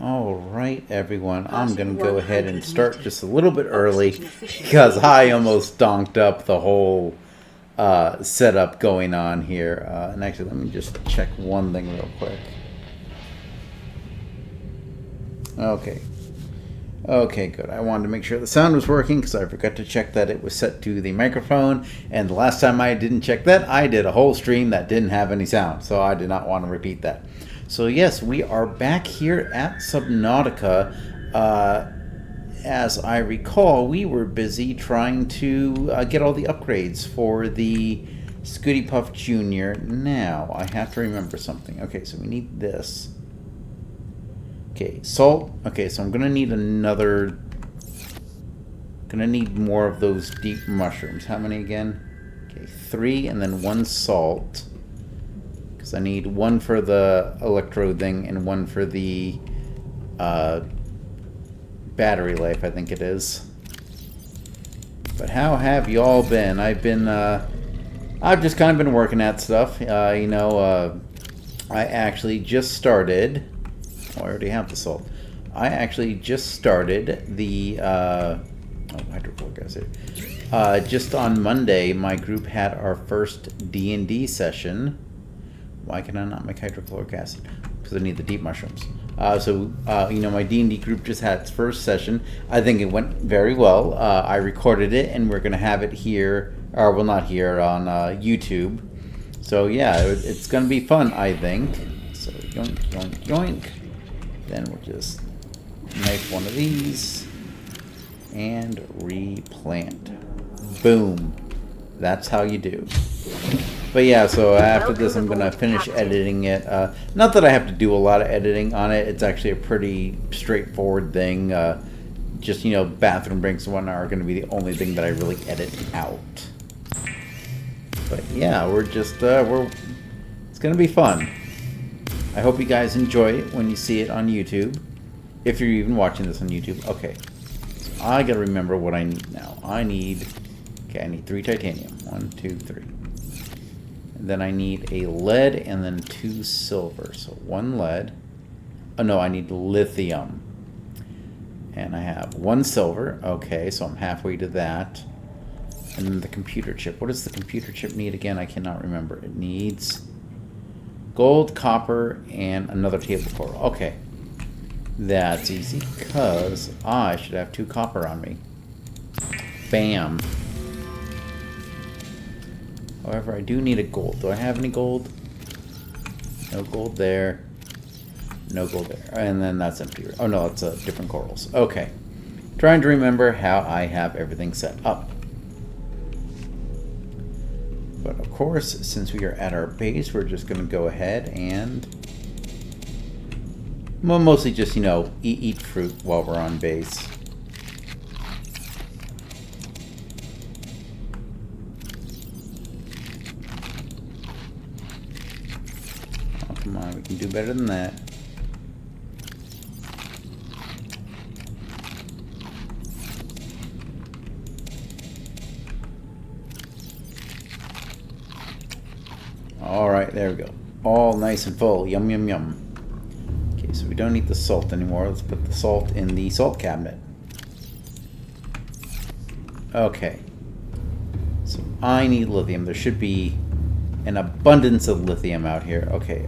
Alright everyone, I'm going to go ahead and start just a little bit early because I almost donked up the whole setup going on here. And actually, let me just check one thing real quick. Okay, good. I wanted to make sure the sound was working because I forgot to check that it was set to the microphone. And the last time I didn't check that, I did a whole stream that didn't have any sound. So I did not want to repeat that. So yes, we are back here at Subnautica. As I recall, we were busy trying to get all the upgrades for the Scooty Puff Jr. Now, I have to remember something. Okay, so we need this. Okay, salt. Okay, so I'm going to need another... Going to need more of those deep mushrooms. How many again? Okay, 3 and then 1 salt. Because I need 1 for the electrode thing and 1 for the battery life, I think it is. But how have y'all been? I've just kind of been working at stuff. I actually just started... Oh, I already have the salt. I actually just started the... hydrochloric acid. Just on Monday, my group had our first D&D session. Why can I not make hydrochloric acid? Because I need the deep mushrooms. My D&D group just had its first session. I think it went very well. I recorded it, and we're going to have it here, or well, not here, on YouTube. So yeah, it's going to be fun, I think. So yoink, yoink, yoink. Then we'll just make one of these and replant. Boom. That's how you do. But yeah, so after this I'm going to finish editing it. Not that I have to do a lot of editing on it. It's actually a pretty straightforward thing. Just, bathroom breaks and whatnot are going to be the only thing that I really edit out. But yeah, it's going to be fun. I hope you guys enjoy it when you see it on YouTube. If you're even watching this on YouTube. Okay. So I got to remember what I need now. I need 3 titanium. 1, 2, 3. And then I need a lead and then 2 silver. So 1 lead. Oh no, I need lithium. And I have 1 silver. Okay, so I'm halfway to that. And then the computer chip. What does the computer chip need again? I cannot remember. It needs gold, copper, and another table coral. Okay. That's easy because I should have 2 copper on me. Bam. However, I do need a gold. Do I have any gold? No gold there. No gold there. And then that's empty. Oh no, it's different corals. Okay. Trying to remember how I have everything set up. But of course, since we are at our base, we're just going to go ahead and... Well, mostly just, eat fruit while we're on base. Come on, we can do better than that. Alright, there we go. All nice and full. Yum, yum, yum. Okay, so we don't need the salt anymore. Let's put the salt in the salt cabinet. Okay. So I need lithium. There should be an abundance of lithium out here. Okay,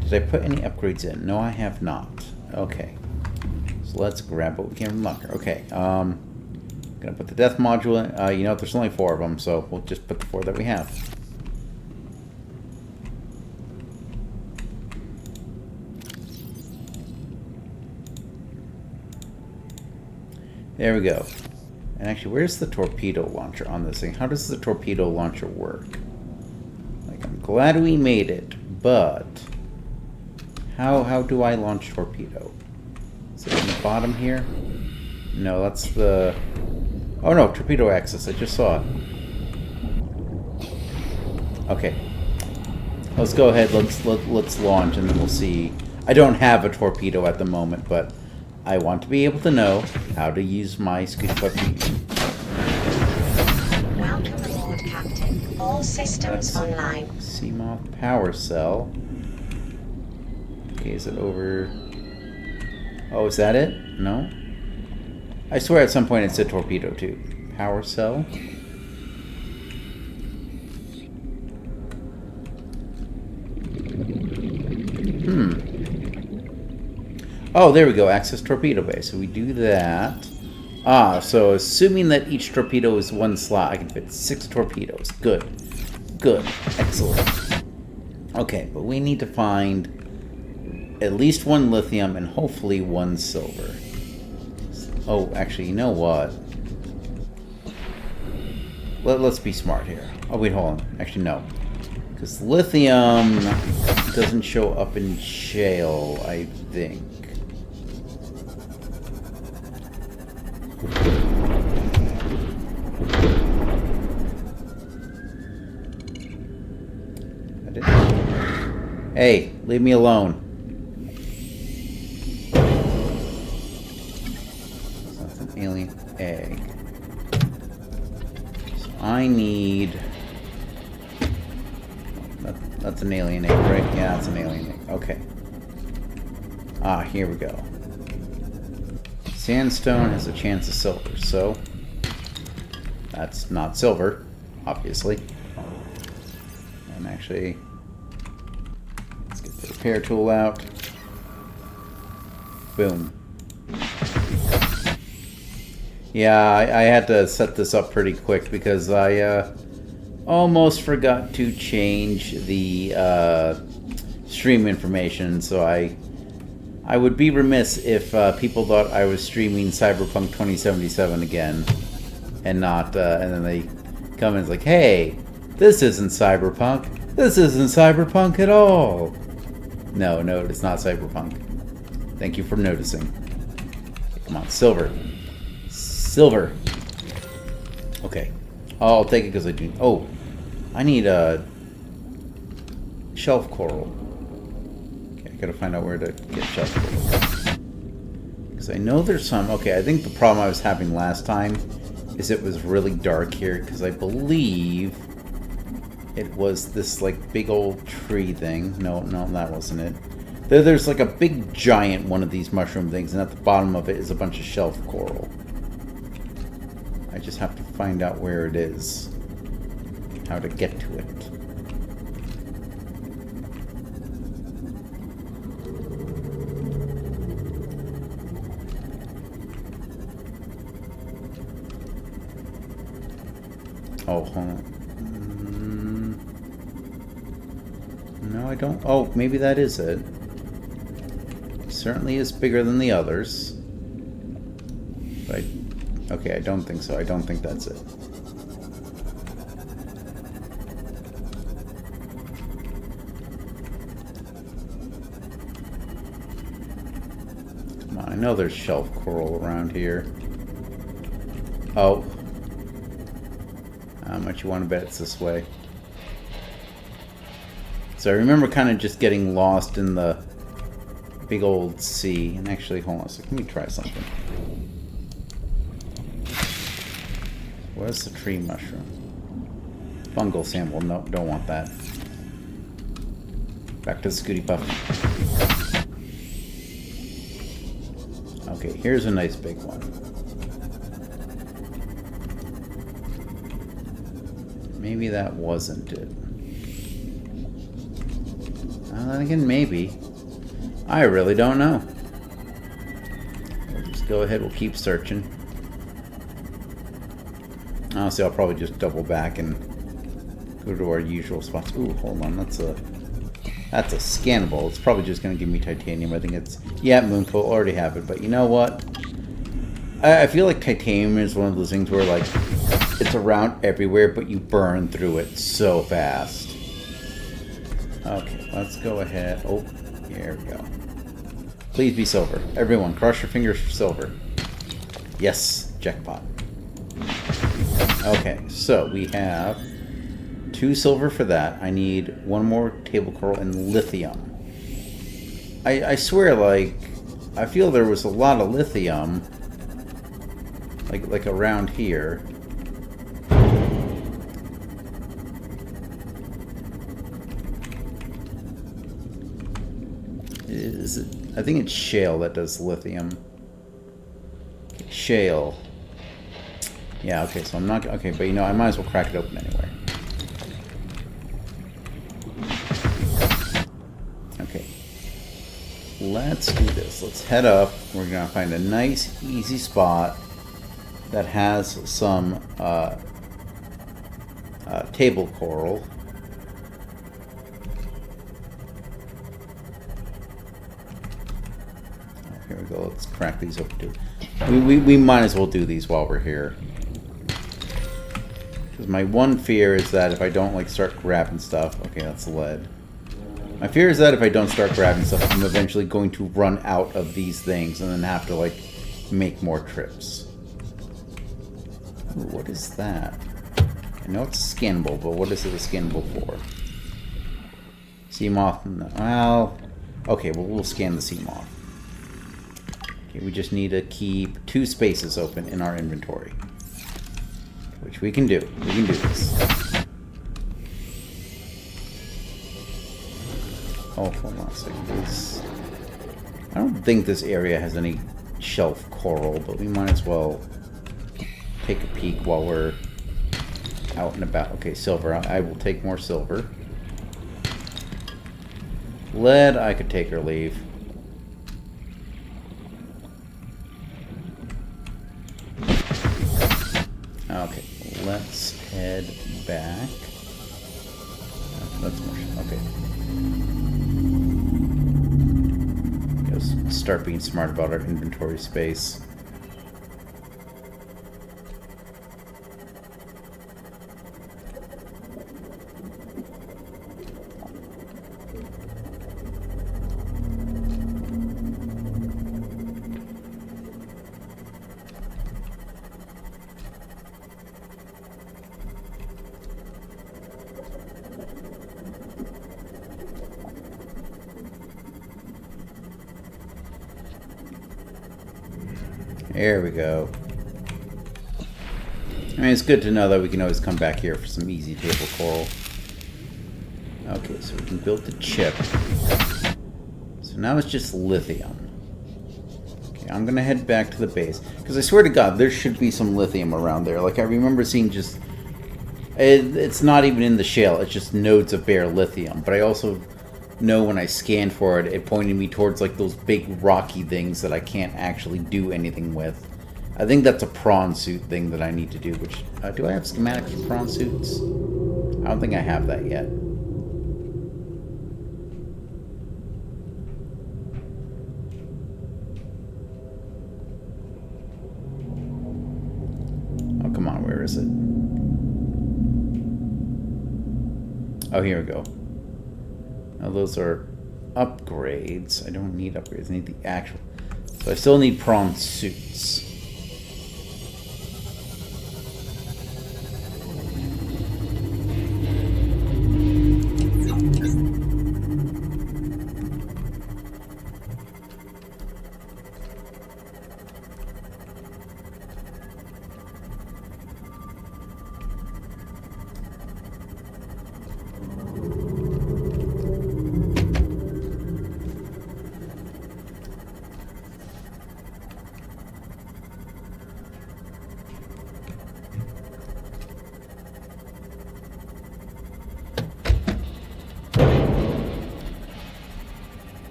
did I put any upgrades in? No, I have not. Okay. So let's grab what we can from Locker. Okay, gonna put the death module in. There's only 4 of them, so we'll just put the 4 that we have. There we go. And actually, where's the torpedo launcher on this thing? How does the torpedo launcher work? I'm glad we made it, but how do I launch torpedo? Is it on the bottom here? No, that's the... Oh no, torpedo axis, I just saw it. Okay. Let's go ahead, let's launch and then we'll see. I don't have a torpedo at the moment, but I want to be able to know how to use my Scooty Puff. Welcome aboard, Captain. All systems online. Seamoth power cell. Okay, is it over? Oh, is that it? No? I swear at some point it said torpedo too. Power cell? Oh, there we go. Access torpedo bay. So we do that. Ah, so assuming that each torpedo is one slot, I can fit 6 torpedoes. Good. Good. Excellent. Okay, but we need to find at least 1 lithium and hopefully 1 silver. Oh, actually, you know what? Let's be smart here. Oh, wait, hold on. Actually, no. Because lithium doesn't show up in shale, I think. Hey, leave me alone. So that's an alien egg. So I need... That's an alien egg, right? Yeah, that's an alien egg. Okay. Ah, here we go. Sandstone has a chance of silver, so... That's not silver, obviously. And actually... Repair tool out. Boom. Yeah, I had to set this up pretty quick because I almost forgot to change the stream information, so I would be remiss if people thought I was streaming Cyberpunk 2077 again and not and then they come in and it's like, hey, this isn't Cyberpunk. This isn't Cyberpunk at all. No, it's not Cyberpunk. Thank you for noticing. Okay, come on, silver. Silver. Okay. I'll take it because I do... Oh, I need a shelf coral. Okay, I gotta find out where to get shelf coral. Because I know there's some... Okay, I think the problem I was having last time is it was really dark here because I believe... It was this, like, big old tree thing. No, that wasn't it. There's, like, a big giant one of these mushroom things, and at the bottom of it is a bunch of shelf coral. I just have to find out where it is. How to get to it. Oh, hold on. No, I don't. Oh, maybe that is it. Certainly is bigger than the others. But okay, I don't think so. I don't think that's it. Come on, I know there's shelf coral around here. Oh. How much you want to bet it's this way? So I remember kind of just getting lost in the big old sea. And actually, hold on a second. Let me try something. Where's the tree mushroom? Fungal sample. Nope, don't want that. Back to the Scooty Puff. Okay, here's a nice big one. Maybe that wasn't it. Then again, maybe. I really don't know. We'll just go ahead, we'll keep searching. Honestly, I'll probably just double back and go to our usual spots. Ooh, hold on, that's a scannable. It's probably just going to give me titanium. I think it's... Yeah, Mooncoat, already have it, but you know what? I feel like titanium is one of those things where, like, it's around everywhere, but you burn through it so fast. Okay, let's go ahead. Oh, here we go. Please be silver. Everyone, cross your fingers for silver. Yes, jackpot. Okay, so we have 2 silver for that. I need 1 more table coral and lithium. I swear, like, I feel there was a lot of lithium, like around here. Is it? I think it's shale that does lithium. Shale. Yeah, okay, so I'm not... Okay, but you know, I might as well crack it open anyway. Okay. Let's do this. Let's head up. We're going to find a nice, easy spot that has some table coral. Oh, here we go. Let's crack these open too. We might as well do these while we're here. Because my one fear is that if I don't like start grabbing stuff... Okay, that's lead. My fear is that if I don't start grabbing stuff, I'm eventually going to run out of these things and then have to, like, make more trips. Ooh, what is that? I know it's skinnable, but what is it a skinnable for? Sea moth? No. Well, okay, well, we'll scan the sea moth. Okay, we just need to keep 2 spaces open in our inventory. Which we can do. We can do this. Oh, hold on a second. I don't think this area has any shelf coral, but we might as well take a peek while we're out and about. Okay, silver. I will take more silver. Lead, I could take or leave. Okay, let's head back. That's more. Okay. Just start being smart about our inventory space. There we go. I mean, it's good to know that we can always come back here for some easy table coral. Okay, so we can build the chip. So now it's just lithium. Okay, I'm gonna head back to the base. Because I swear to God, there should be some lithium around there. Like, I remember seeing just... It's not even in the shale, it's just nodes of bare lithium. But I also know when I scanned for it, it pointed me towards like those big rocky things that I can't actually do anything with. I think that's a prawn suit thing that I need to do, which... do I have schematics for prawn suits? I don't think I have that yet. Oh, come on, where is it? Oh, here we go. Now those are upgrades. I don't need upgrades. I need the actual... So I still need prawn suits.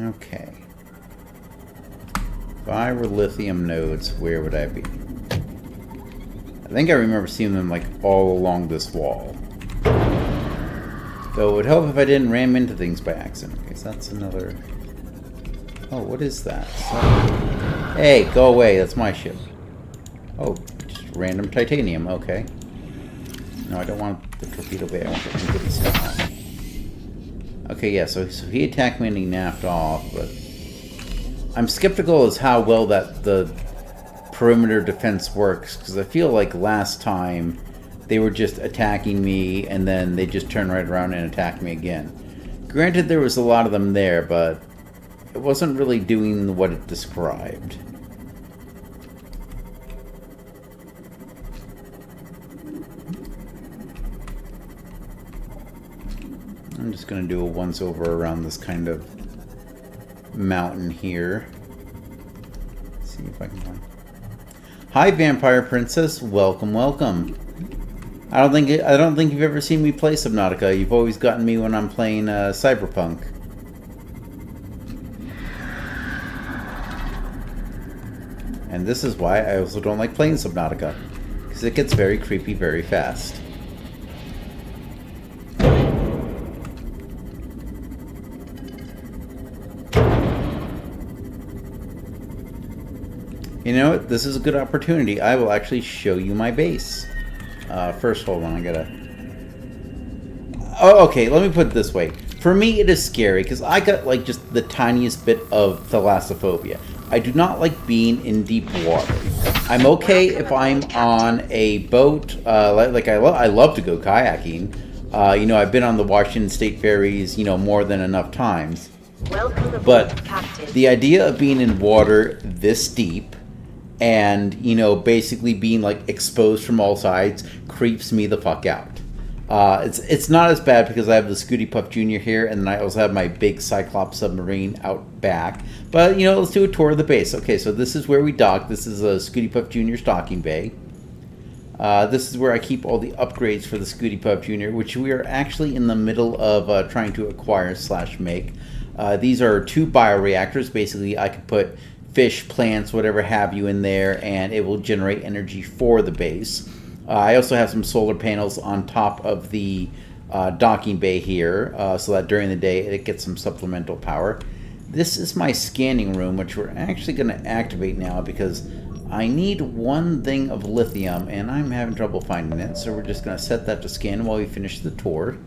Okay. If I were lithium nodes, where would I be? I think I remember seeing them like all along this wall. Though it would help if I didn't ram into things by accident. Okay, so that's another... Oh, what is that? Hey, go away, that's my ship. Oh, just random titanium, okay. No, I don't want the torpedo bay, I want the infinity now. Okay, yeah, so he attacked me and he napped off, but I'm skeptical as how well that the perimeter defense works, because I feel like last time they were just attacking me and then they just turned right around and attacked me again. Granted, there was a lot of them there, but it wasn't really doing what it described. I'm just going to do a once over around this kind of mountain here. Let's see if I can find... Hi, Vampire Princess. Welcome, welcome. I don't think you've ever seen me play Subnautica. You've always gotten me when I'm playing Cyberpunk. And this is why I also don't like playing Subnautica, because it gets very creepy very fast. You know what? This is a good opportunity. I will actually show you my base. First, hold on. I gotta... Oh, okay. Let me put it this way. For me, it is scary because I got like just the tiniest bit of thalassophobia. I do not like being in deep water. I'm okay if I'm on a boat. I love to go kayaking. You know, I've been on the Washington State ferries, you know, more than enough times. But the idea of being in water this deep and, you know, basically being like exposed from all sides creeps me the fuck out. It's not as bad because I have the Scooty Puff Jr. here, and then I also have my big Cyclops submarine out back. But, you know, let's do a tour of the base. Okay, so this is where we dock. This is a Scooty Puff Jr.'s docking bay. This is where I keep all the upgrades for the Scooty Puff Jr., which we are actually in the middle of trying to acquire / make. These are 2 bioreactors. Basically, I can put fish, plants, whatever have you in there, and it will generate energy for the base. I also have some solar panels on top of the docking bay here, so that during the day it gets some supplemental power. This is my scanning room, which we're actually going to activate now because I need 1 thing of lithium, and I'm having trouble finding it, so we're just going to set that to scan while we finish the tour.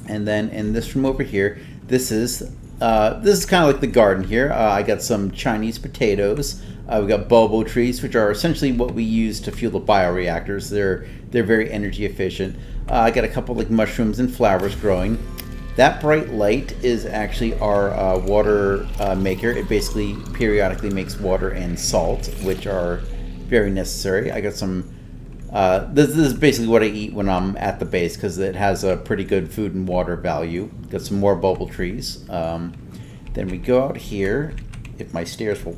And then in this room over here, this is kind of like the garden here. I got some Chinese potatoes. We got bulbo trees, which are essentially what we use to fuel the bioreactors. They're very energy efficient. I got a couple like mushrooms and flowers growing. That bright light is actually our water maker. It basically periodically makes water and salt, which are very necessary. I got some... this is basically what I eat when I'm at the base because it has a pretty good food and water value. Got some more bulbo trees. Then we go out here. If my stairs will...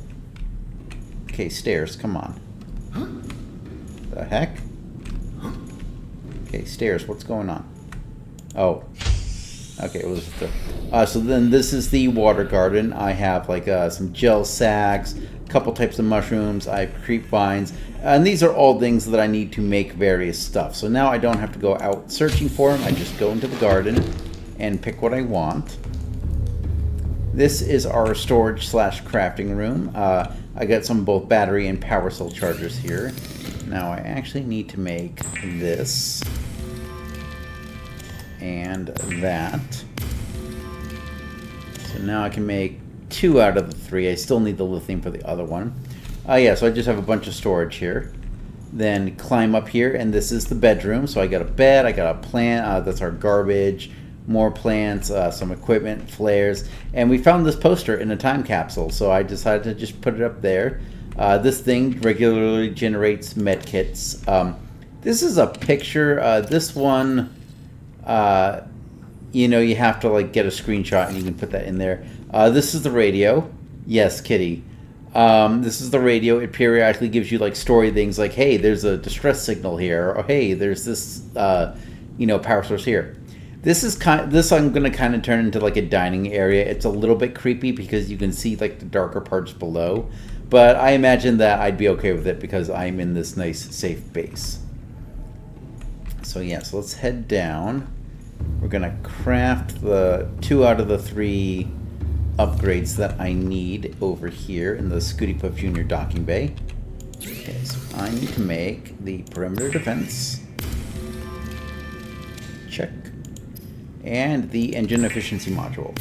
Okay, stairs, come on. The heck? Okay, stairs, what's going on? Oh. Okay, it was the... so then this is the water garden. I have like some gel sacs, a couple types of mushrooms, I have creep vines, and these are all things that I need to make various stuff. So now I don't have to go out searching for them. I just go into the garden and pick what I want. This is our storage / crafting room. I got some both battery and power cell chargers here. Now I actually need to make this and that. So now I can make 2 out of the 3. I still need the lithium for the other one. Yeah, so I just have a bunch of storage here. Then climb up here, and this is the bedroom. So I got a bed, I got a plant, that's our garbage, more plants, some equipment, flares, and we found this poster in a time capsule, so I decided to just put it up there. This thing regularly generates med kits. This is a picture. This one, you know, you have to like get a screenshot and you can put that in there. This is the radio. Yes, kitty. This is the radio. It periodically gives you like story things like, hey, there's a distress signal here, or hey, there's this, you know, power source here. This I'm gonna kind of turn into like a dining area. It's a little bit creepy because you can see like the darker parts below, but I imagine that I'd be okay with it because I'm in this nice safe base. So yeah, so let's head down. We're gonna craft the 2 out of the 3 upgrades that I need over here in the Scooty Puff Jr. docking bay. Okay, so I need to make the perimeter defense. Check. And the engine efficiency module.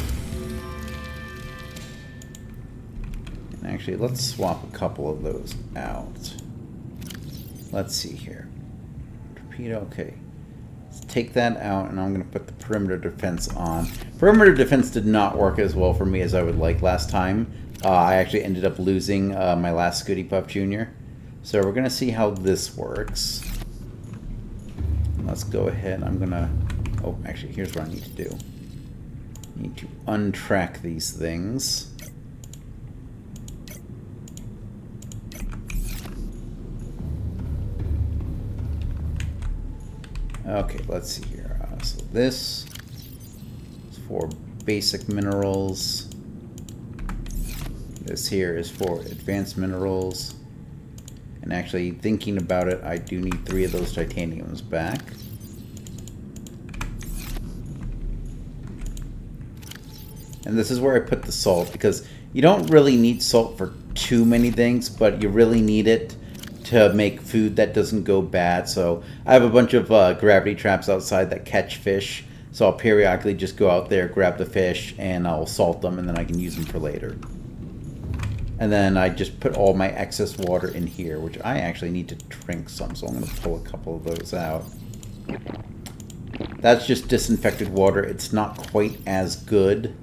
And actually, let's swap a couple of those out. Let's see here. Torpedo, okay. Let's take that out, and I'm going to put the perimeter defense on. Perimeter defense did not work as well for me as I would like last time. I actually ended up losing my last Scooty Puff Jr. So we're going to see how this works. Let's go ahead. I'm going to Oh, actually, here's what I need to do. I need to untrack these things. Okay, let's see here. So this is for basic minerals. This here is for advanced minerals. And actually, thinking about it, I do need 3 of those titaniums back. And this is where I put the salt, because you don't really need salt for too many things, but you really need it to make food that doesn't go bad. So I have a bunch of gravity traps outside that catch fish. So I'll periodically just go out there, grab the fish, and I'll salt them, and then I can use them for later. And then I just put all my excess water in here, which I actually need to drink some, so I'm going to pull a couple of those out. That's just disinfected water. It's not quite as good,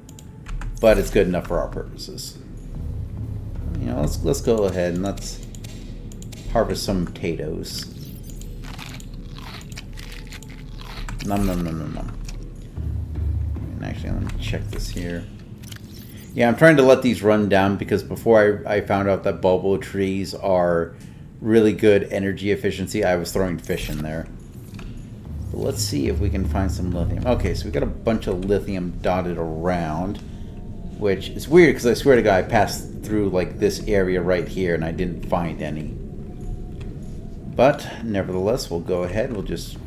but it's good enough for our purposes. You know, let's go ahead and let's harvest some potatoes. Nom nom nom nom nom. And actually, let me check this here. Yeah, I'm trying to let these run down because before I found out that bulbo trees are really good energy efficiency, I was throwing fish in there. But let's see if we can find some lithium. Okay, so we got a bunch of lithium dotted around, which is weird because I swear to God, I passed through like this area right here and I didn't find any. But nevertheless, we'll go ahead. We'll just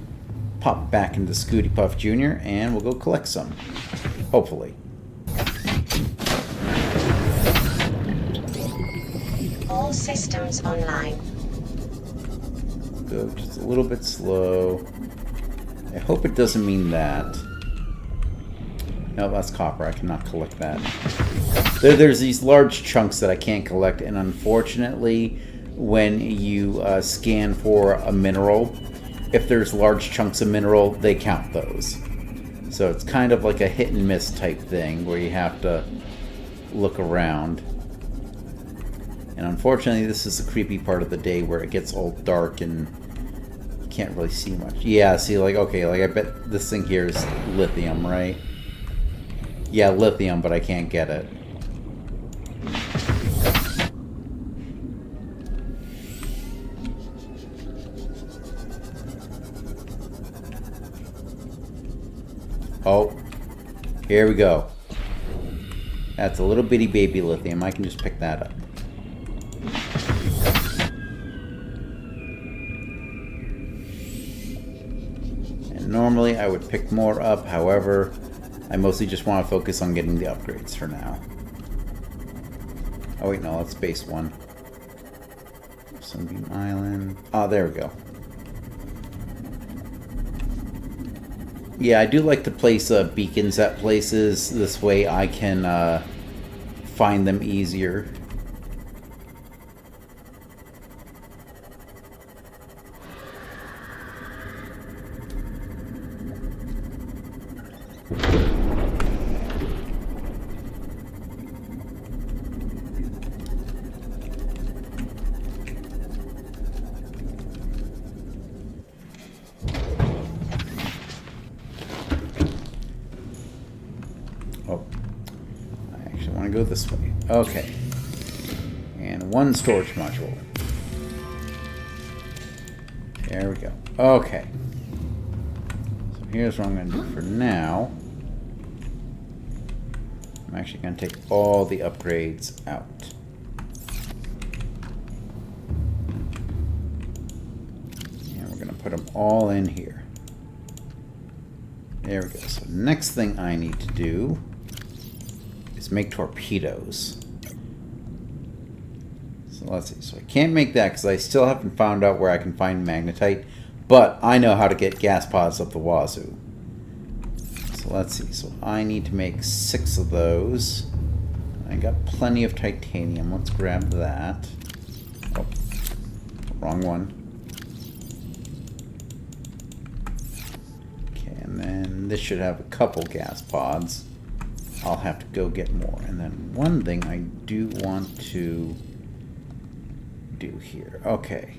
pop back into Scooty Puff Jr. and we'll go collect some. Hopefully. All systems online. Go just a little bit slow. I hope it doesn't mean that. No, that's copper. I cannot collect that. There's these large chunks that I can't collect, and unfortunately, when you scan for a mineral, if there's large chunks of mineral, they count those. So it's kind of like a hit and miss type thing where you have to look around. And unfortunately, this is the creepy part of the day where it gets all dark and you can't really see much. Yeah, see, like, okay, like I bet this thing here is lithium, right? Yeah, lithium, but I can't get it. Oh, here we go. That's a little bitty baby lithium. I can just pick that up. And normally I would pick more up, however, I mostly just want to focus on getting the upgrades for now. Oh wait, no, that's base 1. Sunbeam Island. Oh, there we go. Yeah, I do like to place beacons at places. This way I can find them easier. Oh, I actually want to go this way. Okay. And 1 storage module. There we go. Okay. So here's what I'm going to do for now. I'm actually going to take all the upgrades out. And we're going to put them all in here. There we go. So next thing I need to do is make torpedoes. So let's see. So I can't make that because I still haven't found out where I can find magnetite, but I know how to get gas pods up the wazoo. So let's see. So I need to make 6 of those. I got plenty of titanium. Let's grab that. Oh, wrong one. Okay, and then this should have a couple gas pods. I'll have to go get more. And then one thing I do want to do here. Okay.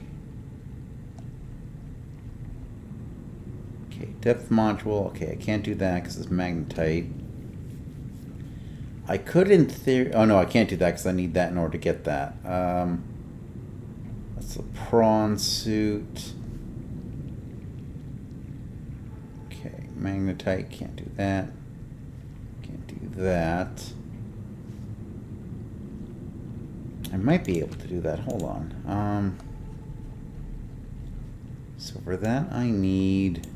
Okay, depth module. Okay, I can't do that because it's magnetite. I could in theory... Oh, no, I can't do that because I need that in order to get that. That's the prawn suit. Okay, magnetite. Can't do that. Can't do that. I might be able to do that. Hold on. So for that, I need...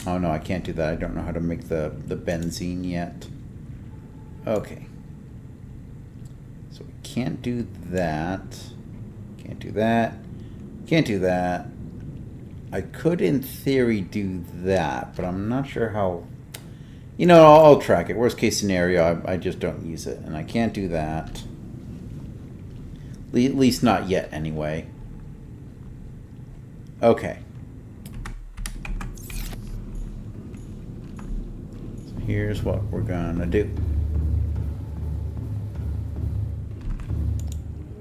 Oh, no, I can't do that. I don't know how to make the benzene yet. Okay. So we can't do that. Can't do that. Can't do that. I could, in theory, do that, but I'm not sure how... You know, I'll track it. Worst case scenario, I just don't use it. And I can't do that. At least not yet, anyway. Okay. So here's what we're gonna do.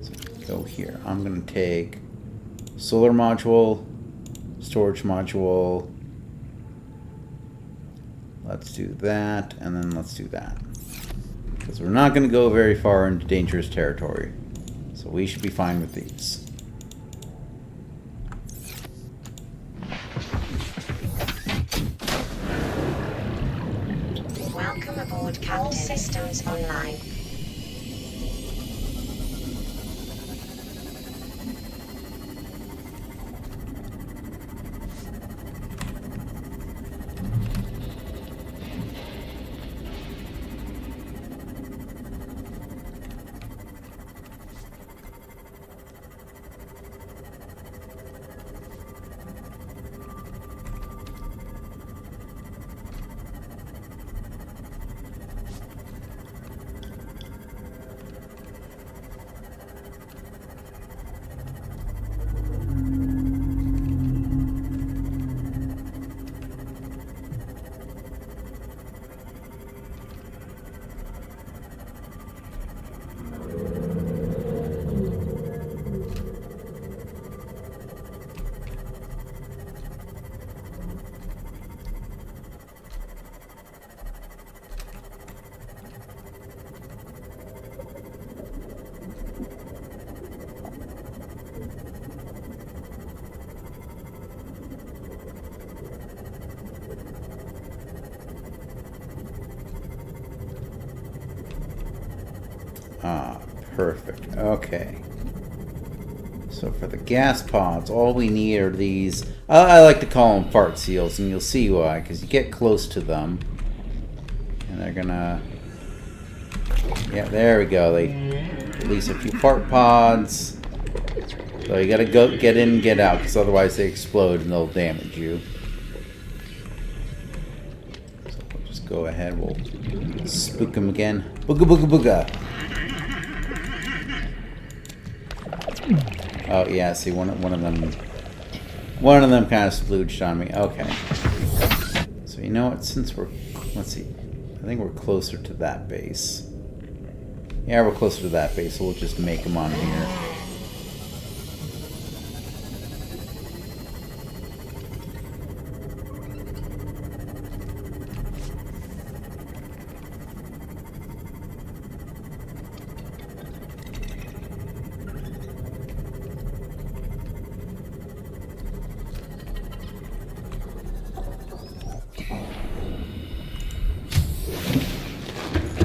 So go here. I'm gonna take solar module, storage module. Let's do that, and then let's do that. Because we're not gonna go very far into dangerous territory. So we should be fine with these. Welcome aboard, Captain. All systems online. Ah, perfect. Okay. So for the gas pods, all we need are these... I like to call them fart seals, and you'll see why, because you get close to them, and they're gonna... Yeah, there we go. They release a few fart pods. So you gotta go get in and get out, because otherwise they explode and they'll damage you. So we'll just go ahead, we'll spook them again. Booga booga booga! Oh yeah, see one of them kind of splooged on me. Okay. So you know what? Since we're, let's see, I think we're closer to that base. Yeah, we're closer to that base, so we'll just make them on here.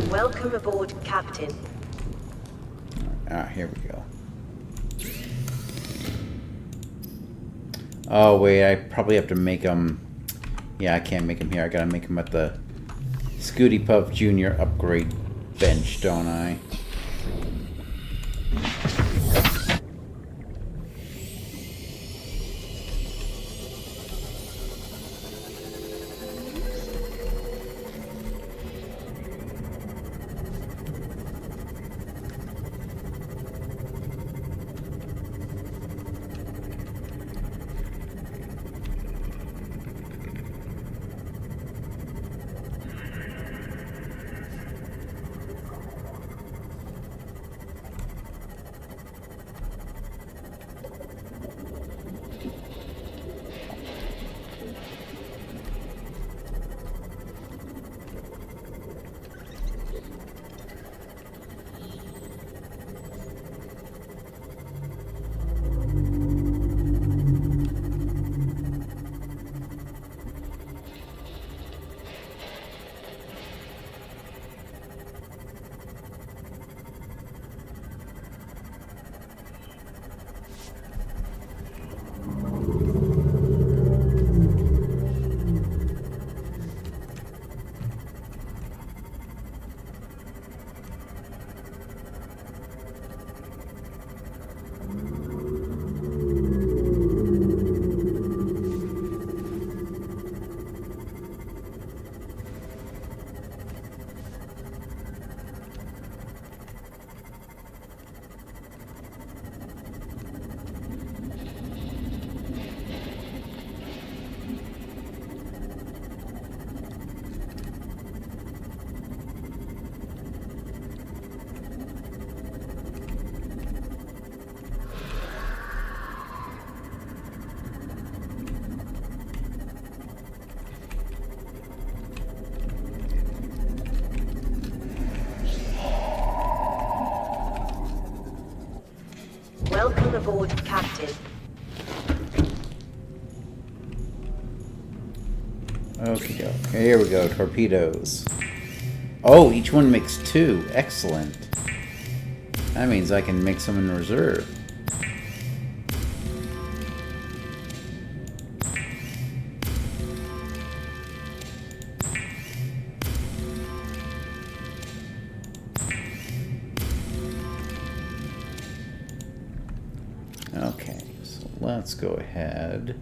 Welcome aboard, Captain. Ah, here we go. Oh wait, I probably have to make them... Yeah, I can't make them here. I gotta make them at the Scooty Puff Jr. upgrade bench, don't I? Aboard, Captain. Okay, here we go. Torpedoes. Oh, each one makes 2. Excellent. That means I can make some in reserve. Okay, so let's go ahead.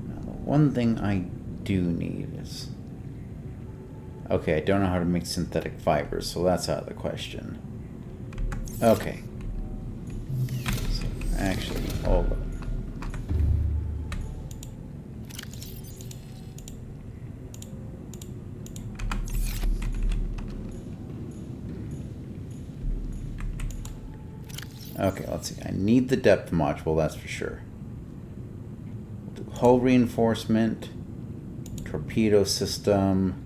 Now, the one thing I do need is... Okay, I don't know how to make synthetic fibers, so that's out of the question. Okay. So, actually, hold on. Okay, let's see. I need the depth module, that's for sure. We'll do hull reinforcement, torpedo system.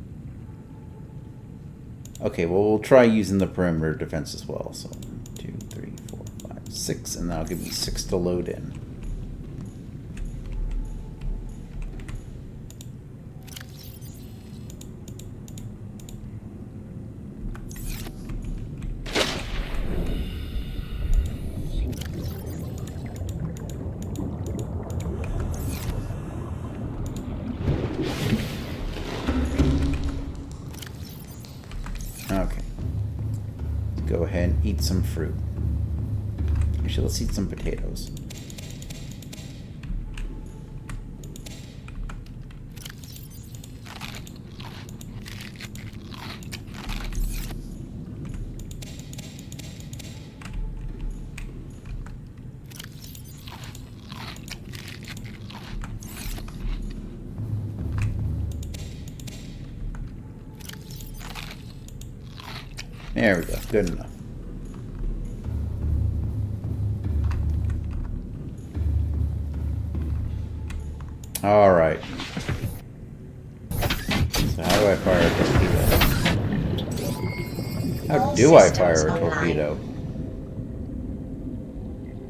Okay, well, we'll try using the perimeter defense as well. So 1, 2, 3, 4, 5, 6, and that'll give me 6 to load in. Okay. Let's go ahead and eat some fruit. Actually, let's eat some potatoes. There we go. Good enough. All right. So how do I fire a torpedo? How do I fire a torpedo?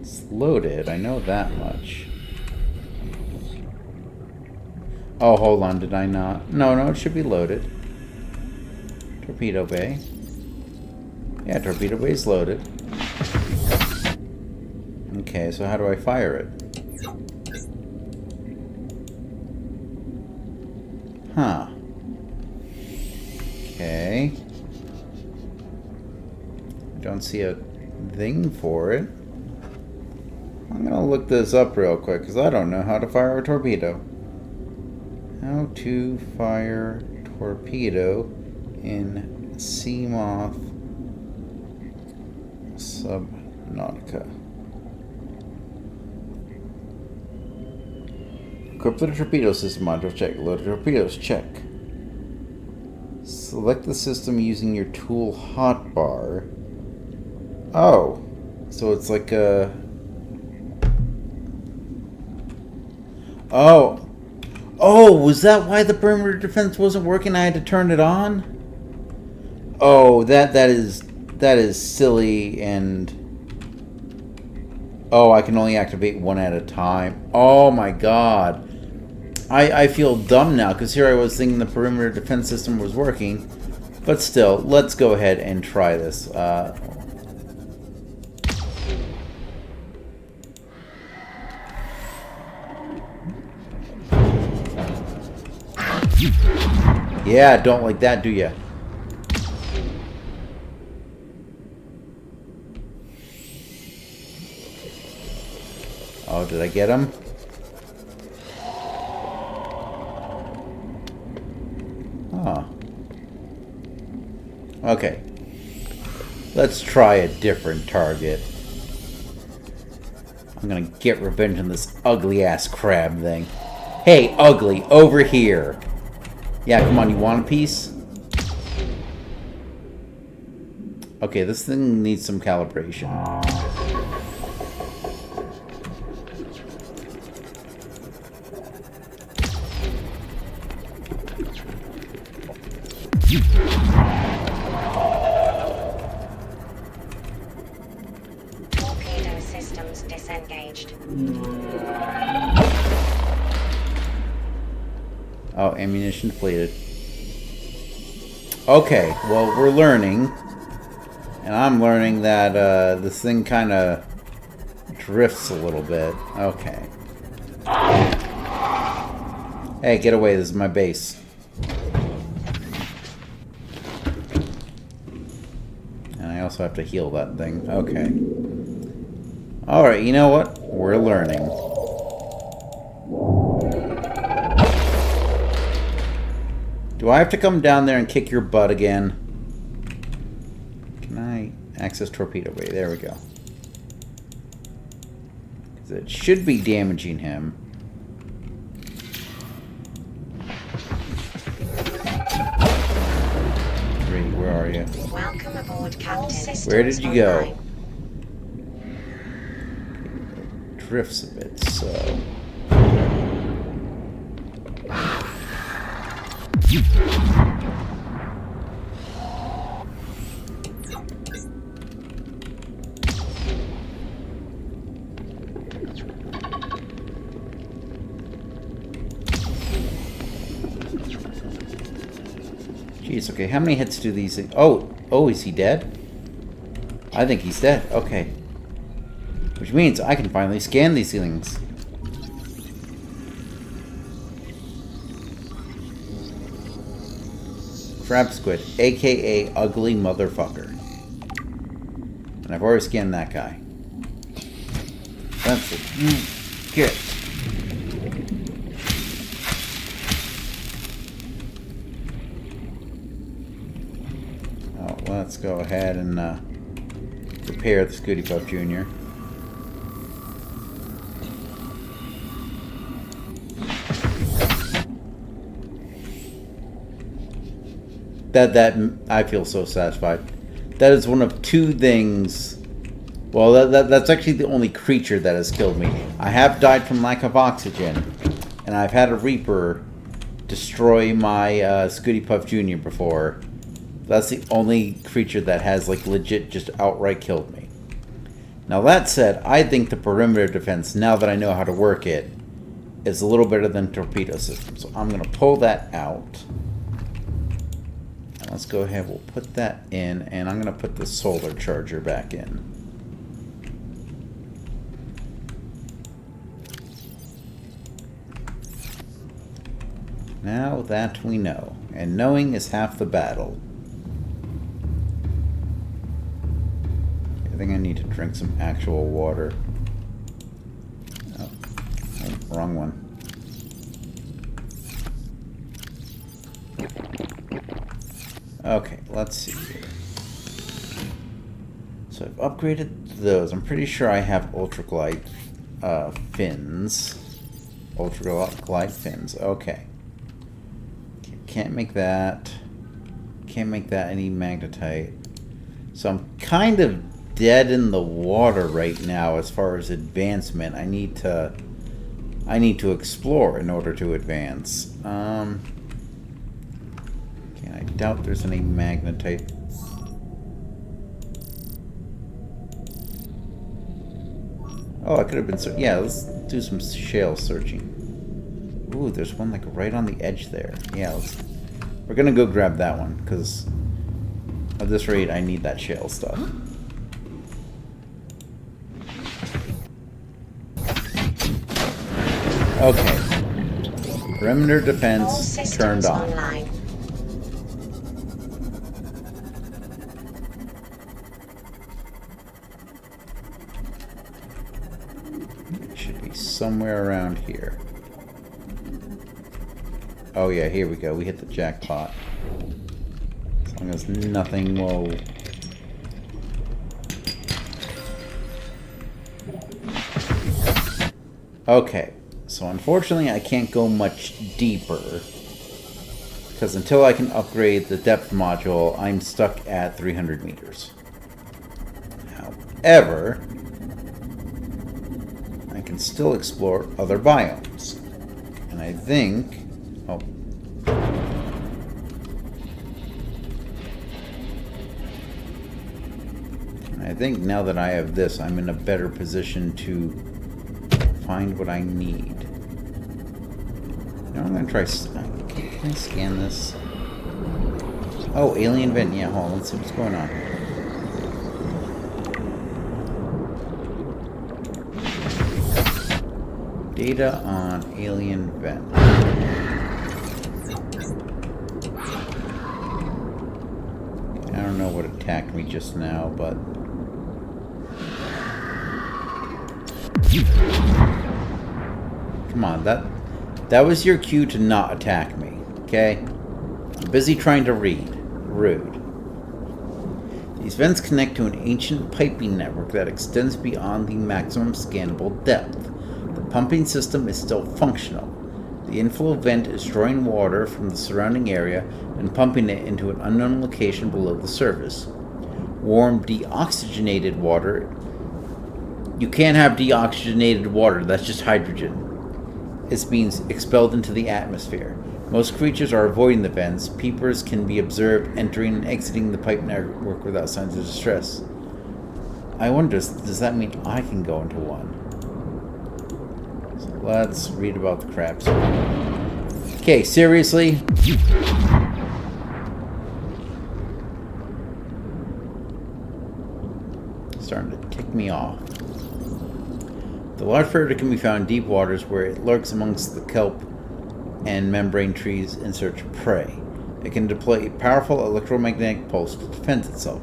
It's loaded. I know that much. Oh, hold on. Did I not? No, it should be loaded. Torpedo bay. Yeah, torpedo bay is loaded. Okay, so how do I fire it? Huh. Okay. Don't see a thing for it. I'm gonna look this up real quick because I don't know how to fire a torpedo. How to fire torpedo in Seamoth Subnautica. Equip the torpedo system module, check. Load torpedoes, check. Select the system using your tool hotbar. Oh, so it's like a... Oh, was that why the perimeter defense wasn't working? I had to turn it on? Oh, that is silly, and... Oh, I can only activate one at a time. Oh my god. I feel dumb now, because here I was thinking the perimeter defense system was working. But still, let's go ahead and try this. Yeah, don't like that, do ya? Oh, did I get him? Oh. Okay. Let's try a different target. I'm gonna get revenge on this ugly-ass crab thing. Hey, ugly, over here! Yeah, come on, you want a piece? Okay, this thing needs some calibration. Oh, ammunition depleted. Okay, well, we're learning. And I'm learning that this thing kind of drifts a little bit. Okay. Hey, get away. This is my base. And I also have to heal that thing. Okay. Alright, you know what? We're learning. Do I have to come down there and kick your butt again? Can I access torpedo bay? There we go. Because it should be damaging him. Where are you? Welcome aboard, Captain. Where did you go? Drifts a bit, so... Jeez, okay, how many hits do these things... Oh, is he dead? I think he's dead. Okay. Which means I can finally scan these things. Crab squid, aka ugly motherfucker. And I've already scanned that guy. That's it. Get. Oh, let's go ahead and repair the Scooty Puff Jr. That I feel so satisfied. That is one of two things. Well, that's actually the only creature that has killed me. I have died from lack of oxygen, and I've had a Reaper destroy my Scooty Puff Jr. before. That's the only creature that has like legit just outright killed me. Now that said, I think the perimeter defense, now that I know how to work it, is a little better than torpedo system. So I'm gonna pull that out. Let's go ahead, we'll put that in, and I'm going to put the solar charger back in. Now that we know, and knowing is half the battle. I think I need to drink some actual water. Oh, wrong one. Okay, let's see here. So I've upgraded those. I'm pretty sure I have ultraglide fins. Ultraglide fins. Okay. Can't make that. Can't make that any magnetite. So I'm kind of dead in the water right now as far as advancement. I need to explore in order to advance. I doubt there's any magnetite. Oh, I could have been... Yeah, let's do some shale searching. Ooh, there's one like right on the edge there. Yeah, we're gonna go grab that one, because at this rate, I need that shale stuff. Okay. Perimeter defense turned on. Online. Somewhere around here. Oh yeah, here we go. We hit the jackpot. As long as nothing will... Okay, so unfortunately I can't go much deeper, because until I can upgrade the depth module, I'm stuck at 300 meters. However, I can still explore other biomes. And I think... Oh. I think now that I have this, I'm in a better position to find what I need. Now I'm gonna try. Can I scan this? Oh, alien vent. Yeah, hold on. Let's see what's going on. Data on alien vent. I don't know what attacked me just now, but... Come on, that was your cue to not attack me, okay? I'm busy trying to read. Rude. These vents connect to an ancient piping network that extends beyond the maximum scannable depth. The pumping system is still functional. The inflow vent is drawing water from the surrounding area and pumping it into an unknown location below the surface. Warm, deoxygenated water... You can't have deoxygenated water, that's just hydrogen. It's being expelled into the atmosphere. Most creatures are avoiding the vents. Peepers can be observed entering and exiting the pipe network without signs of distress. I wonder, does that mean I can go into one? So let's read about the crabs. Okay, seriously? Starting to tick me off. The large predator can be found in deep waters where it lurks amongst the kelp and membrane trees in search of prey. It can deploy a powerful electromagnetic pulse to defend itself.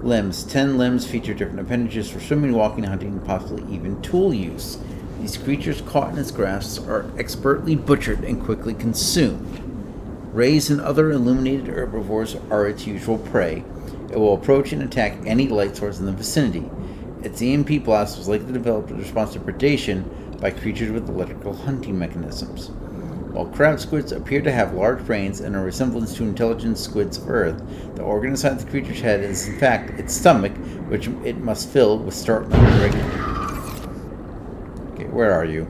Limbs. 10 limbs feature different appendages for swimming, walking, hunting, and possibly even tool use. These creatures caught in its grasp are expertly butchered and quickly consumed. Rays and other illuminated herbivores are its usual prey. It will approach and attack any light source in the vicinity. Its EMP blast was likely developed in response to predation by creatures with electrical hunting mechanisms. While crab squids appear to have large brains and a resemblance to intelligent squids of Earth, the organ inside the creature's head is in fact its stomach, which it must fill with startling regularly. Okay, where are you?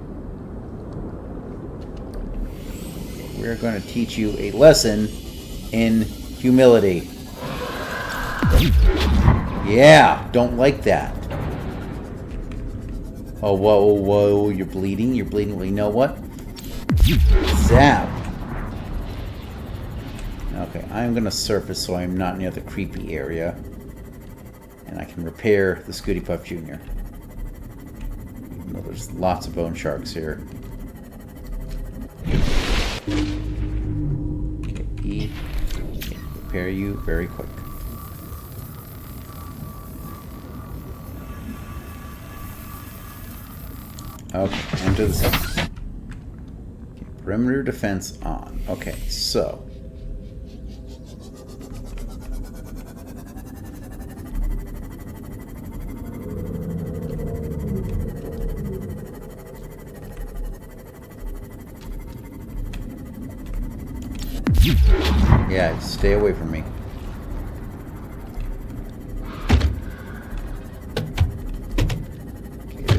We're going to teach you a lesson in humility. Yeah, don't like that. Oh, whoa, whoa, you're bleeding? You're bleeding. Well, you know what? Zap. Okay, I'm going to surface so I'm not near the creepy area. And I can repair the Scooty Puff Jr. Even though there's lots of bone sharks here. Okay, E. Okay, repair you very quick. Okay, enter the cell. Okay, perimeter defense on. Okay, so. Yeah, stay away from me.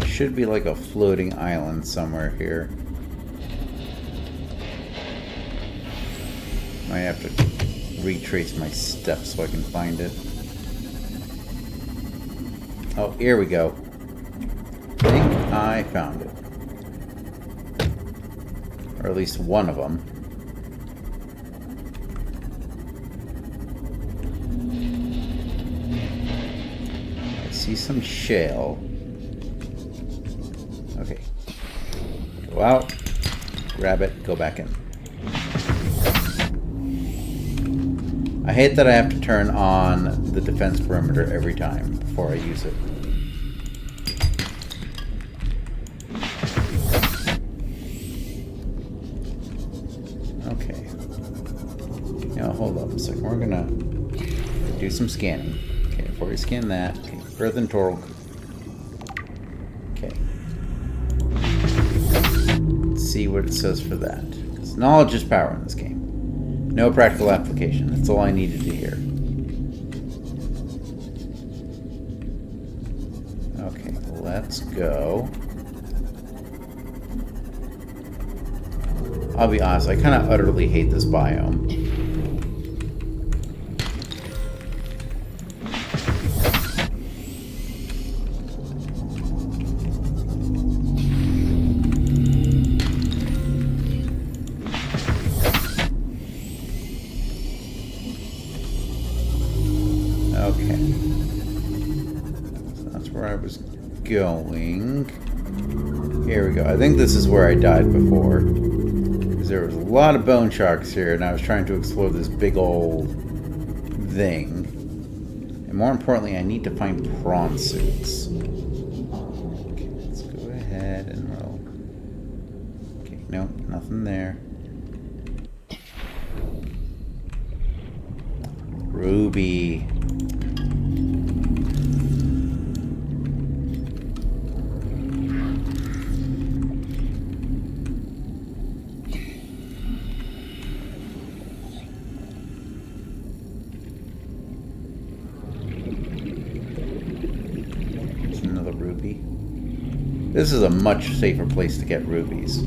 Should be like a floating island somewhere here. Might have to retrace my steps so I can find it. Oh, here we go. I think I found it. Or at least one of them. I see some shale. Okay. Go out, grab it, go back in. I hate that I have to turn on the defense perimeter every time before I use it. Okay. Now hold up a second. We're gonna do some scanning. Okay, before we scan that, okay, earthen toral. Okay. See what it says for that. Because knowledge is power in this game. No practical application. That's all I needed to hear. Okay, let's go. I'll be honest, I kind of utterly hate this biome. going. Here we go. I think this is where I died before. Because there was a lot of bone sharks here, and I was trying to explore this big old thing. And more importantly, I need to find prawn suits. Okay, let's go ahead and roll. Okay, nope, nothing there. Ruby. There's another ruby. This is a much safer place to get rubies.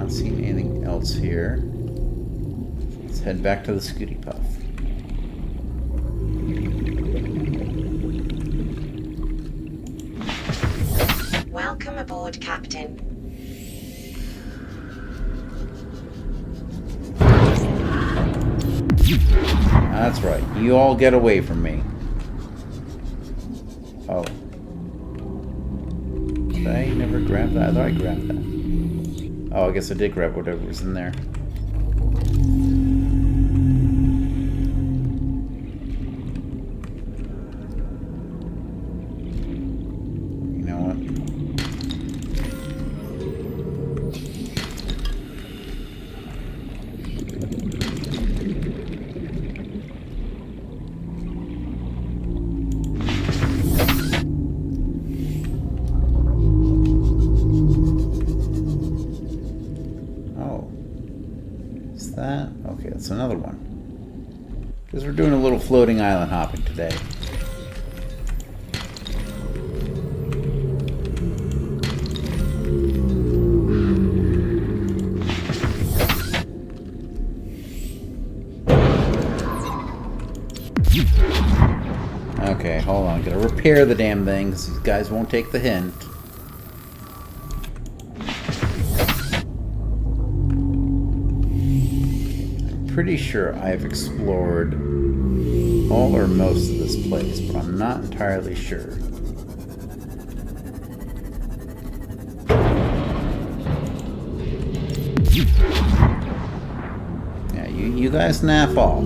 Seen anything else here. Let's head back to the Scooty Puff. Welcome aboard, Captain. That's right. You all get away from me. Oh. Did I never grab that? I thought I grabbed that. Oh, I guess I did grab whatever was in there. You know what? That? Okay, that's another one. Because we're doing a little floating island hopping today. Okay, hold on. Gotta repair the damn thing because these guys won't take the hint. Pretty sure I've explored all or most of this place, but I'm not entirely sure. Yeah, you guys naff off.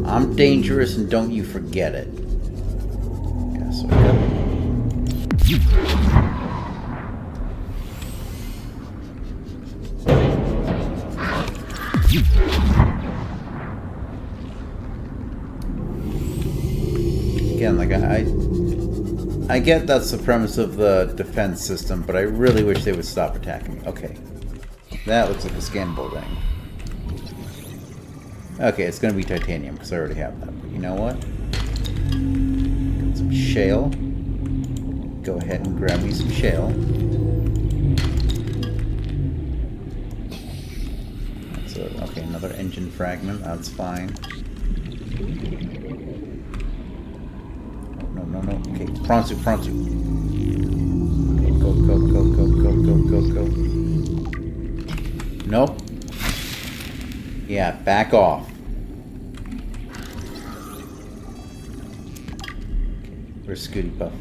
I'm dangerous and don't you forget it. Yeah, so I got... Again, like I get that's the premise of the defense system, but I really wish they would stop attacking me. Okay. That looks like a scannable thing. Okay, it's gonna be titanium, because I already have that. But you know what? Got some shale. Go ahead and grab me some shale. That's a, okay, another engine fragment. That's fine. No. Okay, prawn soup. Go. Nope. Yeah, back off. Where's Scooty Puff?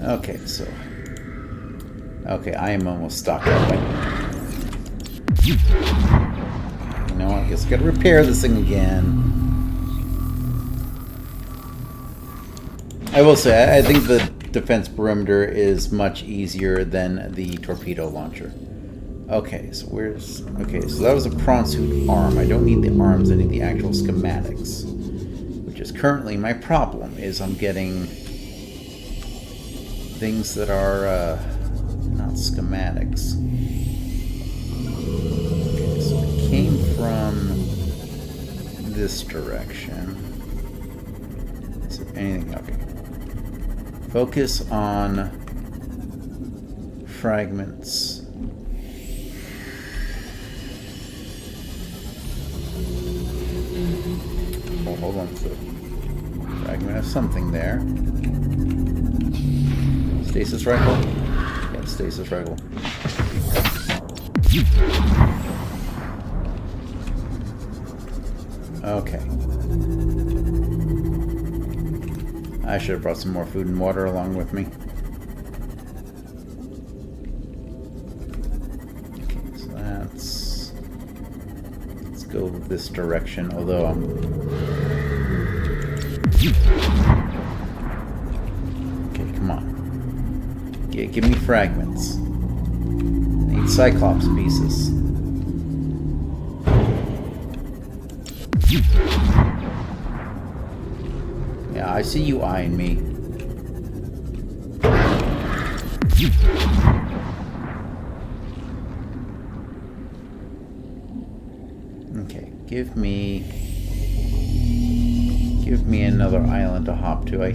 Okay, so... Okay, I am almost stocked up. You know what? I guess I gotta repair this thing again. I will say, I think the defense perimeter is much easier than the torpedo launcher. Okay, so where's... Okay, so that was a prawn suit arm. I don't need the arms, I need the actual schematics. Which is currently my problem, is I'm getting things that are not schematics. Okay, so it came from this direction. anything? Okay. Focus on fragments. Oh, hold on. So, fragment of something there. Stasis rifle? Yeah, stasis rifle. Okay. I should have brought some more food and water along with me. Okay, so let's go this direction, although I'm... Okay, come on. Yeah, give me fragments. I need Cyclops pieces. Yeah, I see you eyeing me. Okay, give me another island to hop to. Okay,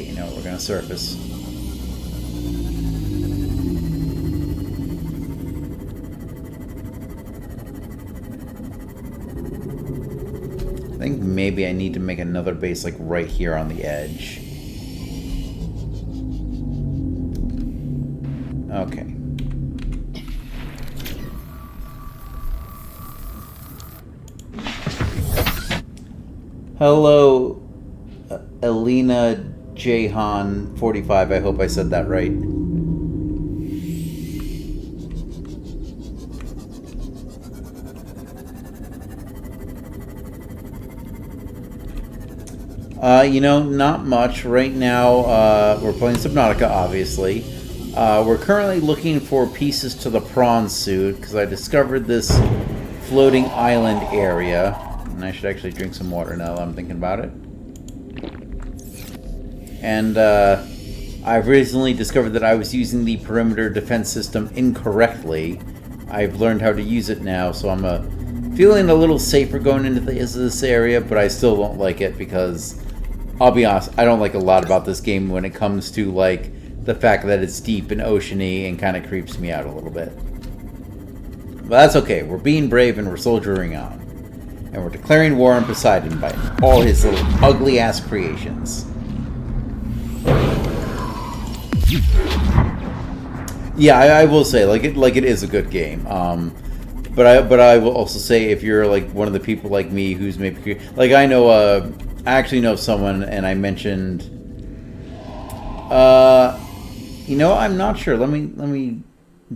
you know what, we're gonna surface. I think maybe I need to make another base like right here on the edge. Okay. Hello, Elena Jahan 45. I hope I said that right. You know, not much. Right now, we're playing Subnautica, obviously. We're currently looking for pieces to the prawn suit, because I discovered this floating island area. And I should actually drink some water now that I'm thinking about it. And I've recently discovered that I was using the perimeter defense system incorrectly. I've learned how to use it now, so I'm feeling a little safer going into this area, but I still don't like it because, I'll be honest, I don't like a lot about this game when it comes to, like, the fact that it's deep and oceany and kind of creeps me out a little bit. But that's okay. We're being brave and we're soldiering on. And we're declaring war on Poseidon by all his little ugly-ass creations. Yeah, I will say, like it is a good game. But I will also say, if you're like one of the people like me who's maybe like I know I actually know someone, and I mentioned you know, I'm not sure. Let me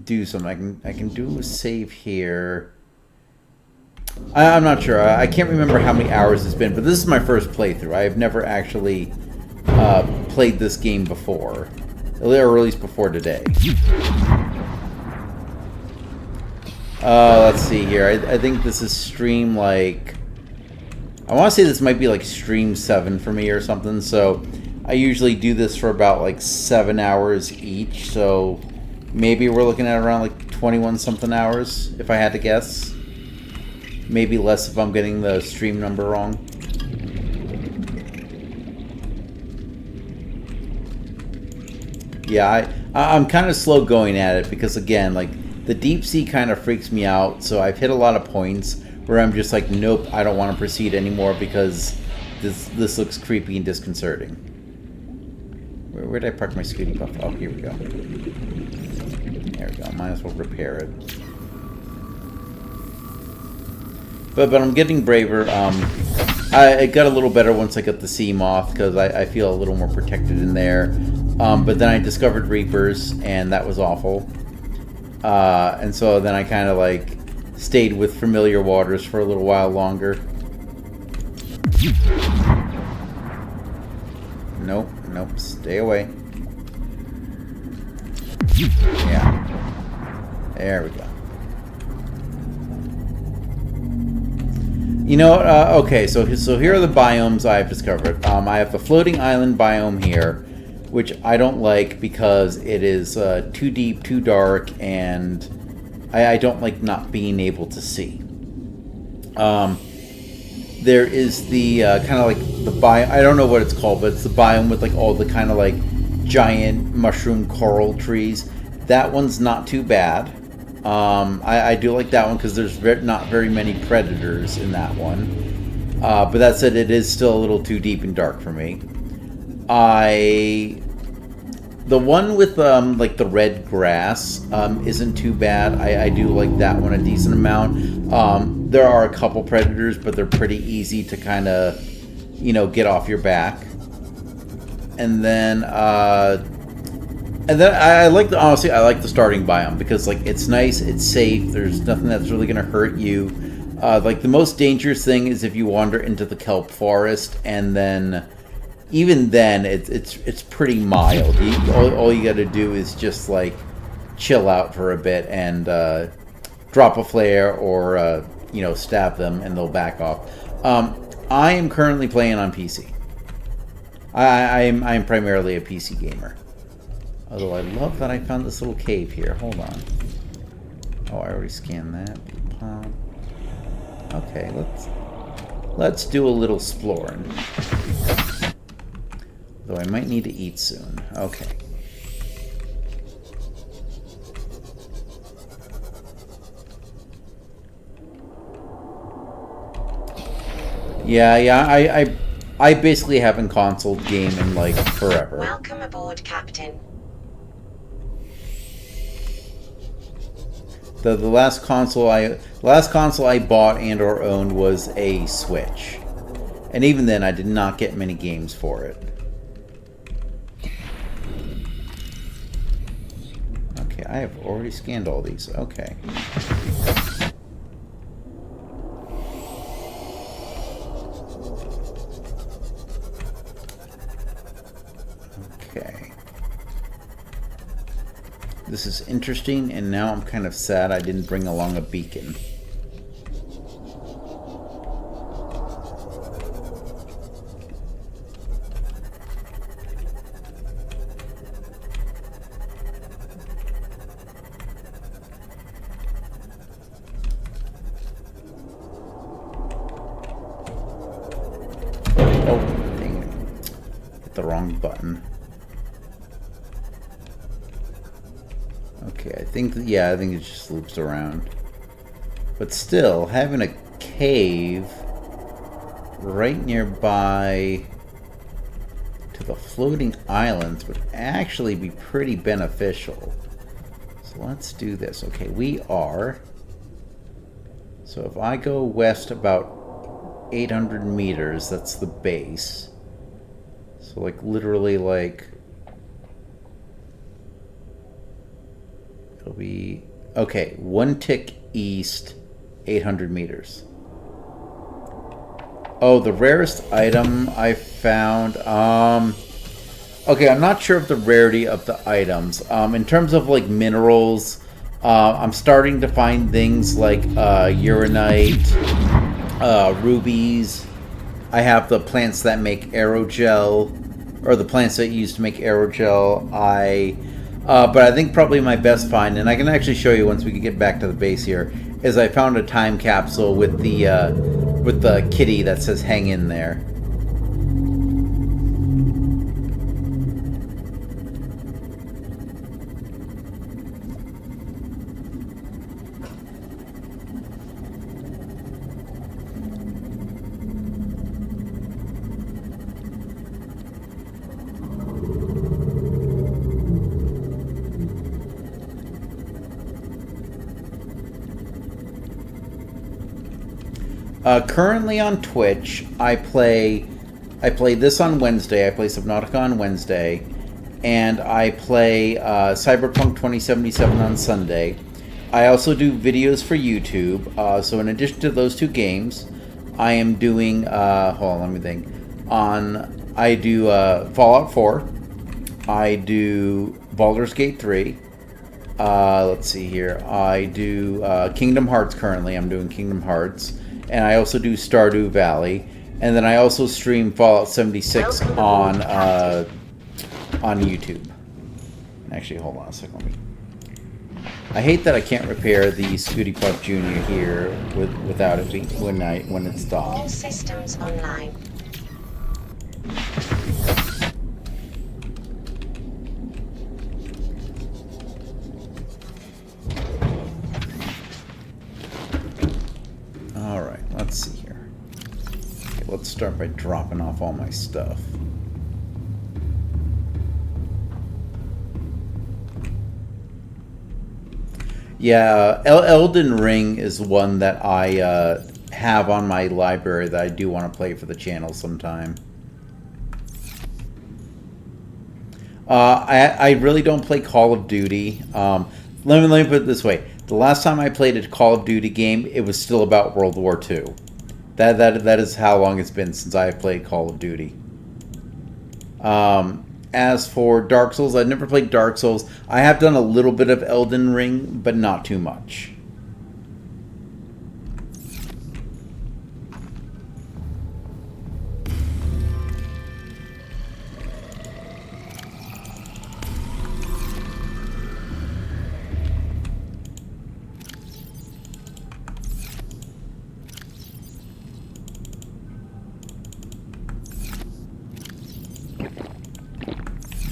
do something. I can do a save here. I'm not sure. I can't remember how many hours it's been, but this is my first playthrough. I have never actually played this game before, or at least before today. Let's see here. I think this is stream, like... I want to say this might be like stream 7 for me or something, so I usually do this for about like 7 hours each, so maybe we're looking at around like 21-something hours, if I had to guess. Maybe less if I'm getting the stream number wrong. Yeah, I'm kind of slow going at it because, again, like, the deep sea kind of freaks me out, so I've hit a lot of points where I'm just like, nope, I don't want to proceed anymore because this looks creepy and disconcerting. Where did I park my Scooty Puff? Oh, here we go. There we go. Might as well repair it. But I'm getting braver. It got a little better once I got the sea moth because I feel a little more protected in there. But then I discovered reapers, and that was awful. And so then I kind of like stayed with familiar waters for a little while longer. Nope, stay away. Yeah. There we go. You know, okay, so here are the biomes I've discovered. I have the floating island biome here, which I don't like because it is too deep, too dark, and I don't like not being able to see. there is the kind of like the biome. I don't know what it's called, but it's the biome with like all the kind of like giant mushroom coral trees. That one's not too bad. I do like that one because there's not very many predators in that one. But that said, it is still a little too deep and dark for me. The one with like the red grass isn't too bad. I do like that one a decent amount. There are a couple predators, but they're pretty easy to kind of, get off your back. And then I like honestly I like the starting biome because like it's nice, it's safe. There's nothing that's really gonna hurt you. Like the most dangerous thing is if you wander into the kelp forest, and then even then it's pretty mild. All you got to do is just like chill out for a bit and drop a flare or stab them and they'll back off. I am currently playing on PC. I'm primarily a PC gamer. Although I love that I found this little cave here. Hold on. Oh, I already scanned that. Okay, let's do a little exploring. Though I might need to eat soon. Okay. Yeah, I basically haven't console game in like forever. Welcome aboard, Captain. The last console I bought and or owned was a Switch. And even then I did not get many games for it. Okay, I have already scanned all these. Okay. Okay. This is interesting, and now I'm kind of sad I didn't bring along a beacon. Oh, dang it. Hit the wrong button. Okay, I think it just loops around. But still, having a cave right nearby to the floating islands would actually be pretty beneficial. So let's do this. Okay, we are... So if I go west about 800 meters, that's the base. So like literally like... It'll be... Okay, one tick east, 800 meters. Oh, the rarest item I found... Okay, I'm not sure of the rarity of the items. In terms of, like, minerals, I'm starting to find things like uranite, rubies. I have the plants that make aerogel, or the plants that you use to make aerogel. But I think probably my best find, and I can actually show you once we can get back to the base here, is I found a time capsule with the kitty that says "Hang in there." Currently on Twitch, I play this on Wednesday. I play Subnautica on Wednesday, and I play Cyberpunk 2077 on Sunday. I also do videos for YouTube. So in addition to those two games, I am doing. Hold on, let me think. I do Fallout 4. I do Baldur's Gate 3. Let's see here. I do Kingdom Hearts currently. I'm doing Kingdom Hearts. And I also do Stardew Valley. And then I also stream Fallout 76 on YouTube. Actually, hold on a second. I hate that I can't repair the Scooty Puff Jr. here without it being, when it's All stopped. systems online. Alright, let's see here. Okay, let's start by dropping off all my stuff. Yeah, Elden Ring is one that I have on my library that I do want to play for the channel sometime. I really don't play Call of Duty. Let me put it this way. The last time I played a Call of Duty game, it was still about World War II. That is how long it's been since I've played Call of Duty. As for Dark Souls, I've never played Dark Souls. I have done a little bit of Elden Ring, but not too much.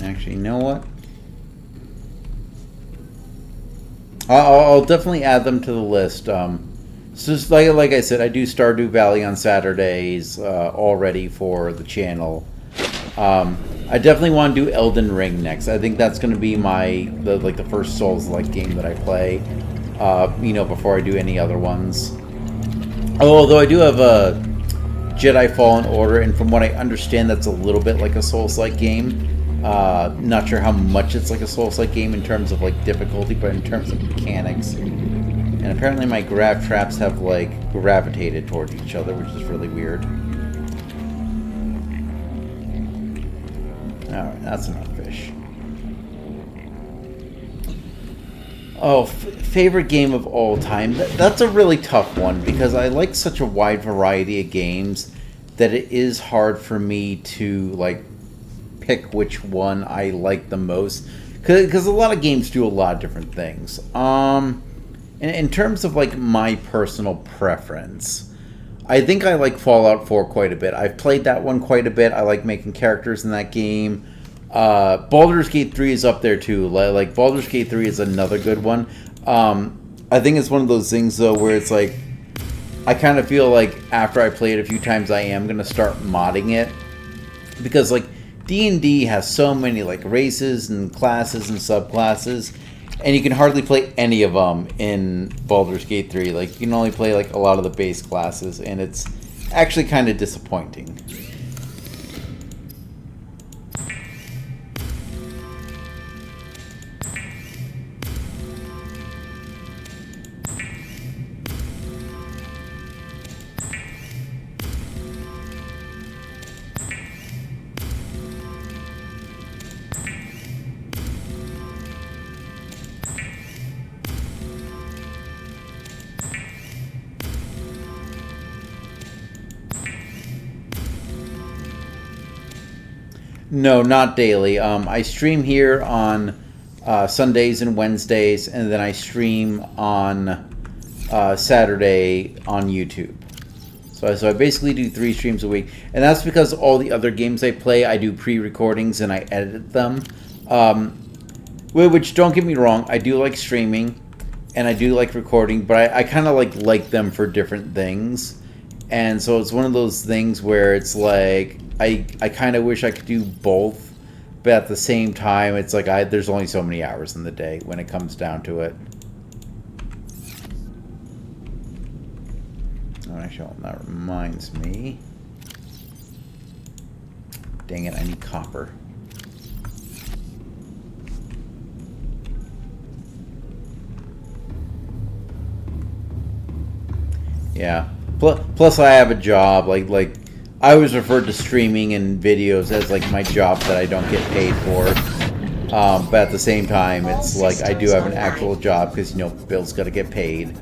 Actually, you know what? I'll definitely add them to the list. So just like I said, I do Stardew Valley on Saturdays already for the channel. I definitely want to do Elden Ring next. I think that's going to be the first Souls-like game that I play. Before I do any other ones. Although I do have a Jedi Fallen Order, and from what I understand, that's a little bit like a Souls-like game. Not sure how much it's like a Souls-like game in terms of like difficulty, but in terms of mechanics. And apparently my grav traps have like gravitated towards each other, which is really weird. Alright, that's enough fish. Oh, favorite game of all time? That's a really tough one, because I like such a wide variety of games that it is hard for me to like pick which one I like the most, because a lot of games do a lot of different things. In terms of like my personal preference, I think I like Fallout 4 quite a bit. I've played that one quite a bit. I like making characters in that game. Baldur's Gate 3 is up there too. Like Baldur's Gate 3 is another good one. I think it's one of those things though where it's like I kind of feel like after I play it a few times I am going to start modding it, because like D&D has so many like races and classes and subclasses, and you can hardly play any of them in Baldur's Gate 3. Like you can only play like a lot of the base classes, and it's actually kind of disappointing. No, not daily. I stream here on Sundays and Wednesdays, and then I stream on Saturday on YouTube. So I basically do 3 streams a week, and that's because all the other games I play, I do pre-recordings and I edit them. Which, don't get me wrong, I do like streaming, and I do like recording, but I kind of like them for different things. And so it's one of those things where it's like I kind of wish I could do both, but at the same time it's like there's only so many hours in the day when it comes down to it. Oh, actually, that reminds me. Dang it, I need copper. Yeah. Plus, I have a job. Like I always refer to streaming and videos as like my job that I don't get paid for. But at the same time, it's like I do have an actual job because bills got to get paid.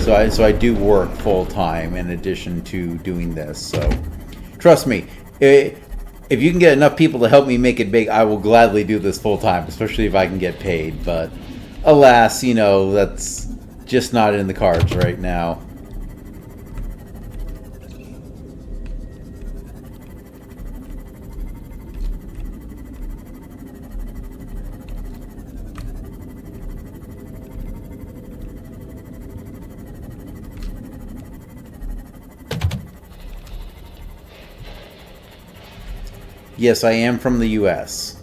So I do work full time in addition to doing this. So trust me, if you can get enough people to help me make it big, I will gladly do this full time, especially if I can get paid. But alas, you know, that's just not in the cards right now. Yes, I am from the US.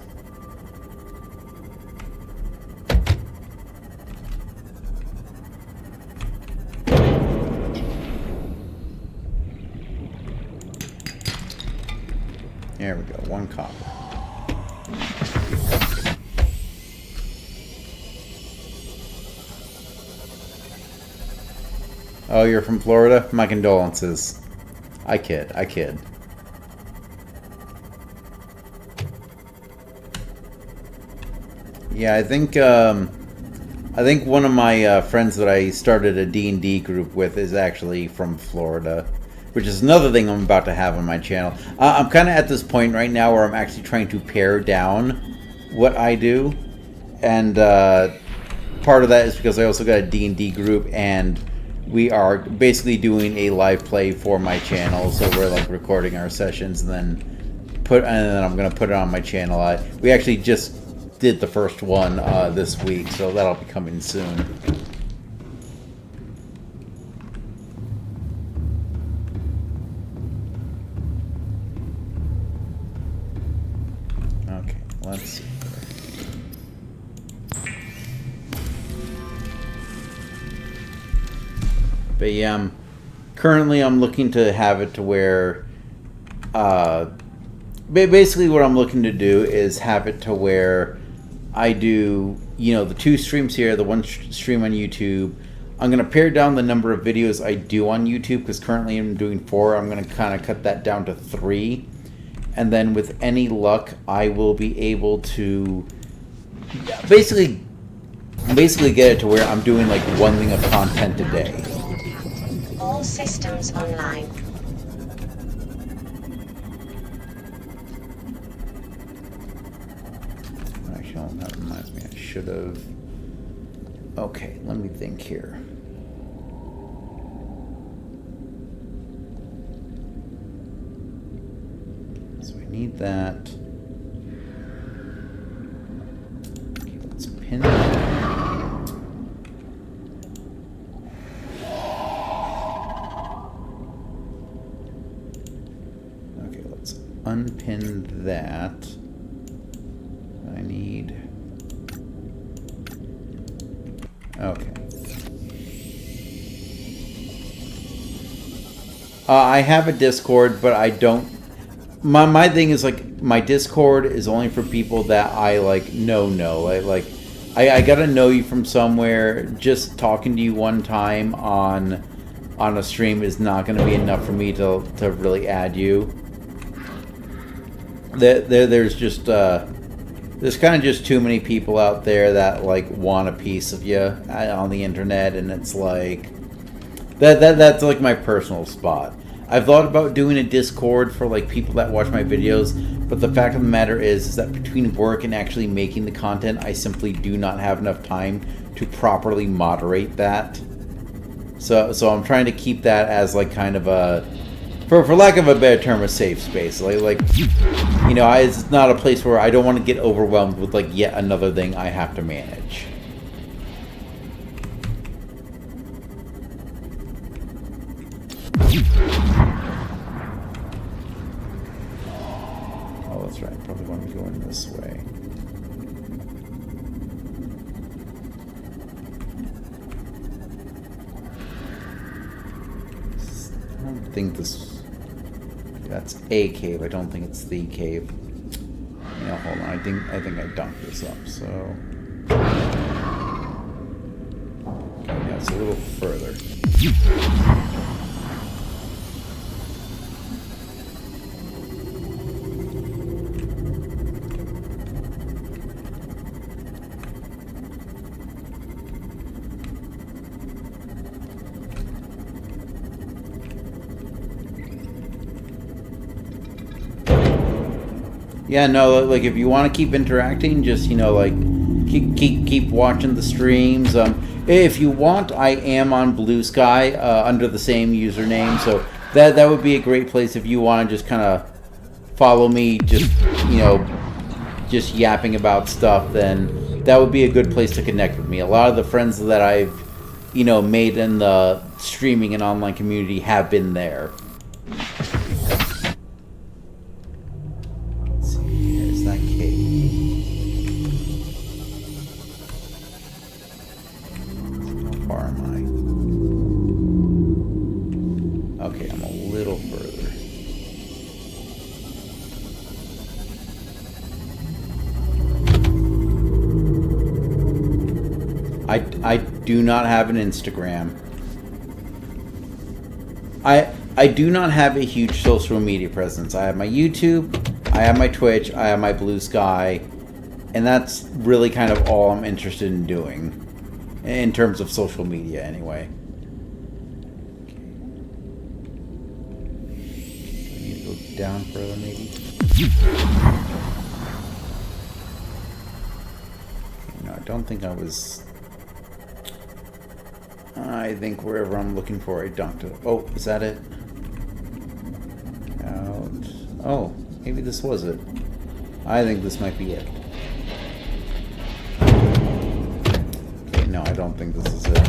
There we go, 1 copper. Oh, you're from Florida? My condolences. I kid, I kid. Yeah, I think one of my friends that I started a D&D group with is actually from Florida, which is another thing I'm about to have on my channel. I'm kind of at this point right now where I'm actually trying to pare down what I do, and part of that is because I also got a D&D group, and we are basically doing a live play for my channel, so we're like recording our sessions and then I'm gonna put it on my channel. We actually just did the first one this week, so that'll be coming soon. Okay, let's see. But yeah, currently I'm looking to have it to where basically what I'm looking to do is have it to where I do, you know, the 2 streams here, the 1 stream on YouTube. I'm going to pare down the number of videos I do on YouTube, because currently I'm doing 4. I'm going to kind of cut that down to 3. And then with any luck, I will be able to basically get it to where I'm doing like 1 thing of content a day. All systems online. Actually, that reminds me, I should have... Okay, let me think here. So I need that. Okay, let's pin that. Okay, let's unpin that. I need... Okay. I have a Discord, but I don't... My thing is, like, my Discord is only for people that I, like, know. I gotta know you from somewhere. Just talking to you one time on a stream is not gonna be enough for me to really add you. There's just... There's kind of just too many people out there that like want a piece of you on the internet, and it's like that's like my personal spot. I've thought about doing a Discord for like people that watch my videos, but the fact of the matter is that between work and actually making the content, I simply do not have enough time to properly moderate that. So I'm trying to keep that as like kind of a, for lack of a better term, a safe space. Like you know, it's not a place where I don't want to get overwhelmed with like yet another thing I have to manage. Oh, that's right. Probably want to go in this way. I don't think this... That's a cave. I don't think it's the cave. Yeah, hold on. I think I dumped this up. So okay, yeah, it's a little further. Yeah, no, like if you want to keep interacting, just, you know, like keep watching the streams. If you want, I am on Blue Sky under the same username, so that would be a great place if you want to just kind of follow me, just just yapping about stuff. Then that would be a good place to connect with me. A lot of the friends that I've made in the streaming and online community have been there. Let's see, here's that cave. How far am I? Okay, I'm a little further. I do not have an Instagram. I do not have a huge social media presence. I have my YouTube, I have my Twitch, I have my Blue Sky, and that's really kind of all I'm interested in doing in terms of social media anyway. Okay. I need to go down further maybe. No, I don't think I was... I think wherever I'm looking for, I dunked it. Oh, is that it? Out. Oh, maybe this was it. I think this might be it. Okay, no, I don't think this is it.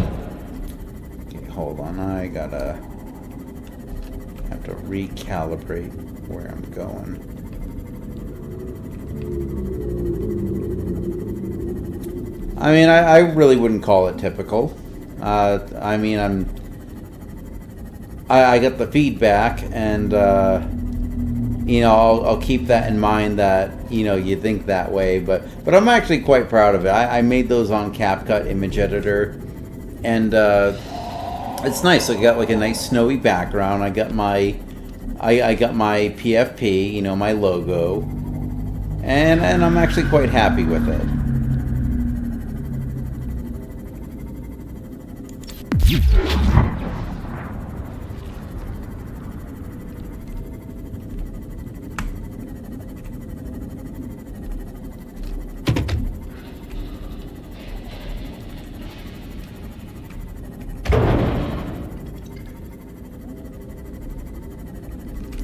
Okay, hold on. I gotta have to recalibrate where I'm going. I mean, I really wouldn't call it typical. I mean, I get the feedback, and I'll keep that in mind that you think that way, but I'm actually quite proud of it. I made those on CapCut Image Editor, and it's nice. I got like a nice snowy background. I got my PFP, my logo, and I'm actually quite happy with it.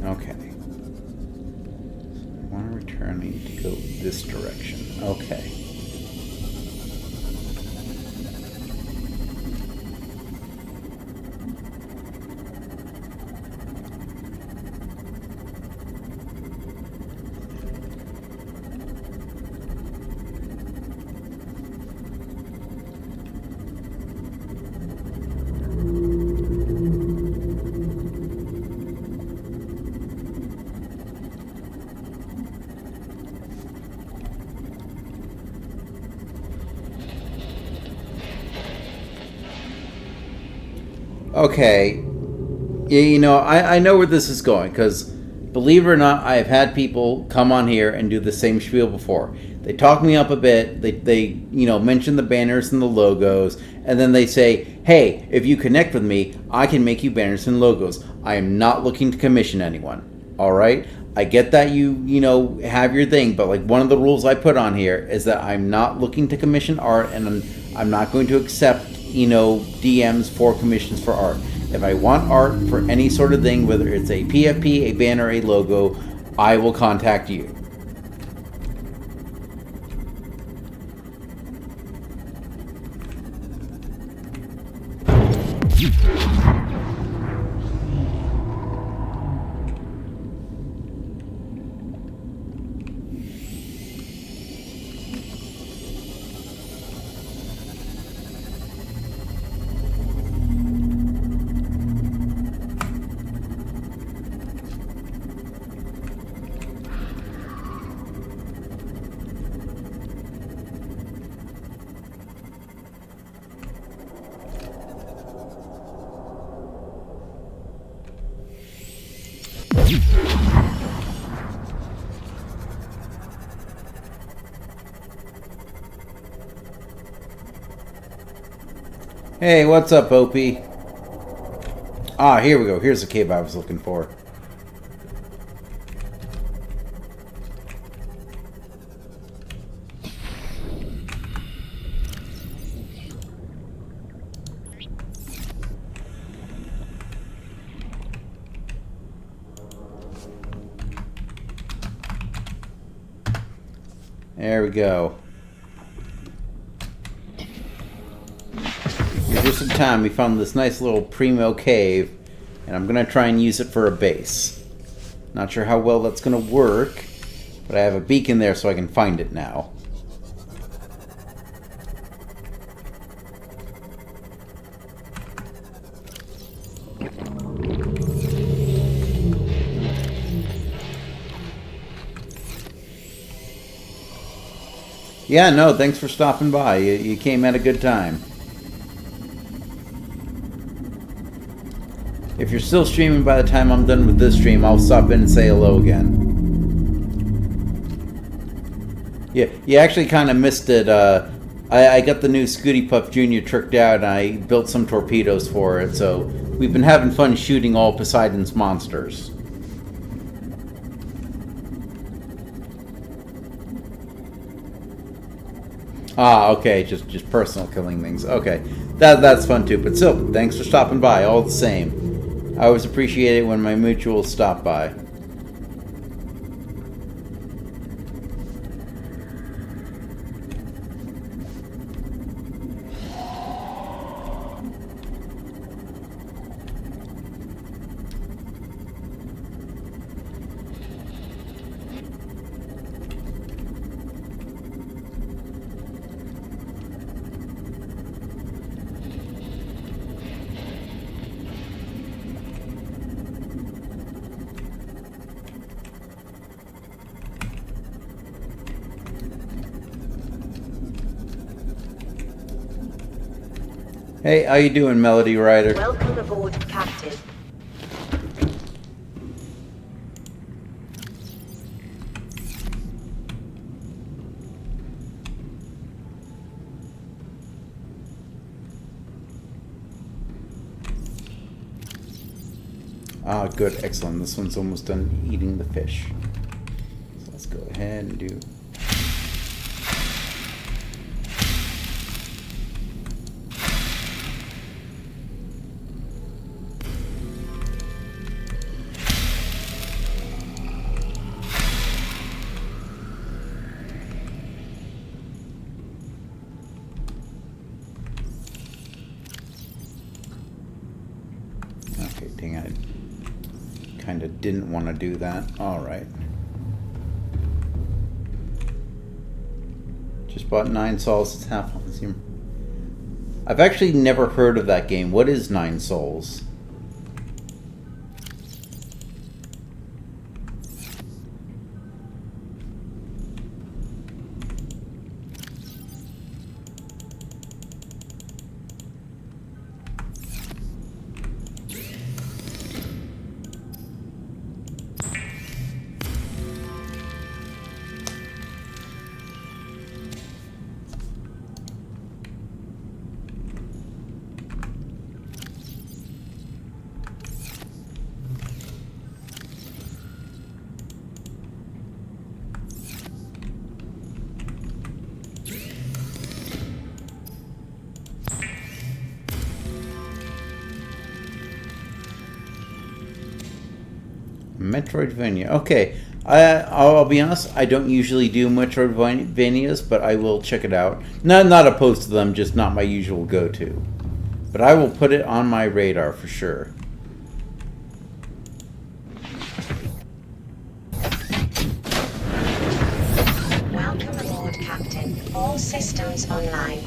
Okay. I want to return. I need to go this direction. Okay. Okay, I know where this is going, because believe it or not, I've had people come on here and do the same spiel before. They talk me up a bit, they mention the banners and the logos, and then they say, hey, if you connect with me, I can make you banners and logos. I am not looking to commission anyone, alright? I get that you have your thing, but like one of the rules I put on here is that I'm not looking to commission art, and I'm not going to accept DMs for commissions for art. If I want art for any sort of thing, whether it's a PFP, a banner, a logo, I will contact you. Hey, what's up, Opie? Ah, here we go. Here's the cave I was looking for. There we go. In just in time, we found this nice little primo cave, and I'm going to try and use it for a base. Not sure how well that's going to work, but I have a beacon there so I can find it now. Yeah, no, thanks for stopping by. You came at a good time. If you're still streaming by the time I'm done with this stream, I'll stop in and say hello again. Yeah, you actually kind of missed it. I got the new Scooty Puff Jr. tricked out, and I built some torpedoes for it, so we've been having fun shooting all Poseidon's monsters. Ah, okay, just personal killing things. Okay, that's fun too. But still, thanks for stopping by. All the same, I always appreciate it when my mutuals stop by. Hey, how you doing, Melody Rider? Welcome aboard, Captain. Ah, good, excellent. This one's almost done eating the fish. So let's go ahead and do... Okay, dang, I kind of didn't want to do that. Alright. Just bought 9 Souls. It's half on the I've actually never heard of that game. What is 9 Souls? Metroidvania. Okay, I'll be honest. I don't usually do Metroidvanias, but I will check it out. Not opposed to them, just not my usual go-to. But I will put it on my radar for sure. Welcome aboard, Captain. All systems online.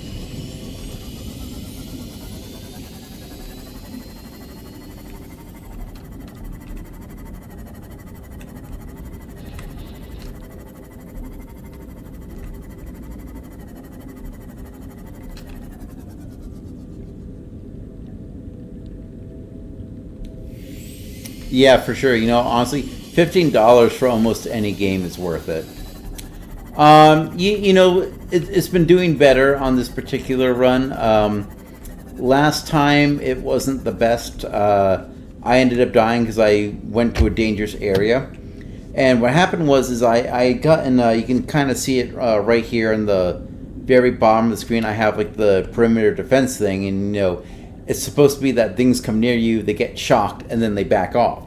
Yeah, for sure. You know, honestly, $15 for almost any game is worth it. You know, it's been doing better on this particular run. Last time it wasn't the best. I ended up dying because I went to a dangerous area. And what happened was I got, and you can kind of see it right here in the very bottom of the screen. I have like the perimeter defense thing, and you know, it's supposed to be that things come near you, they get shocked, and then they back off.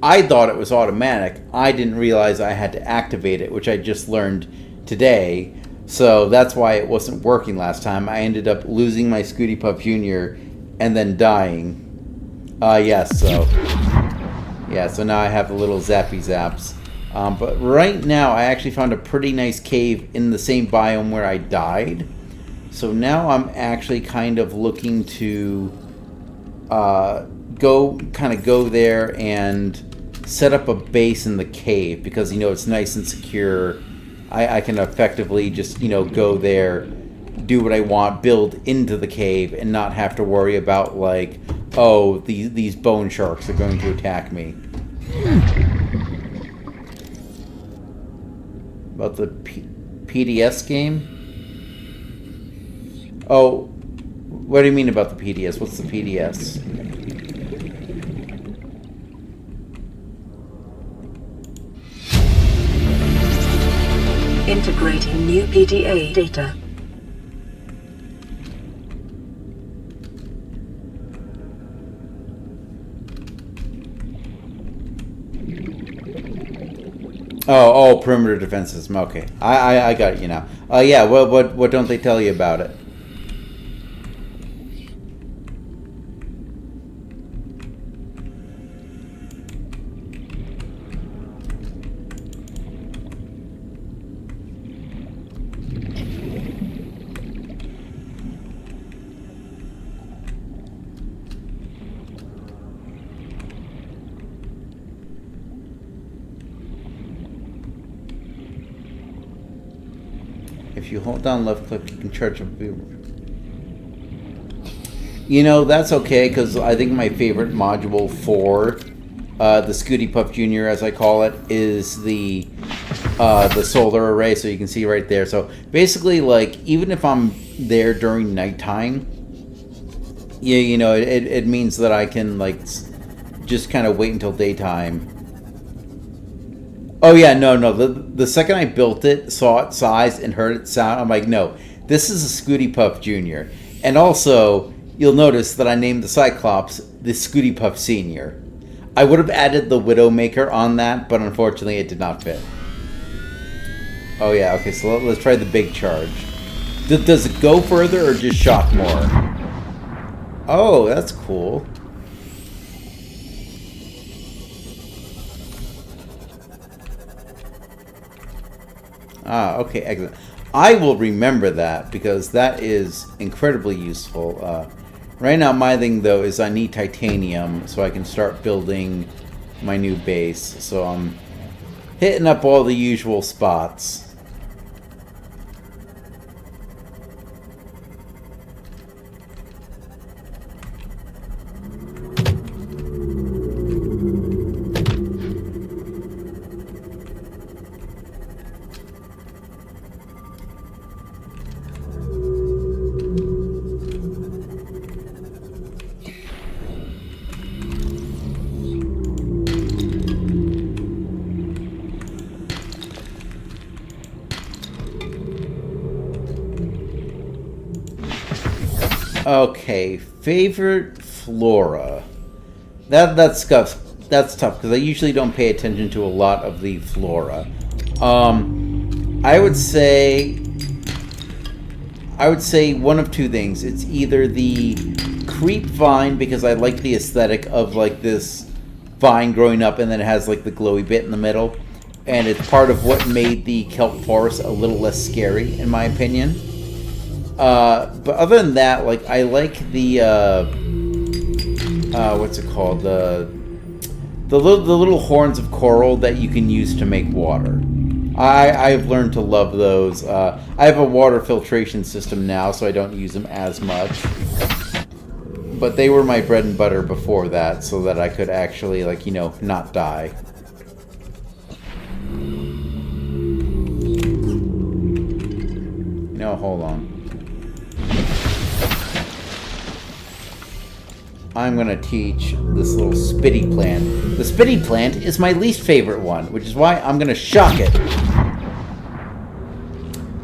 I thought it was automatic. I didn't realize I had to activate it, which I just learned today. So that's why it wasn't working last time. I ended up losing my Scooty Puff Jr. and then dying. Yes, so... Yeah, so now I have the little zappy zaps. But right now, I actually found a pretty nice cave in the same biome where I died. So now I'm actually kind of looking to go there and set up a base in the cave because, you know, it's nice and secure. I can effectively just, you know, go there, do what I want, build into the cave, and not have to worry about, like, oh, these bone sharks are going to attack me. About the PDS game? Oh, what do you mean about the PDS? What's the PDS? Integrating new PDA data. Oh, perimeter defense system. Okay, I got you now. Yeah. What don't they tell you about it? If you hold down left click, you can charge up. You know, that's okay, because I think my favorite module for the Scooty Puff Jr., as I call it, is the solar array, so you can see right there. So basically, like, even if I'm there during nighttime, yeah, you know, it means that I can, like, just kind of wait until daytime. Oh yeah, no. The second I built it, saw its size, and heard its sound, I'm like, no, this is a Scooty Puff Jr. And also, you'll notice that I named the Cyclops the Scooty Puff Senior. I would have added the Widowmaker on that, but unfortunately it did not fit. Oh yeah, okay, so let's try the big charge. Does it go further or just shock more? Oh, that's cool. Ah, okay, excellent. I will remember that because that is incredibly useful. Right now, my thing, though, is I need titanium so I can start building my new base. So I'm hitting up all the usual spots. Okay, favorite flora. That's tough because I usually don't pay attention to a lot of the flora. I would say one of two things. It's either the creep vine because I like the aesthetic of like this vine growing up and then it has like the glowy bit in the middle, and it's part of what made the kelp forest a little less scary in my opinion. But other than that, like, I like the, what's it called? The little horns of coral that you can use to make water. I've learned to love those. I have a water filtration system now, so I don't use them as much. But they were my bread and butter before that, so that I could actually, like, you know, not die. No, hold on. I'm going to teach this little spitty plant. The spitty plant is my least favorite one, which is why I'm going to shock it.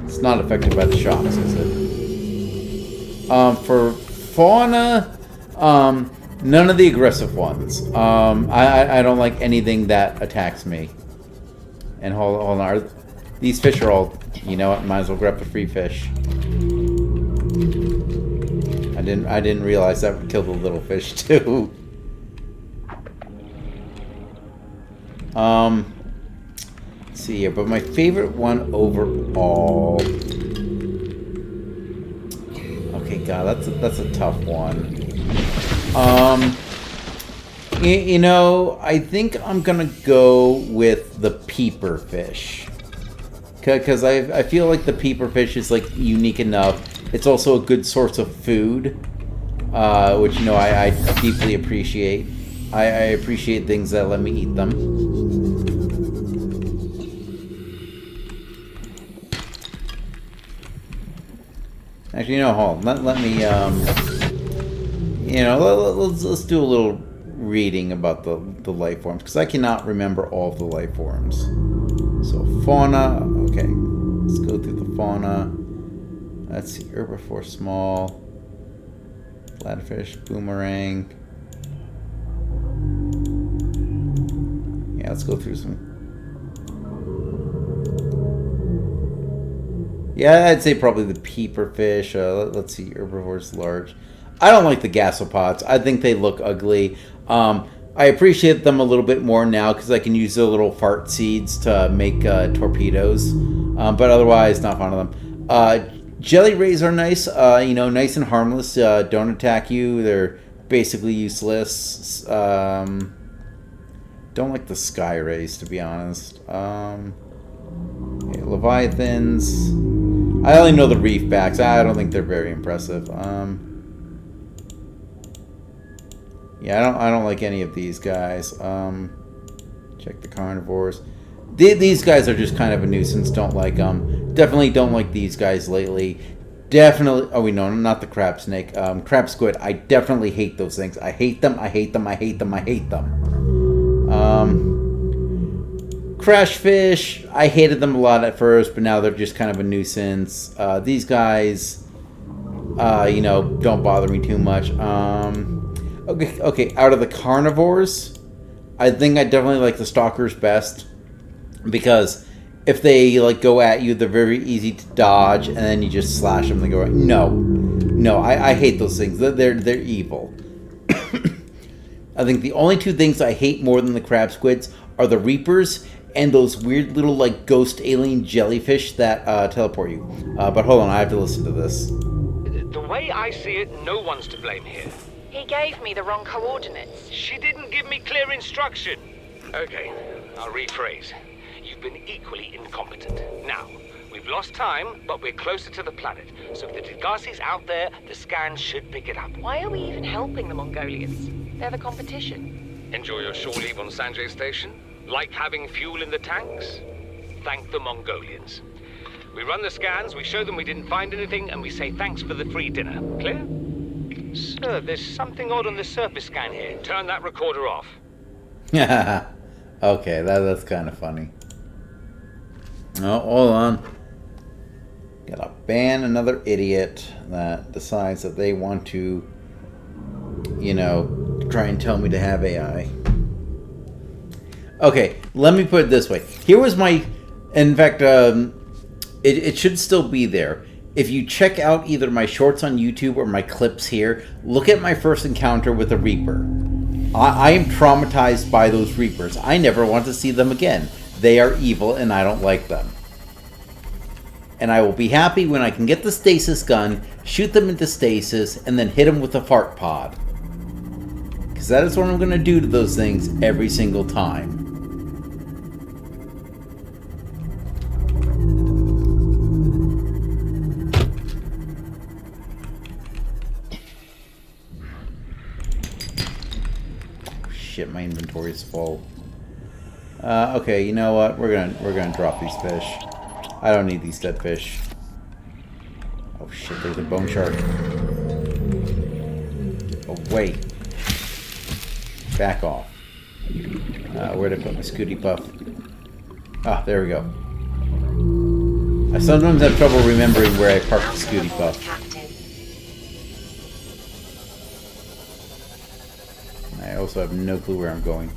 It's not affected by the shocks, is it? For fauna, none of the aggressive ones. I don't like anything that attacks me. And hold on. These fish are all... You know what? Might as well grab the free fish. I didn't realize that would kill the little fish too. Let's see here, but my favorite one overall. Okay, God, that's a tough one. You know, I think I'm gonna go with the peeper fish. Because I feel like the peeper fish is like unique enough. It's also a good source of food, which, you know, I deeply appreciate. I appreciate things that let me eat them. Actually, no, hold on. Let me, you know, let's do a little reading about the life forms, because I cannot remember all of the life forms. So, fauna, okay. Let's go through the fauna. Let's see, herbivore, small, flatfish, boomerang. Yeah, let's go through some. Yeah, I'd say probably the peeper fish. Let's see, herbivores, large. I don't like the gasopods. I think they look ugly. I appreciate them a little bit more now because I can use the little fart seeds to make torpedoes. But otherwise, not fond of them. Jelly rays are nice. You know, nice and harmless. Don't attack you. They're basically useless. Don't like the sky rays, to be honest. Okay, leviathans. I only know the reef backs. I don't think they're very impressive. Yeah, I don't like any of these guys. Check the carnivores. These guys are just kind of a nuisance. Don't like them. Definitely don't like these guys lately. Definitely. Oh, wait, no, not the crab snake. Crab squid. I definitely hate those things. I hate them. I hate them. I hate them. I hate them. Crash fish. I hated them a lot at first, but now they're just kind of a nuisance. These guys, you know, don't bother me too much. Okay. Out of the carnivores, I think I definitely like the stalkers best, because if they like go at you, they're very easy to dodge, and then you just slash them. They go right. No, I hate those things. They're evil. I think the only two things I hate more than the crab squids are the reapers and those weird little like ghost alien jellyfish that teleport you. But hold on, I have to listen to this. The way I see it, no one's to blame here. He gave me the wrong coordinates. She didn't give me clear instruction. Okay, I'll rephrase. You've been equally incompetent. Now, we've lost time, but we're closer to the planet. So if the Degassi's out there, the scans should pick it up. Why are we even helping the Mongolians? They're the competition. Enjoy your shore leave on Sanjay Station? Like having fuel in the tanks? Thank the Mongolians. We run the scans, we show them we didn't find anything, and we say thanks for the free dinner. Clear? Sir, there's something odd on the surface scan here. Turn that recorder off. Okay, that's kind of funny. Oh, hold on. Gotta ban another idiot that decides that they want to, you know, try and tell me to have AI. Okay, let me put it this way. Here was my... In fact, it should still be there. If you check out either my shorts on YouTube or my clips here, look at my first encounter with a Reaper. I am traumatized by those Reapers. I never want to see them again. They are evil and I don't like them. And I will be happy when I can get the stasis gun, shoot them into stasis, and then hit them with a fart pod. Because that is what I'm going to do to those things every single time. Shit, my inventory is full. Okay, you know what? We're gonna drop these fish. I don't need these dead fish. Oh shit, there's a bone shark. Oh wait. Back off. Where'd I put my Scooty Puff? Ah, there we go. I sometimes have trouble remembering where I parked the Scooty Puff. I also have no clue where I'm going.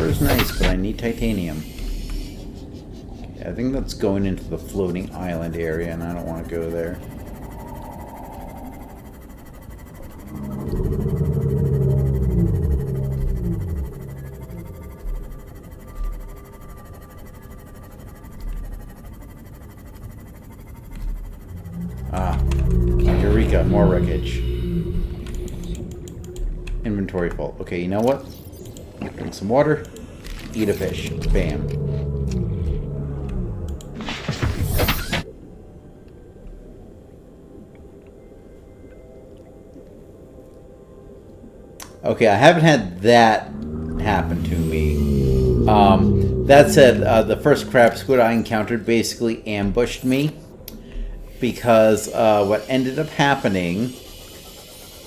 Copper is nice, but I need titanium. Okay, I think that's going into the floating island area, and I don't want to go there. Ah, Eureka, more wreckage. Inventory full. Okay, you know what? Drink some water, eat a fish. Bam. Okay, I haven't had that happen to me. That said, the first crab squid I encountered basically ambushed me. Because what ended up happening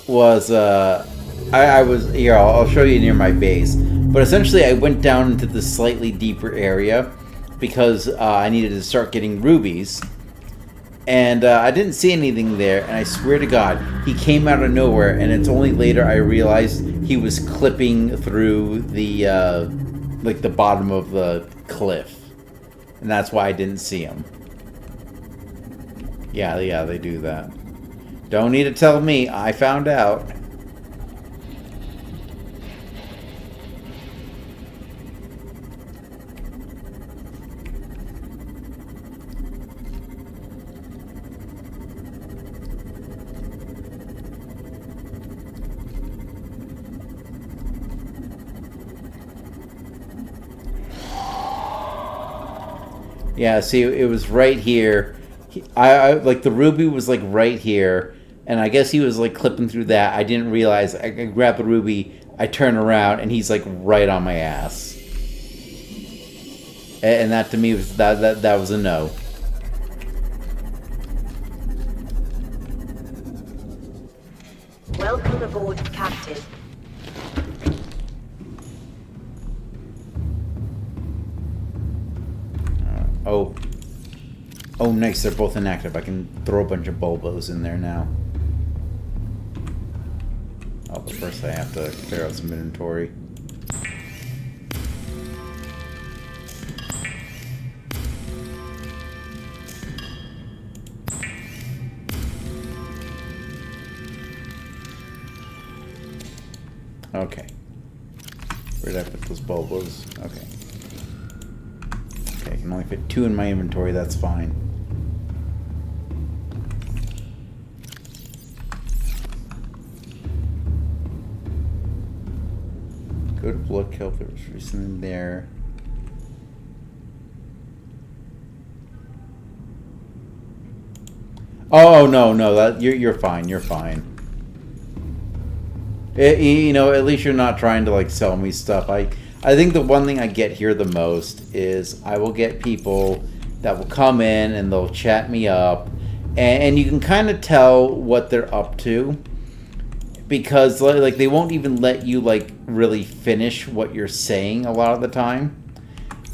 was I was here. I'll show you near my base. But essentially, I went down into the slightly deeper area because I needed to start getting rubies, and I didn't see anything there. And I swear to God, he came out of nowhere. And it's only later I realized he was clipping through the like the bottom of the cliff, and that's why I didn't see him. Yeah, they do that. Don't need to tell me. I found out. Yeah, see, it was right here. I like the ruby was like right here, and I guess he was like clipping through that. I didn't realize. I grabbed the ruby. I turn around, and he's like right on my ass. And that to me was that was a no. Welcome aboard, Captain. Oh, nice. They're both inactive. I can throw a bunch of bulbos in there now. Oh, but first I have to clear out some inventory. Okay. Where did I put those bulbos? Okay. Okay, I can only fit 2 in my inventory. That's fine. Go to blood kelp. There was something there. Oh no, that you're fine. You're fine. You know, at least you're not trying to like sell me stuff. I think the one thing I get here the most is I will get people that will come in and they'll chat me up, and you can kind of tell what they're up to. Because like they won't even let you like really finish what you're saying a lot of the time,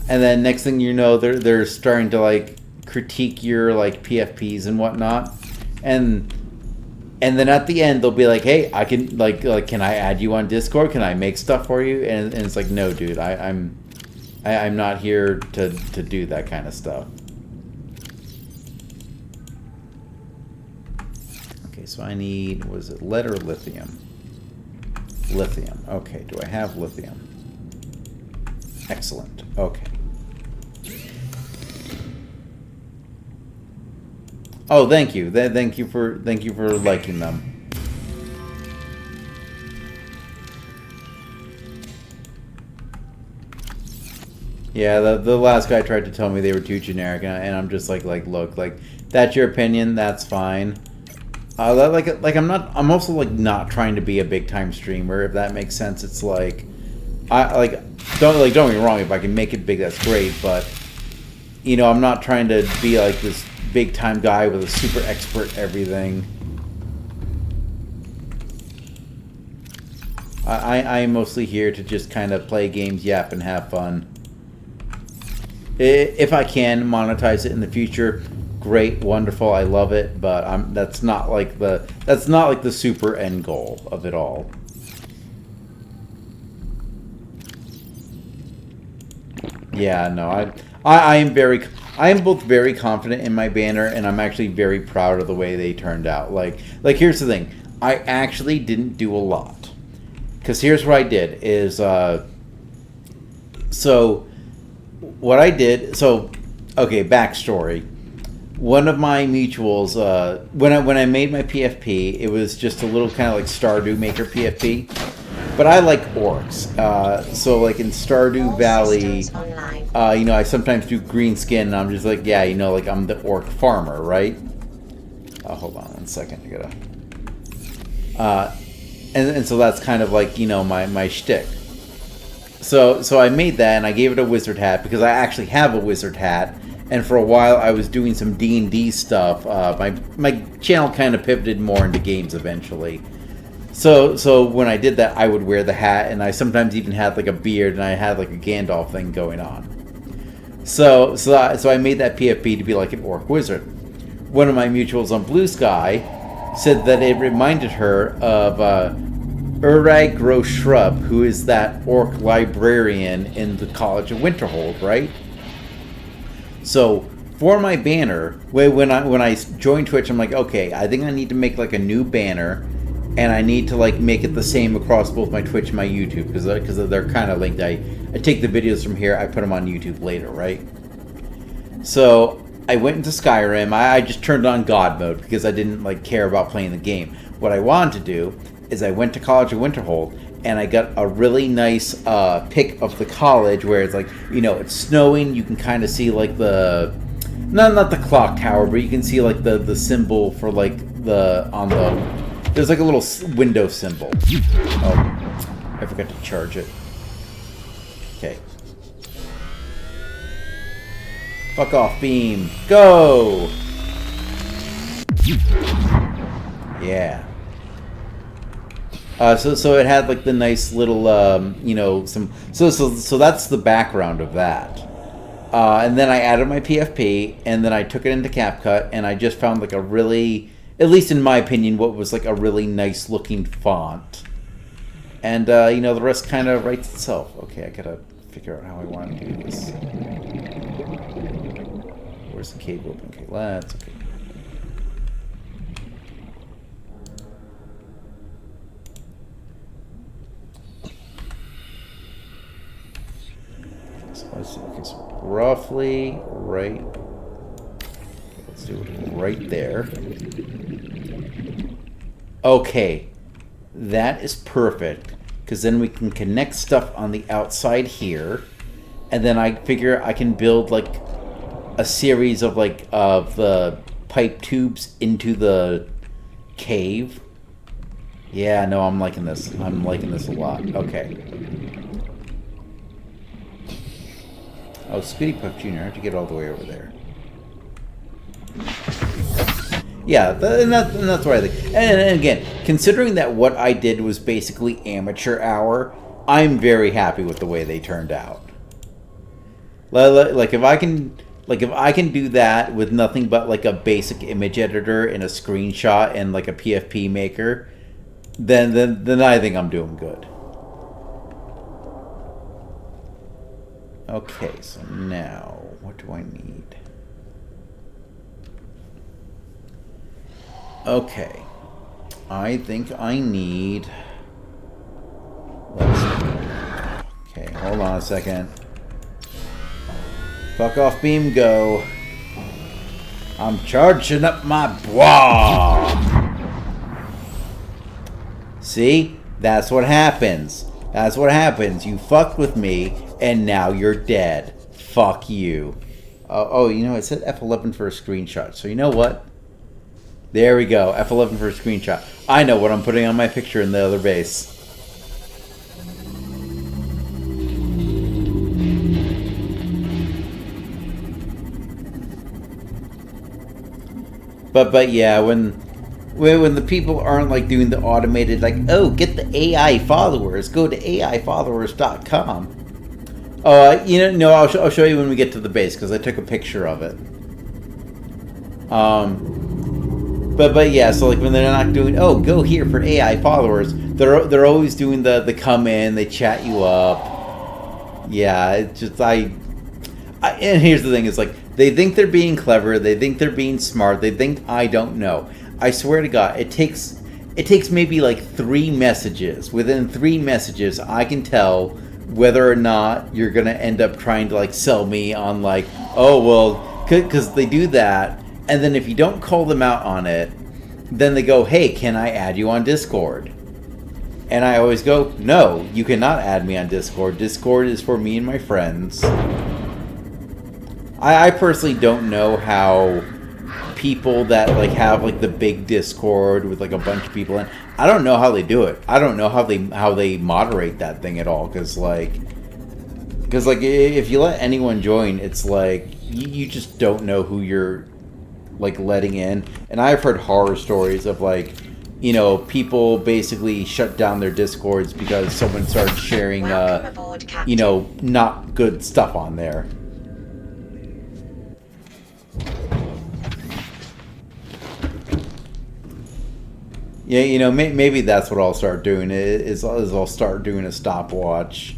and then next thing you know they're starting to like critique your like PFPs and whatnot, and then at the end they'll be like, hey, I can like can I add you on Discord? Can I make stuff for you? And it's like, no, dude, I'm not here to do that kind of stuff. So I need, was it lead or lithium? Lithium. Okay, do I have lithium? Excellent. Okay. Oh, thank you. Thank you for liking them. Yeah, the last guy tried to tell me they were too generic, and I'm just like look, like that's your opinion. That's fine. I'm also like not trying to be a big time streamer, if that makes sense. It's like don't get me wrong, if I can make it big, that's great, but you know, I'm not trying to be like this big time guy with a super expert everything. I'm mostly here to just kind of play games, yap, and have fun. If I can monetize it in the future, great, wonderful, I love it, but that's not like the super end goal of it all. Yeah, no, I am I am both very confident in my banner, and I'm actually very proud of the way they turned out. Like here's the thing, I actually didn't do a lot, because here's what I did is, so what I did, so okay, backstory. One of my mutuals, when I made my PFP, it was just a little kind of like Stardew Maker PFP. But I like orcs. So like in Stardew Valley, you know, I sometimes do green skin, and I'm just like, yeah, you know, like I'm the orc farmer, right? Hold on 1 second. I gotta. And so that's kind of like, you know, my shtick. So I made that, and I gave it a wizard hat because I actually have a wizard hat. And for a while, I was doing some D&D stuff. My channel kind of pivoted more into games eventually. So when I did that, I would wear the hat, and I sometimes even had like a beard, and I had like a Gandalf thing going on. So I made that PFP to be like an orc wizard. One of my mutuals on Blue Sky said that it reminded her of Urag Grow Shrub, who is that orc librarian in the College of Winterhold, right? So for my banner, when I joined Twitch, I'm like, okay, I think I need to make like a new banner, and I need to like make it the same across both my Twitch and my YouTube, because they're kind of linked. I take the videos from here, I put them on YouTube later, right? So I went into Skyrim. I just turned on God mode because I didn't like care about playing the game. What I wanted to do is I went to College of Winterhold, and I got a really nice pic of the college where it's like, you know, it's snowing. You can kind of see like the, not the clock tower, but you can see like the symbol for like there's like a little window symbol. Oh, I forgot to charge it. Okay. Fuck off, beam. Go! Yeah. So it had like the nice little, you know, so that's the background of that. And then I added my PFP, and then I took it into CapCut, and I just found like a really, at least in my opinion, what was like a really nice looking font. And, you know, the rest kind of writes itself. Okay, I gotta figure out how I want to do this. Where's the cave open? Okay, let's, okay. Let's see, okay, so roughly right, let's do it right there. Okay, that is perfect, because then we can connect stuff on the outside here, and then I figure I can build like a series of like of the pipe tubes into the cave. Yeah, no, I'm liking this. I'm liking this a lot. Okay. Oh, Scooty Puck Jr., I have to get all the way over there. Yeah, and that's what I think. And again, considering that what I did was basically amateur hour, I'm very happy with the way they turned out. Like if I can do that with nothing but like a basic image editor and a screenshot and like a PFP maker, then I think I'm doing good. Okay, so now, what do I need? Okay, I think I need, let's see. Okay, hold on a second. Fuck off, beam, go. I'm charging up my bois. See? That's what happens. That's what happens. You fucked with me, and now you're dead. Fuck you. Oh, you know, it said F11 for a screenshot. So you know what? There we go. F11 for a screenshot. I know what I'm putting on my picture in the other base. But yeah, when the people aren't like doing the automated, like, oh, get the AI followers, go to AIfollowers.com. You know, no, I'll show you when we get to the base, because I took a picture of it. But yeah, so like when they're not doing, oh, go here for AI followers, they're always doing the come in, they chat you up. Yeah, it's just And here's the thing: is like they think they're being clever, they think they're being smart, they think I don't know. I swear to God, it takes maybe like 3 messages. Within 3 messages, I can tell whether or not you're gonna end up trying to like sell me on like, oh well, because they do that, and then if you don't call them out on it, then they go, hey, can I add you on Discord? And I always go, no, you cannot add me on Discord. Discord is for me and my friends. I personally don't know how people that like have like the big Discord with like a bunch of people in. I don't know how they do it. I don't know how they moderate that thing at all. Because if you let anyone join, it's like you just don't know who you're like letting in. And I've heard horror stories of like, you know, people basically shut down their Discords because someone started sharing, you know, not good stuff on there. Yeah, you know, maybe that's what I'll start doing. Is I'll start doing a stopwatch.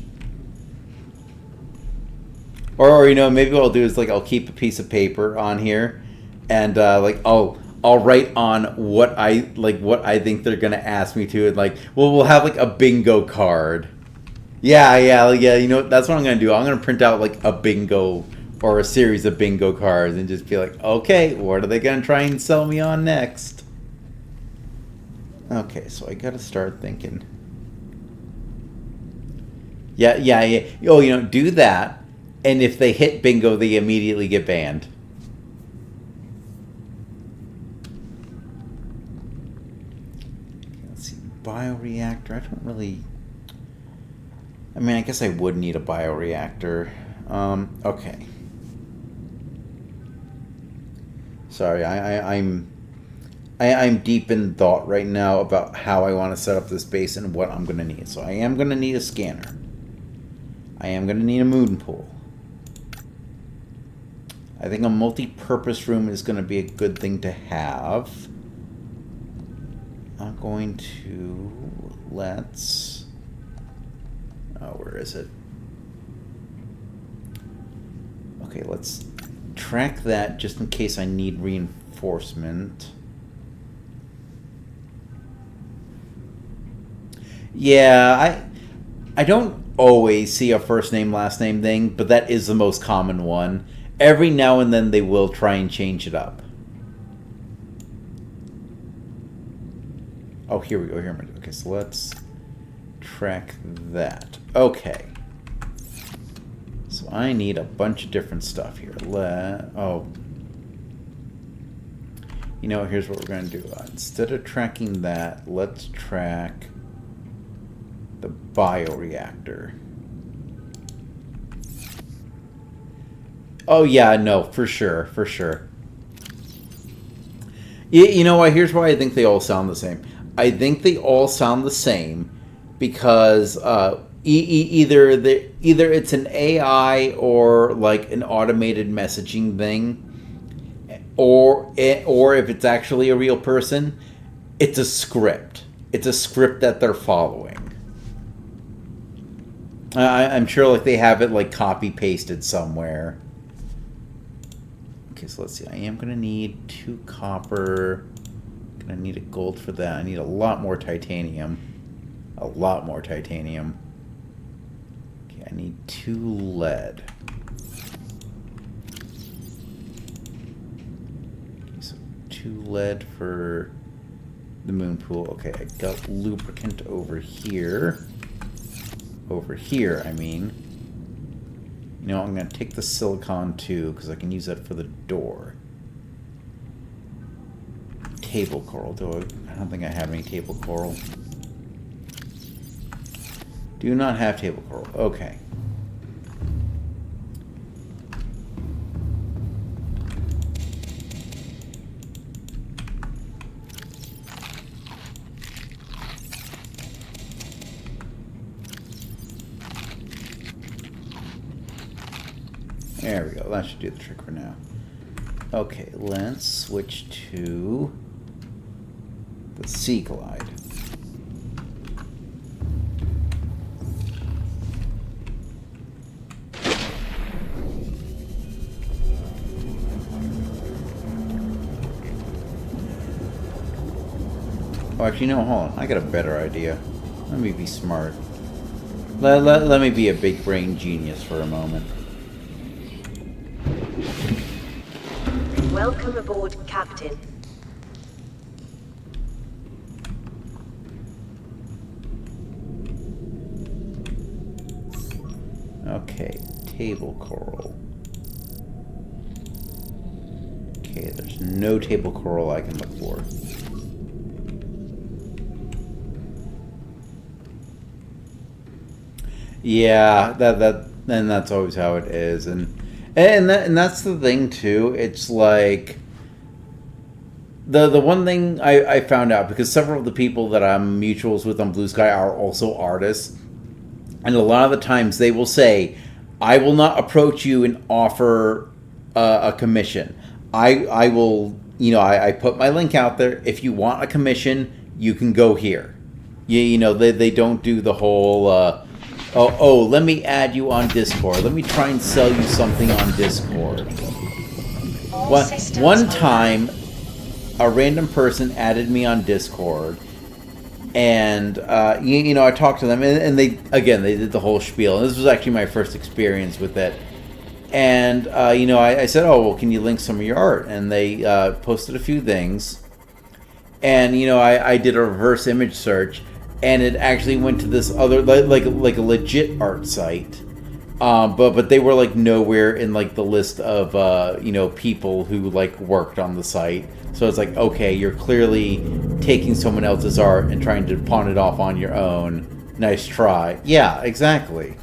Or you know, maybe what I'll do is like I'll keep a piece of paper on here, and like I'll write on what I think they're gonna ask me to, and like we'll have like a bingo card. Yeah. You know, that's what I'm gonna do. I'm gonna print out like a bingo or a series of bingo cards and just be like, okay, what are they gonna try and sell me on next? Okay, so I gotta start thinking. Yeah. Oh, you know, do that, and if they hit bingo, they immediately get banned. Let's see, bioreactor. I don't really. I mean, I guess I would need a bioreactor. Okay. Sorry, I'm deep in thought right now about how I want to set up this base and what I'm going to need. So I am going to need a scanner. I am going to need a moon pool. I think a multi-purpose room is going to be a good thing to have. I'm going to... Let's... Oh, where is it? Okay, let's track that just in case I need reinforcement. Yeah, I don't always see a first name, last name thing, but that is the most common one. Every now and then they will try and change it up. Oh, here we go. Okay, so let's track that. Okay. So I need a bunch of different stuff here. Oh. You know, here's what we're going to do. Instead of tracking that, let's track the bioreactor. Oh yeah, no, for sure. You know what? Here's why I think they all sound the same. I think they all sound the same because either it's an AI or like an automated messaging thing, or if it's actually a real person, it's a script. It's a script that they're following. I'm sure like they have it like copy pasted somewhere. Okay, so let's see. I am gonna need 2 copper. Gonna need a gold for that. I need a lot more titanium. Okay, I need 2 lead. Okay, so 2 lead for the moon pool. Okay, I got lubricant over here. I mean. You know, I'm going to take the silicon too, because I can use that for the door. Table coral. I don't think I have any table coral. Do not have table coral. Okay. There we go. That should do the trick for now. Okay, let's switch to the Sea Glide. Oh, actually, no, hold on. I got a better idea. Let me be smart. Let me be a big brain genius for a moment. Welcome aboard, Captain. Okay, table coral. Okay, there's no table coral I can look for. Yeah, and that's always how it is, and that's the thing too. It's like the one thing I found out, because several of the people that I'm mutuals with on Blue Sky are also artists, and a lot of the times they will say, "I will not approach you and offer a commission. I will, I put my link out there. If you want a commission, you can go here. They don't do the whole." Let me add you on Discord. Let me try and sell you something on Discord. One time, a random person added me on Discord, and, I talked to them, and they did the whole spiel. And this was actually my first experience with it. And, I said, oh, well, can you link some of your art? And they posted a few things. And, I did a reverse image search. And it actually went to this other, like a legit art site, but they were like nowhere in like the list of people who like worked on the site. So it's like, okay, you're clearly taking someone else's art and trying to pawn it off on your own. Nice try. Yeah, exactly.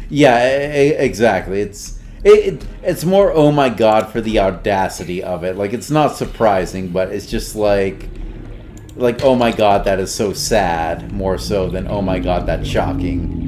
Yeah, exactly. It's more, oh my god, for the audacity of it. Like, it's not surprising, but it's just like oh my god, that is so sad, more so than oh my god, that's shocking.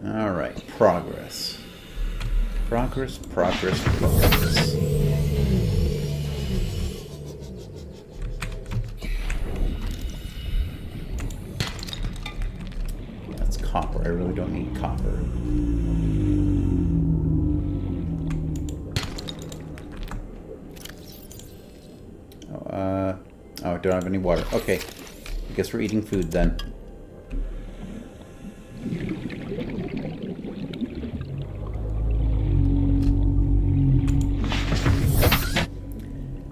Alright, progress. Progress. That's copper. I really don't need copper. Oh, I don't have any water. Okay. I guess we're eating food then.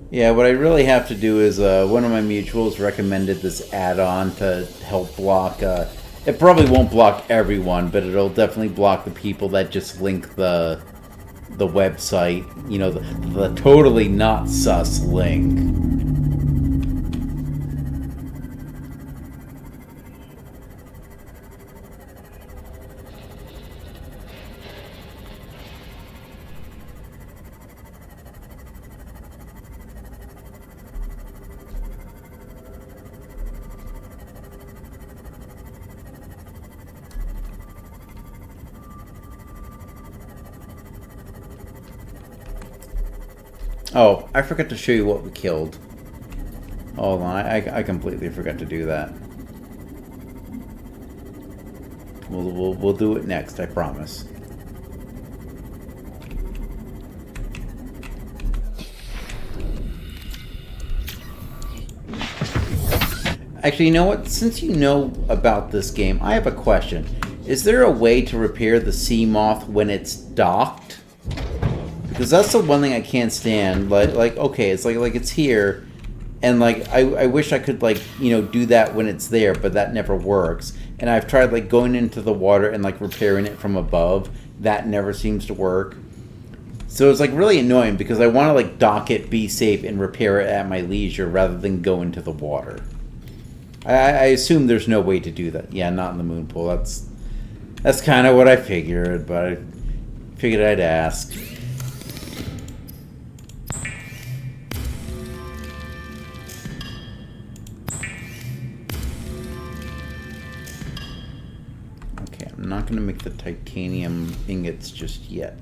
Yeah, what I really have to do is, one of my mutuals recommended this add-on to help block, it probably won't block everyone, but it'll definitely block the people that just link the website, the totally not sus link. Oh, I forgot to show you what we killed. Hold on, I completely forgot to do that. We'll do it next, I promise. Actually, you know what? Since you know about this game, I have a question. Is there a way to repair the sea moth when it's docked? Because that's the one thing I can't stand. Like okay, it's like it's here, and like I wish I could like do that when it's there, but that never works. And I've tried like going into the water and like repairing it from above. That never seems to work. So it's like really annoying because I want to like dock it, be safe, and repair it at my leisure rather than go into the water. I assume there's no way to do that. Yeah, not in the moon pool. That's kind of what I figured, but I figured I'd ask. Okay, I'm not going to make the titanium ingots just yet.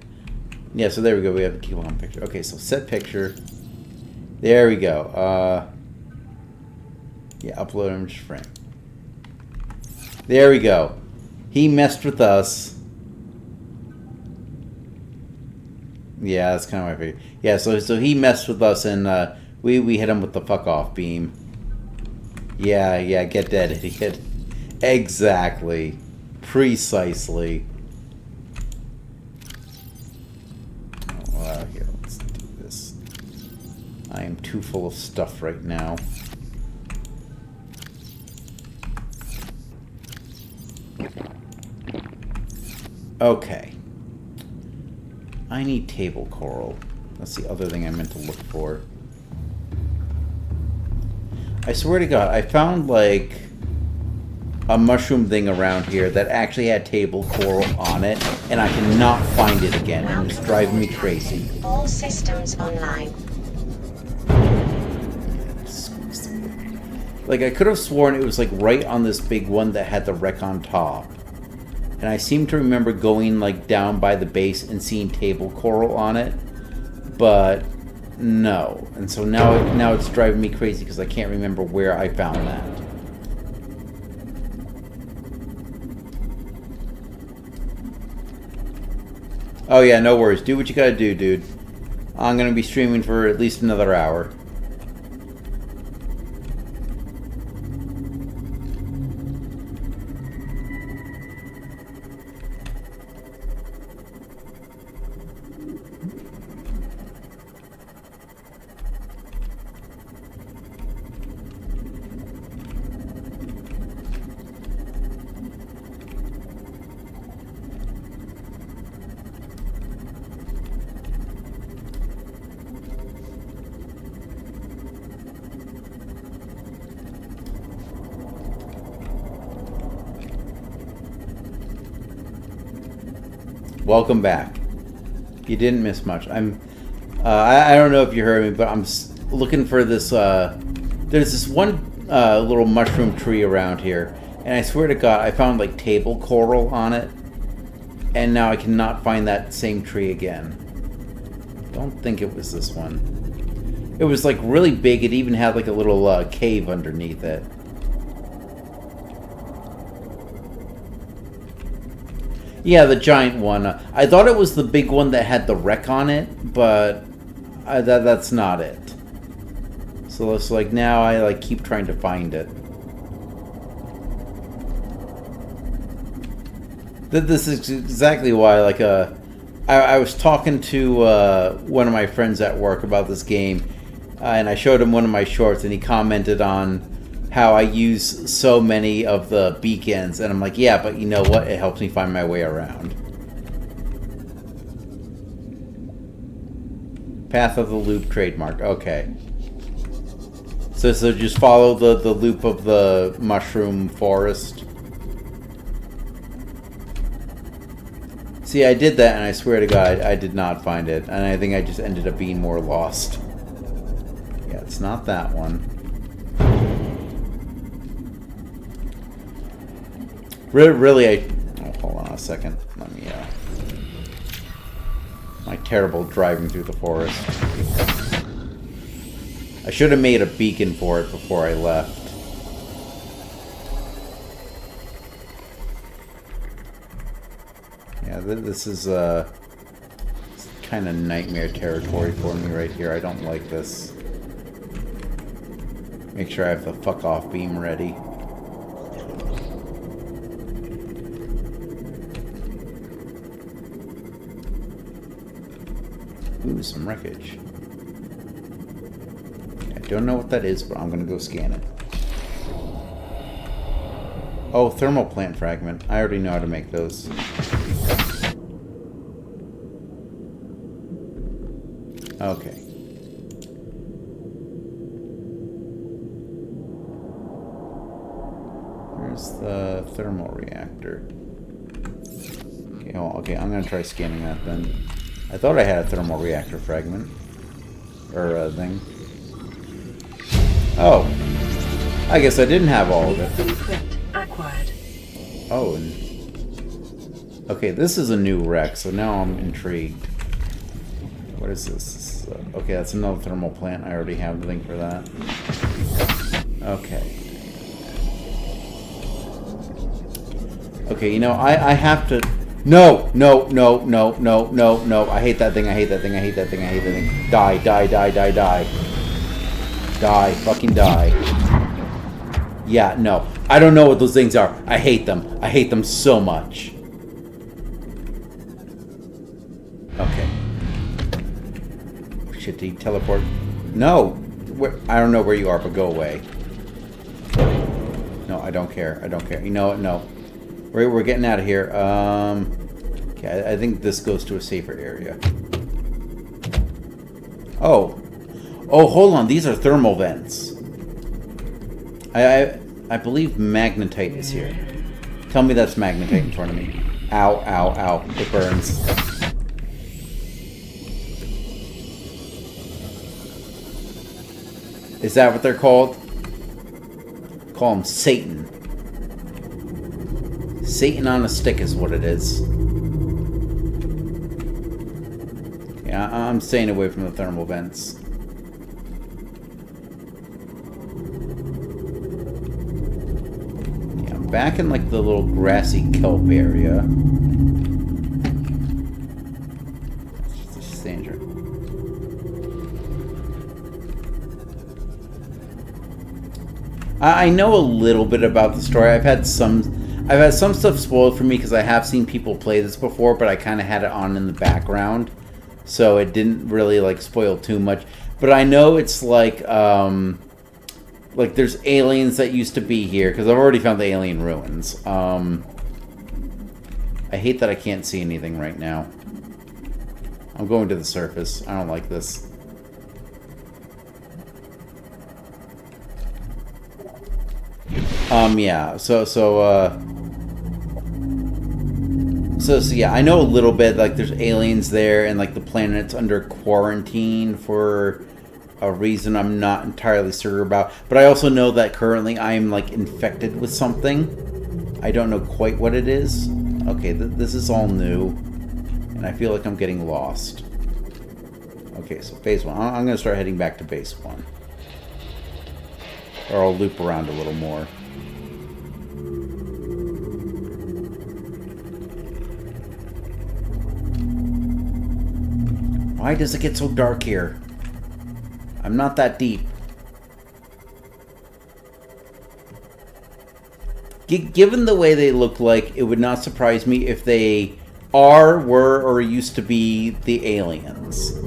Yeah, so there we go. We have a coupon picture. Okay, so set picture. There we go. Yeah, upload image frame. There we go. He messed with us. Yeah, that's kind of my favorite. Yeah, so he messed with us, and we hit him with the fuck off beam. Yeah, get that idiot. Exactly. Precisely. Here, let's do this. I am too full of stuff right now. Okay. I need table coral. That's the other thing I meant to look for. I swear to God, I found like a mushroom thing around here that actually had table coral on it, and I cannot find it again, and it's driving me crazy. All systems online. Like, I could have sworn it was like right on this big one that had the wreck on top. And I seem to remember going like down by the base and seeing table coral on it, but no. And so now it's driving me crazy because I can't remember where I found that. Oh yeah, no worries. Do what you gotta do, dude. I'm gonna be streaming for at least another hour. Welcome back. You didn't miss much. I don't know if you heard me, but I'm looking for this. There's this one little mushroom tree around here, and I swear to God, I found like table coral on it, and now I cannot find that same tree again. Don't think it was this one. It was like really big. It even had like a little cave underneath it. Yeah, the giant one. I thought it was the big one that had the wreck on it, but that's not it. So it's like now I like keep trying to find it. This is exactly why like I was talking to one of my friends at work about this game, and I showed him one of my shorts, and he commented on how I use so many of the beacons, and I'm like, yeah, but you know what? It helps me find my way around. Path of the Loop trademark. Okay. So just follow the loop of the mushroom forest. See, I did that, and I swear to God, I did not find it, and I think I just ended up being more lost. Yeah, it's not that one. Really, hold on a second. Let me, my terrible driving through the forest. I should have made a beacon for it before I left. Yeah, this is, kind of nightmare territory for me right here. I don't like this. Make sure I have the fuck off beam ready. Ooh, some wreckage. I don't know what that is, but I'm gonna go scan it. Oh, thermal plant fragment. I already know how to make those. Okay. Where's the thermal reactor? Okay, well, okay, I'm gonna try scanning that then. I thought I had a thermal reactor fragment. Or a thing. Oh. I guess I didn't have all of it. Acquired. Oh, and... Okay, this is a new wreck, so now I'm intrigued. What is this? Okay, that's another thermal plant. I already have the thing for that. Okay. Okay, you know, I have to... No! No, no, no, no, no, no. I hate that thing, I hate that thing, I hate that thing, I hate that thing. Die, die, die, die, die. Die, fucking die. Yeah, no. I don't know what those things are. I hate them. I hate them so much. Okay. Shit, did he teleport? No! I don't know where you are, but go away. No, I don't care. I don't care. You know what? No. We're getting out of here. Okay, I think this goes to a safer area. Oh. Oh, hold on. These are thermal vents. I believe magnetite is here. Tell me that's magnetite in front of me. Ow, ow, ow. It burns. Is that what they're called? Call them Satan. Satan on a stick is what it is. Yeah, I'm staying away from the thermal vents. Yeah, I'm back in like the little grassy kelp area. It's just danger. I know a little bit about the story. I've had some stuff spoiled for me because I have seen people play this before, but I kind of had it on in the background, so it didn't really like spoil too much. But I know it's like there's aliens that used to be here because I've already found the alien ruins. I hate that I can't see anything right now. I'm going to the surface. I don't like this. Yeah, so yeah, I know a little bit, like, there's aliens there, and, like, the planet's under quarantine for a reason I'm not entirely sure about. But I also know that currently I'm, like, infected with something. I don't know quite what it is. Okay, this is all new, and I feel like I'm getting lost. Okay, so base 1. I'm going to start heading back to base 1. Or I'll loop around a little more. Why does it get so dark here? I'm not that deep. Given the way they look like, it would not surprise me if they were, or used to be the aliens.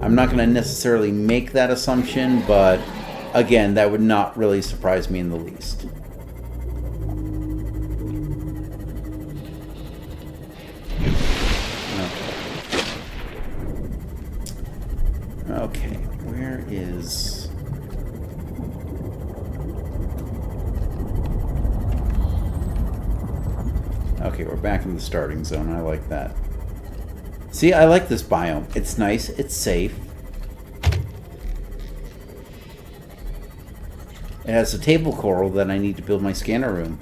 I'm not going to necessarily make that assumption, but again, that would not really surprise me in the least. Okay, where is... Okay, we're back in the starting zone. I like that. See, I like this biome. It's nice. It's safe. It has a table coral that I need to build my scanner room.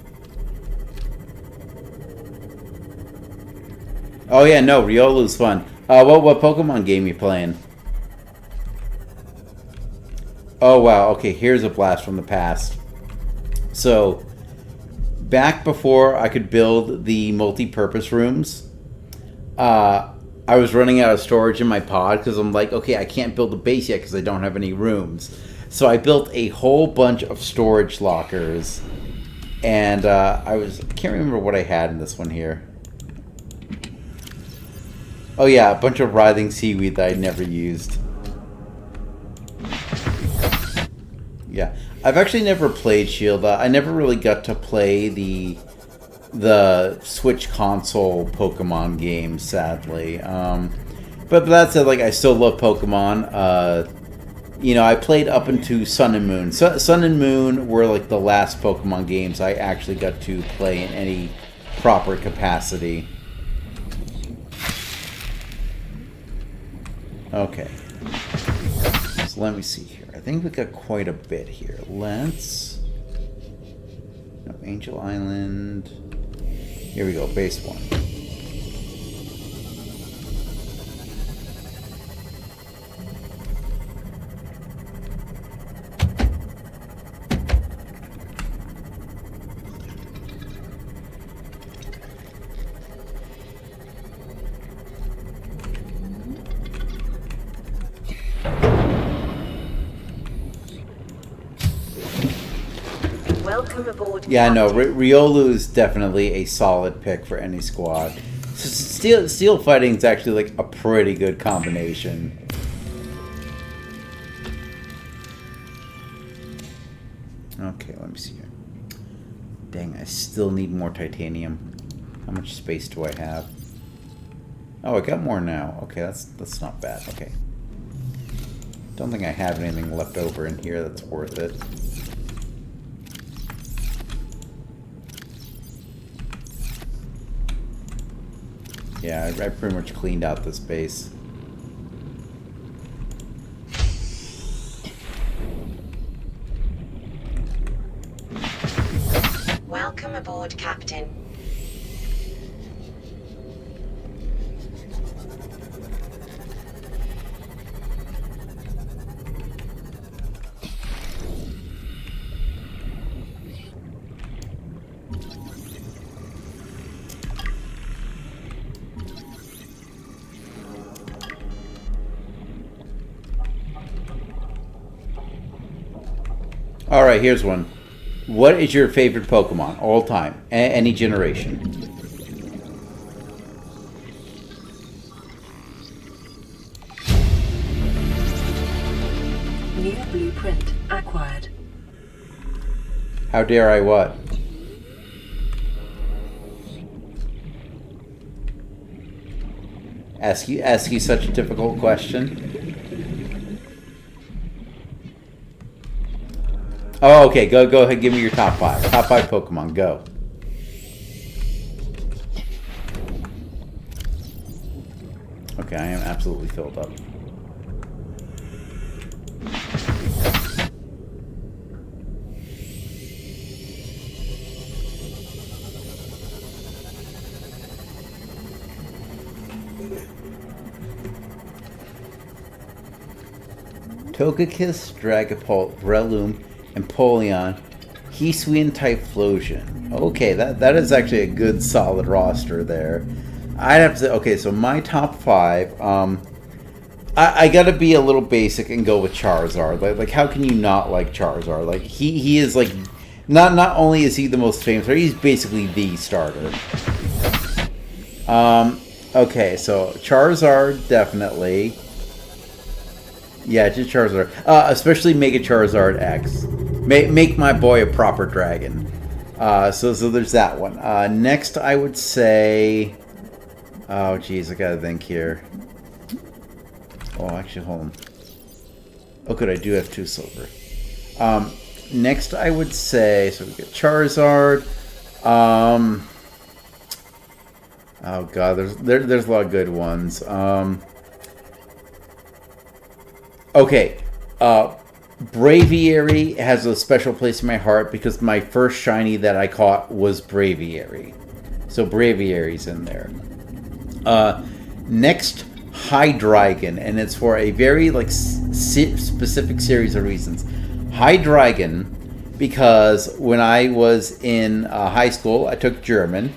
Oh yeah, no, Riolu's fun. What Pokemon game you playing? Oh wow, okay, here's a blast from the past. So, back before I could build the multi-purpose rooms, I was running out of storage in my pod because I'm like, okay, I can't build a base yet because I don't have any rooms. So I built a whole bunch of storage lockers, and I can't remember what I had in this one here. Oh yeah, a bunch of writhing seaweed that I never used. Yeah, I've actually never played Shield. I never really got to play the Switch console Pokemon games, sadly. But that said, like, I still love Pokemon. You know, I played up into Sun and Moon. Sun and Moon were like the last Pokemon games I actually got to play in any proper capacity. Okay. So let me see here. I think we got quite a bit here. Let's... No, Angel Island. Here we go, base 1. Welcome aboard. Yeah, no, Captain. Riolu is definitely a solid pick for any squad. Steel fighting is actually like a pretty good combination. Okay, let me see here. Dang, I still need more titanium. How much space do I have? Oh, I got more now. Okay, that's not bad. Okay. Don't think I have anything left over in here that's worth it. Yeah, I pretty much cleaned out this base. Welcome aboard, Captain. Alright, here's one. What is your favorite Pokemon all time? Any generation? New blueprint acquired. How dare I what? Ask you such a difficult question? Oh, okay. Go ahead. Give me your top 5. Top 5 Pokemon. Go. Okay, I am absolutely filled up. Togekiss, Dragapult, Breloom, Empoleon, Hisuian Typhlosion. Okay, that is actually a good solid roster there. I'd have to say, okay, so my top 5, I gotta be a little basic and go with Charizard. Like how can you not like Charizard? Like he is like not only is he the most famous, but he's basically the starter. Okay, so Charizard definitely. Yeah, just Charizard. Especially Mega Charizard X. Make my boy a proper dragon. So there's that one. Next, I would say... Oh, geez, I gotta think here. Oh, actually, hold on. Oh, good, I do have 2 silver. Next, I would say... So we get Charizard. Oh, God, there's a lot of good ones. Okay, Braviary has a special place in my heart because my first shiny that I caught was Braviary. So Braviary's in there. Next, Hydreigon, and it's for a very specific series of reasons. Hydreigon, because when I was in high school, I took German.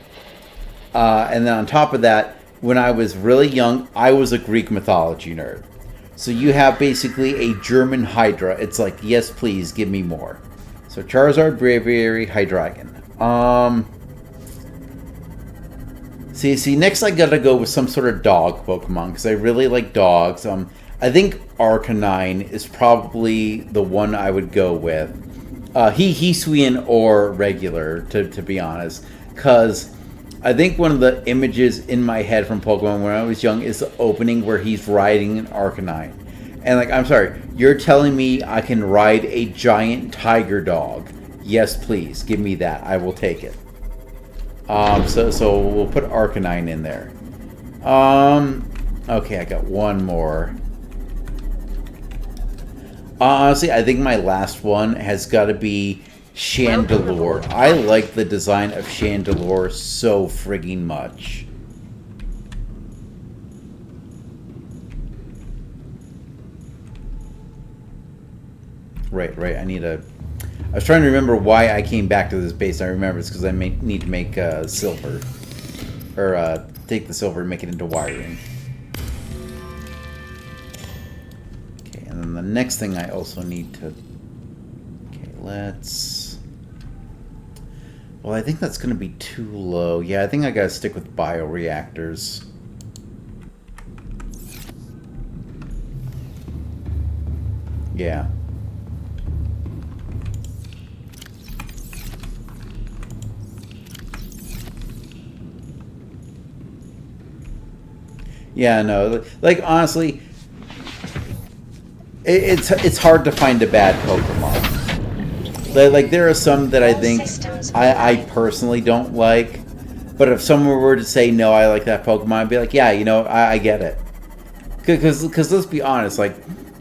And then on top of that, when I was really young, I was a Greek mythology nerd. So you have basically a German Hydra. It's like, yes, please, give me more. So Charizard, Braviary, Hydreigon. See, next I gotta go with some sort of dog Pokemon, because I really like dogs. I think Arcanine is probably the one I would go with. Hisuian or regular, to be honest. Because I think one of the images in my head from Pokemon when I was young is the opening where he's riding an Arcanine. And, like, I'm sorry, you're telling me I can ride a giant tiger dog? Yes, please, give me that. I will take it. So we'll put Arcanine in there. Okay, I got one more. Honestly, I think my last one has got to be Chandelure. I like the design of Chandelure so frigging much. Right. I need a... I was trying to remember why I came back to this base. I remember it's because I need to make silver. Or take the silver and make it into wiring. Okay, and then the next thing I also need to... Okay, let's... Well, I think that's going to be too low. Yeah, I think I got to stick with bioreactors. Yeah. Yeah, no. Like, honestly, it's hard to find a bad Pokemon. Like, there are some that I think I personally don't like. But if someone were to say, no, I like that Pokemon, I'd be like, yeah, you know, I get it. Because let's be honest, like,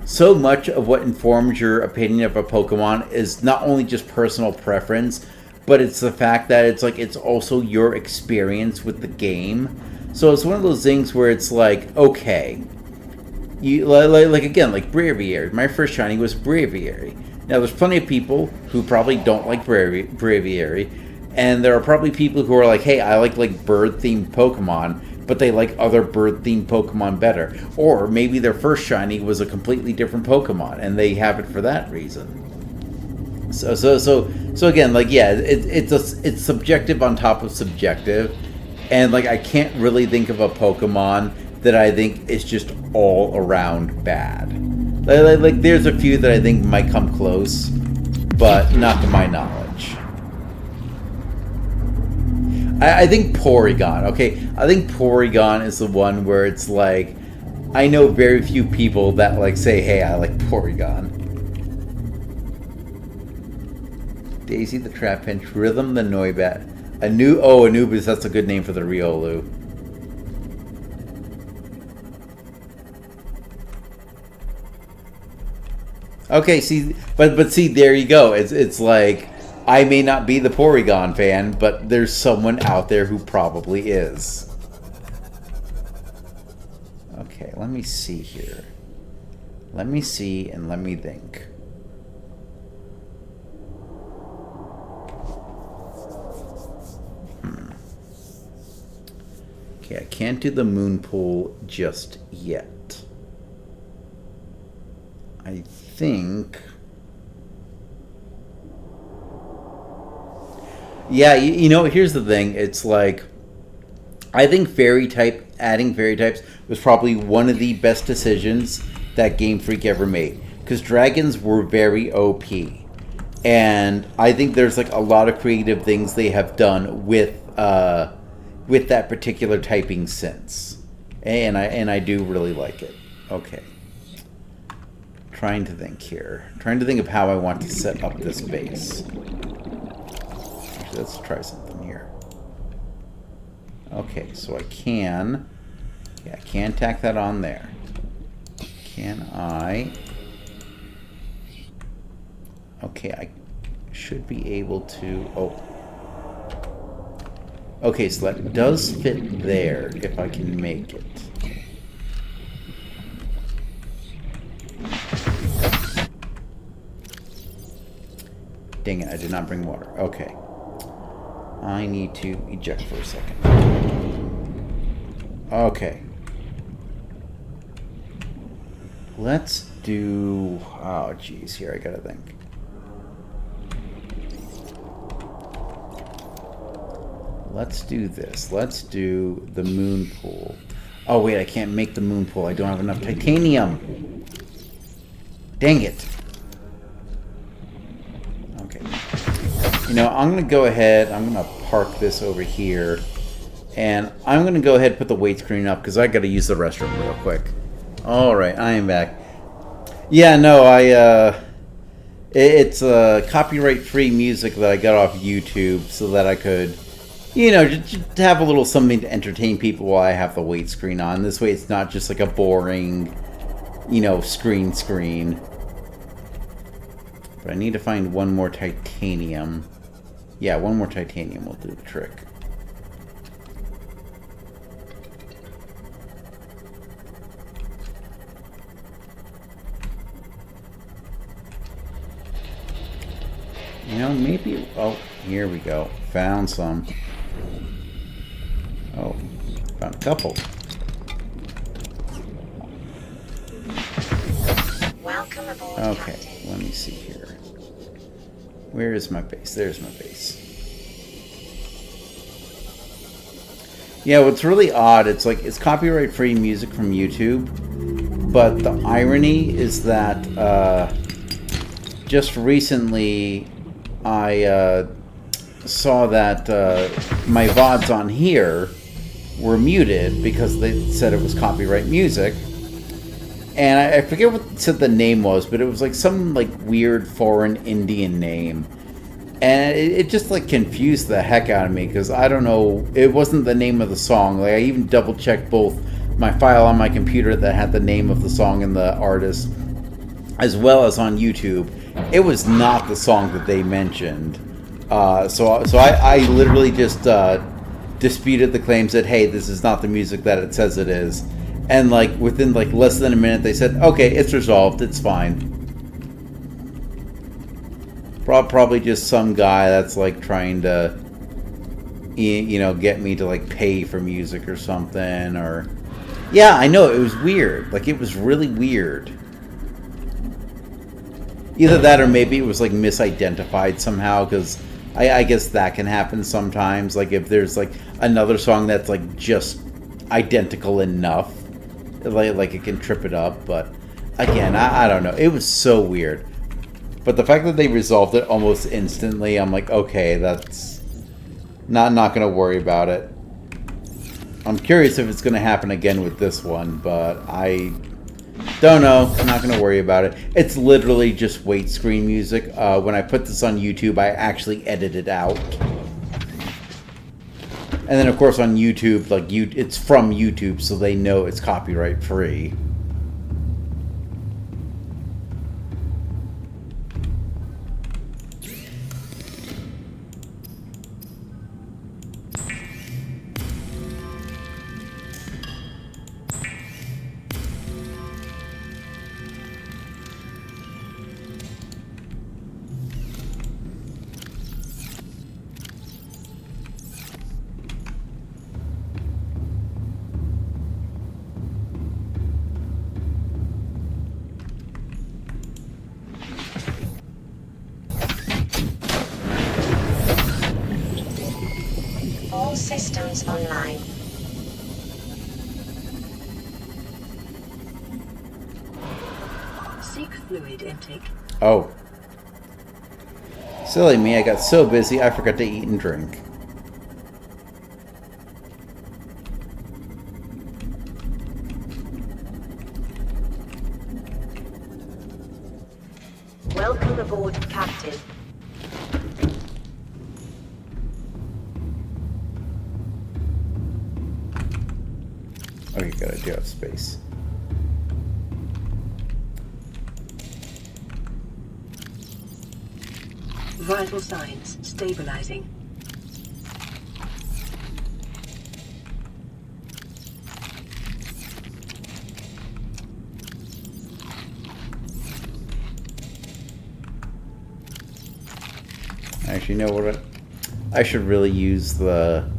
so much of what informs your opinion of a Pokemon is not only just personal preference, but it's the fact that it's like it's also your experience with the game. So it's one of those things where it's like, okay, you like again, like Braviary. My first shiny was Braviary. Now there's plenty of people who probably don't like Braviary, and there are probably people who are like, hey, I like bird-themed Pokemon, but they like other bird-themed Pokemon better. Or maybe their first shiny was a completely different Pokemon, and they have it for that reason. So again, like, yeah, it's subjective on top of subjective. And, like, I can't really think of a Pokemon that I think is just all around bad. Like, there's a few that I think might come close, but not to my knowledge. I think Porygon, okay? I think Porygon is the one where it's like, I know very few people that, like, say, hey, I like Porygon. Daisy the Trapinch, Rhythm the Noibat. Anubis, that's a good name for the Riolu. Okay, see, but see, there you go. It's like, I may not be the Porygon fan, but there's someone out there who probably is. Okay, let me see here. Let me see and let me think. Okay, I can't do the moon pool just yet. I think... Yeah, you know, here's the thing. It's like, I think adding fairy types was probably one of the best decisions that Game Freak ever made. Because dragons were very OP. And I think there's like a lot of creative things they have done with that particular typing since. And I do really like it. Okay. Trying to think here. Trying to think of how I want to set up this base. Actually, let's try something here. Okay, so I can... Yeah, I can tack that on there. Can I... Okay, I should be able to... Oh. Okay, so that does fit there, if I can make it. Dang it, I did not bring water. Okay. I need to eject for a second. Okay. Let's do... Oh, geez, here I gotta think. let's do this. Let's do the moon pool. Oh, wait, I can't make the moon pool. I don't have enough titanium. Dang it. Okay. You know, I'm going to go ahead. I'm going to park this over here. And I'm going to go ahead and put the weight screen up because I got to use the restroom real quick. All right, I am back. Yeah, no, it's copyright-free music that I got off YouTube so that I could, you know, just have a little something to entertain people while I have the weight screen on. This way it's not just like a boring, you know, screen. But I need to find one more titanium. Yeah, one more titanium will do the trick. You know, maybe... Oh, here we go. Found some. Oh, found a couple. Welcome aboard, Okay, Captain. let me see here. Where is my base? There's my base. Yeah, what's really odd, it's like, it's copyright-free music from YouTube, but the irony is that, just recently, I saw that my VODs on here were muted because they said it was copyright music. And I forget what said the name was, but it was like some like weird foreign Indian name. And it just like confused the heck out of me because I don't know, it wasn't the name of the song. Like I even double checked both my file on my computer that had the name of the song and the artist, as well as on YouTube. It was not the song that they mentioned. So I literally just disputed the claims that, hey, this is not the music that it says it is. And like within like less than a minute, they said, okay, it's resolved. It's fine. Probably just some guy that's like trying to, you know, get me to like pay for music or something. Or yeah, I know, it was weird. Like it was really weird. Either that or maybe it was like misidentified somehow, because I guess that can happen sometimes. Like if there's like another song that's like just identical enough, like it can trip it up. But again, I don't know. It was so weird. But the fact that they resolved it almost instantly, I'm like, okay, that's not going to worry about it. I'm curious if it's going to happen again with this one, but I don't know. I'm not going to worry about it. It's literally just weight screen music. When I put this on YouTube, I actually edit it out. And then, of course, on YouTube, like it's from YouTube, so they know it's copyright free. All systems online. Seek fluid intake. Oh. Silly me, I got so busy I forgot to eat and drink. Welcome aboard, Captain. Okay, good, I do have space. Vital signs stabilizing. Actually, you know what? I should really use the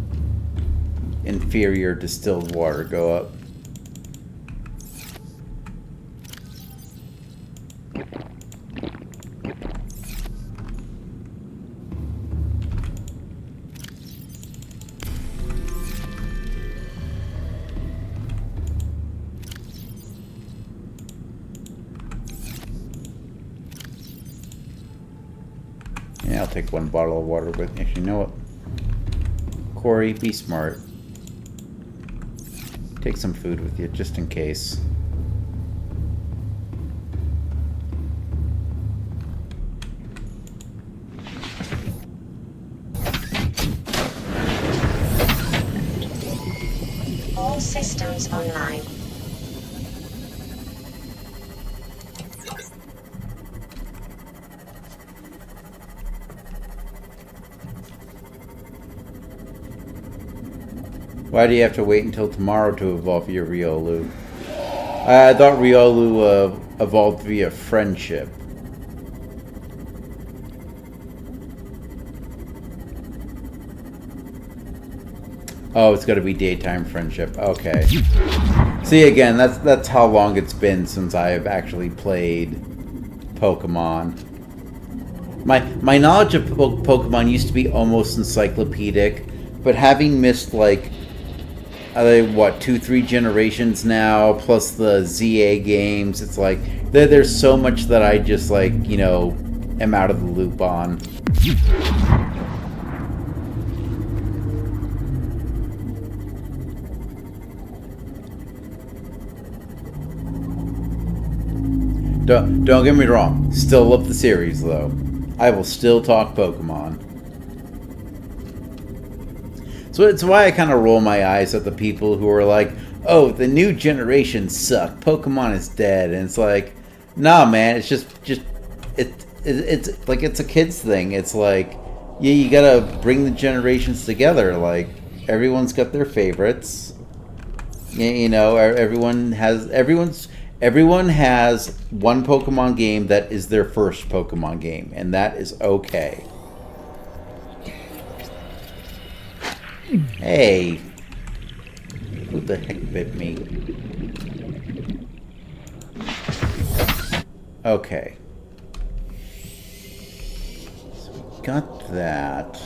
inferior distilled water go up. Yeah, I'll take one bottle of water, but actually, you know what? Corey, be smart. Take some food with you, just in case. All systems online. Why do you have to wait until tomorrow to evolve your Riolu? I thought Riolu evolved via friendship. Oh, it's got to be daytime friendship. Okay. See, again, that's how long it's been since I have actually played Pokemon. My knowledge of Pokemon used to be almost encyclopedic, but having missed like what 2-3 generations now, plus the ZA games, it's like there's so much that I just like am out of the loop on. Don't get me wrong. Still love the series though. I will still talk Pokemon. So it's why I kind of roll my eyes at the people who are like, "Oh, the new generation suck. Pokemon is dead." And it's like, nah, man. It's just it's like it's a kids thing. It's like, yeah, you gotta bring the generations together. Like everyone's got their favorites. Everyone has one Pokemon game that is their first Pokemon game, and that is okay. Hey! Who the heck bit me? Okay. So we got that.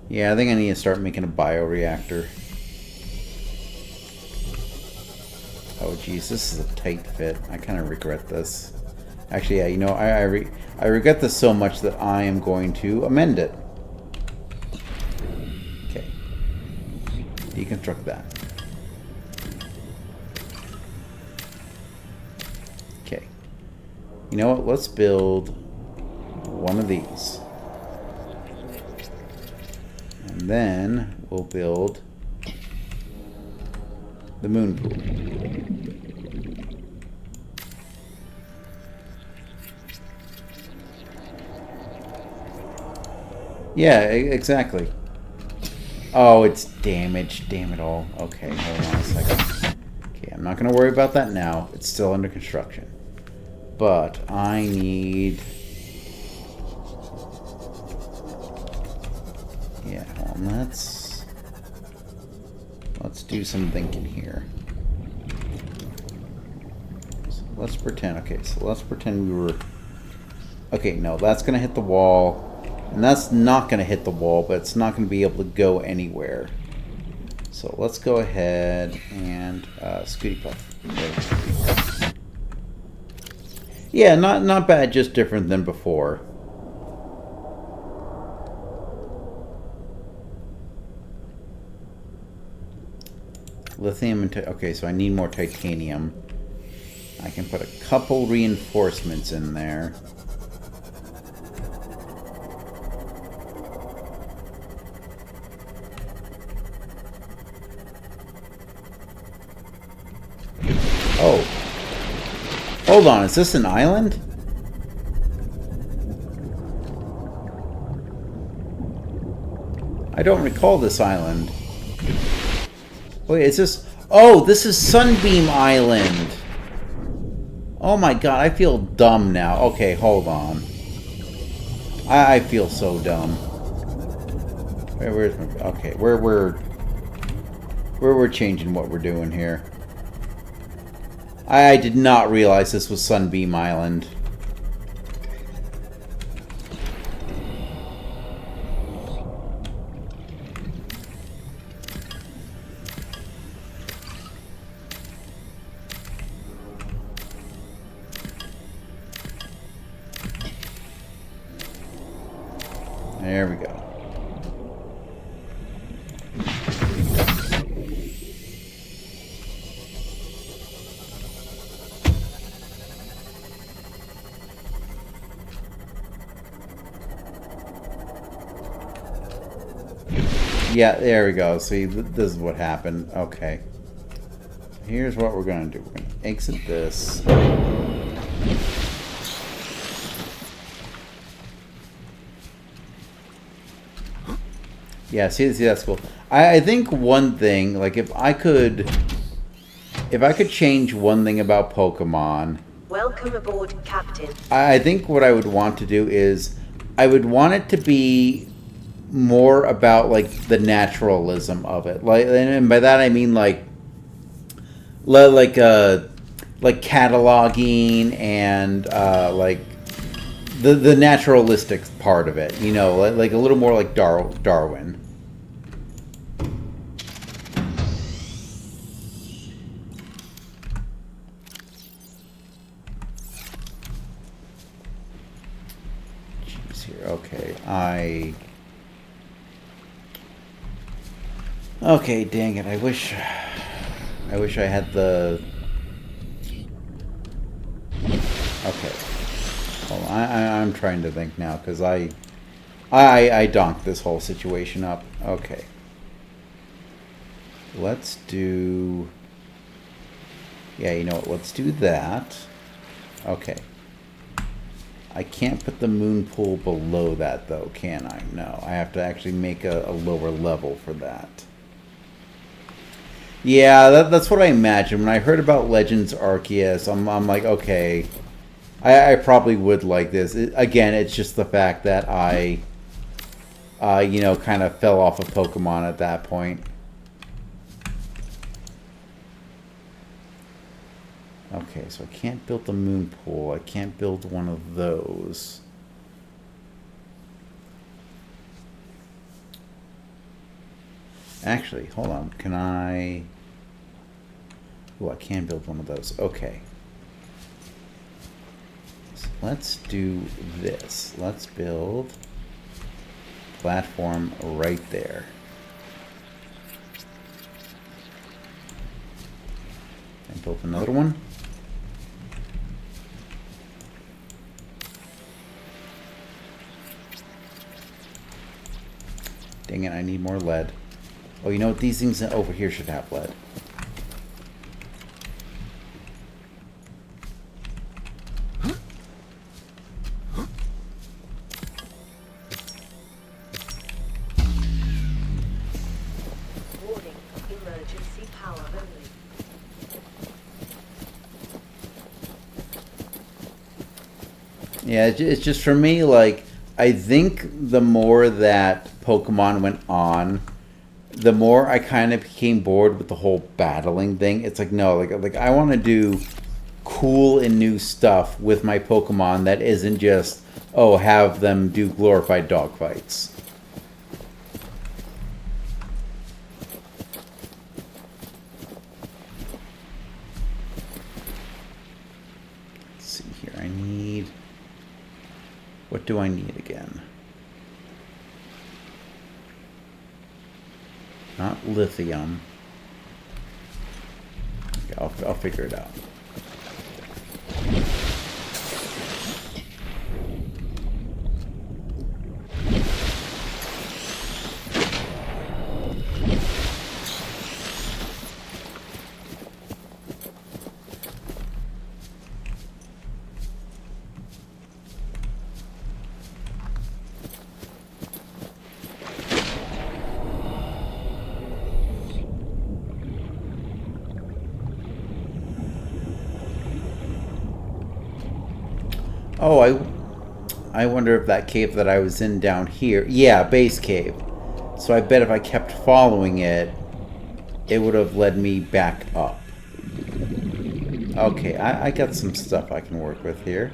Yeah, I think I need to start making a bioreactor. Oh geez, this is a tight fit. I kind of regret this. Actually, yeah, I regret this so much that I am going to amend it. Okay. Deconstruct that. Okay. You know what? Let's build one of these. And then we'll build the moon pool. Yeah, exactly. Oh, it's damaged. Damn it all. Okay, hold on a second. Okay, I'm not going to worry about that now. It's still under construction. But I need... Yeah, hold on. Let's do some thinking here. So let's pretend... Okay, so let's pretend we were... Okay, no, that's going to hit the wall. And that's not going to hit the wall, but it's not going to be able to go anywhere. So let's go ahead and Scooty Puff. Yeah, not bad, just different than before. Lithium and okay, so I need more titanium. I can put a couple reinforcements in there. Oh. Hold on, is this an island? I don't recall this island. Wait, is this... Oh, this is Sunbeam Island! Oh my god, I feel dumb now. Okay, hold on. I feel so dumb. Where's my... Okay, we're changing what we're doing here. I did not realize this was Sunbeam Island. There we go. Yeah, there we go. See, this is what happened. Okay. Here's what we're going to do. We're going to exit this. Yeah, see, that's cool. I think one thing, like if I could change one thing about Pokemon. Welcome aboard, Captain. I think what I would want to do is I would want it to be more about like the naturalism of it, like, and by that I mean like cataloging and like the naturalistic part of it, you know, like a little more like Darwin. Jeez, here, okay, okay, dang it! I wish I had the. Okay, well, I'm trying to think now because I donked this whole situation up. Okay, let's do. Yeah, you know what? Let's do that. Okay. I can't put the moon pool below that though, can I? No, I have to actually make a lower level for that. Yeah, that's what I imagined. When I heard about Legends Arceus, I'm like, okay, I probably would like this. Again, it's just the fact that I, you know, kind of fell off of Pokemon at that point. Okay, so I can't build the moon pool. I can't build one of those. Actually, hold on. Can I... Oh, I can build one of those. Okay. So let's do this. Let's build platform right there. And build another one. Dang it, I need more lead. Oh, you know what? These things over here should have lead. Warning, emergency power only. Yeah, it's just for me, like, I think the more that Pokemon went on, the more I kind of became bored with the whole battling thing. It's like, no, like I want to do cool and new stuff with my Pokemon that isn't just, oh, have them do glorified dogfights. Let's see here. I need... What do I need again? Not lithium. Okay, I'll figure it out. Oh, I wonder if that cave that I was in down here... Yeah, base cave. So I bet if I kept following it, it would have led me back up. Okay, I got some stuff I can work with here.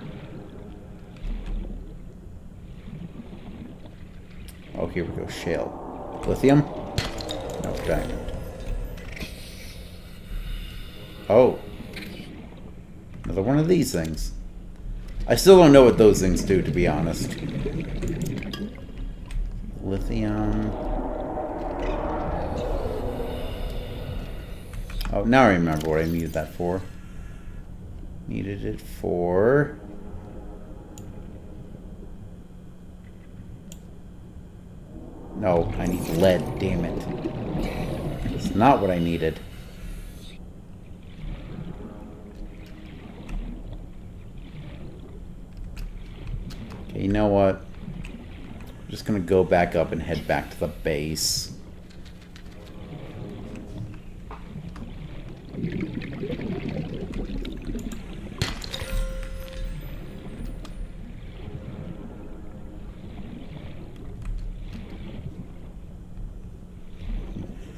Oh, here we go. Shale. Lithium? No, diamond. Oh. Another one of these things. I still don't know what those things do, to be honest. lithium. Oh, now I remember what I needed that for. Needed it for... No, I need lead, damn it. It's not what I needed. Okay, you know what? I'm just gonna go back up and head back to the base.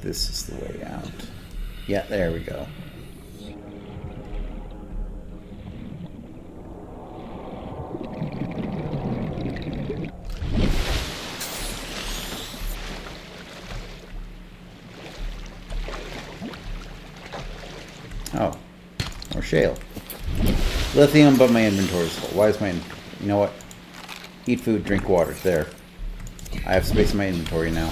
This is the way out. Yeah, there we go. Oh, more shale. Lithium, but my inventory's full. Why is my... You know what? Eat food, drink water. There. I have space in my inventory now.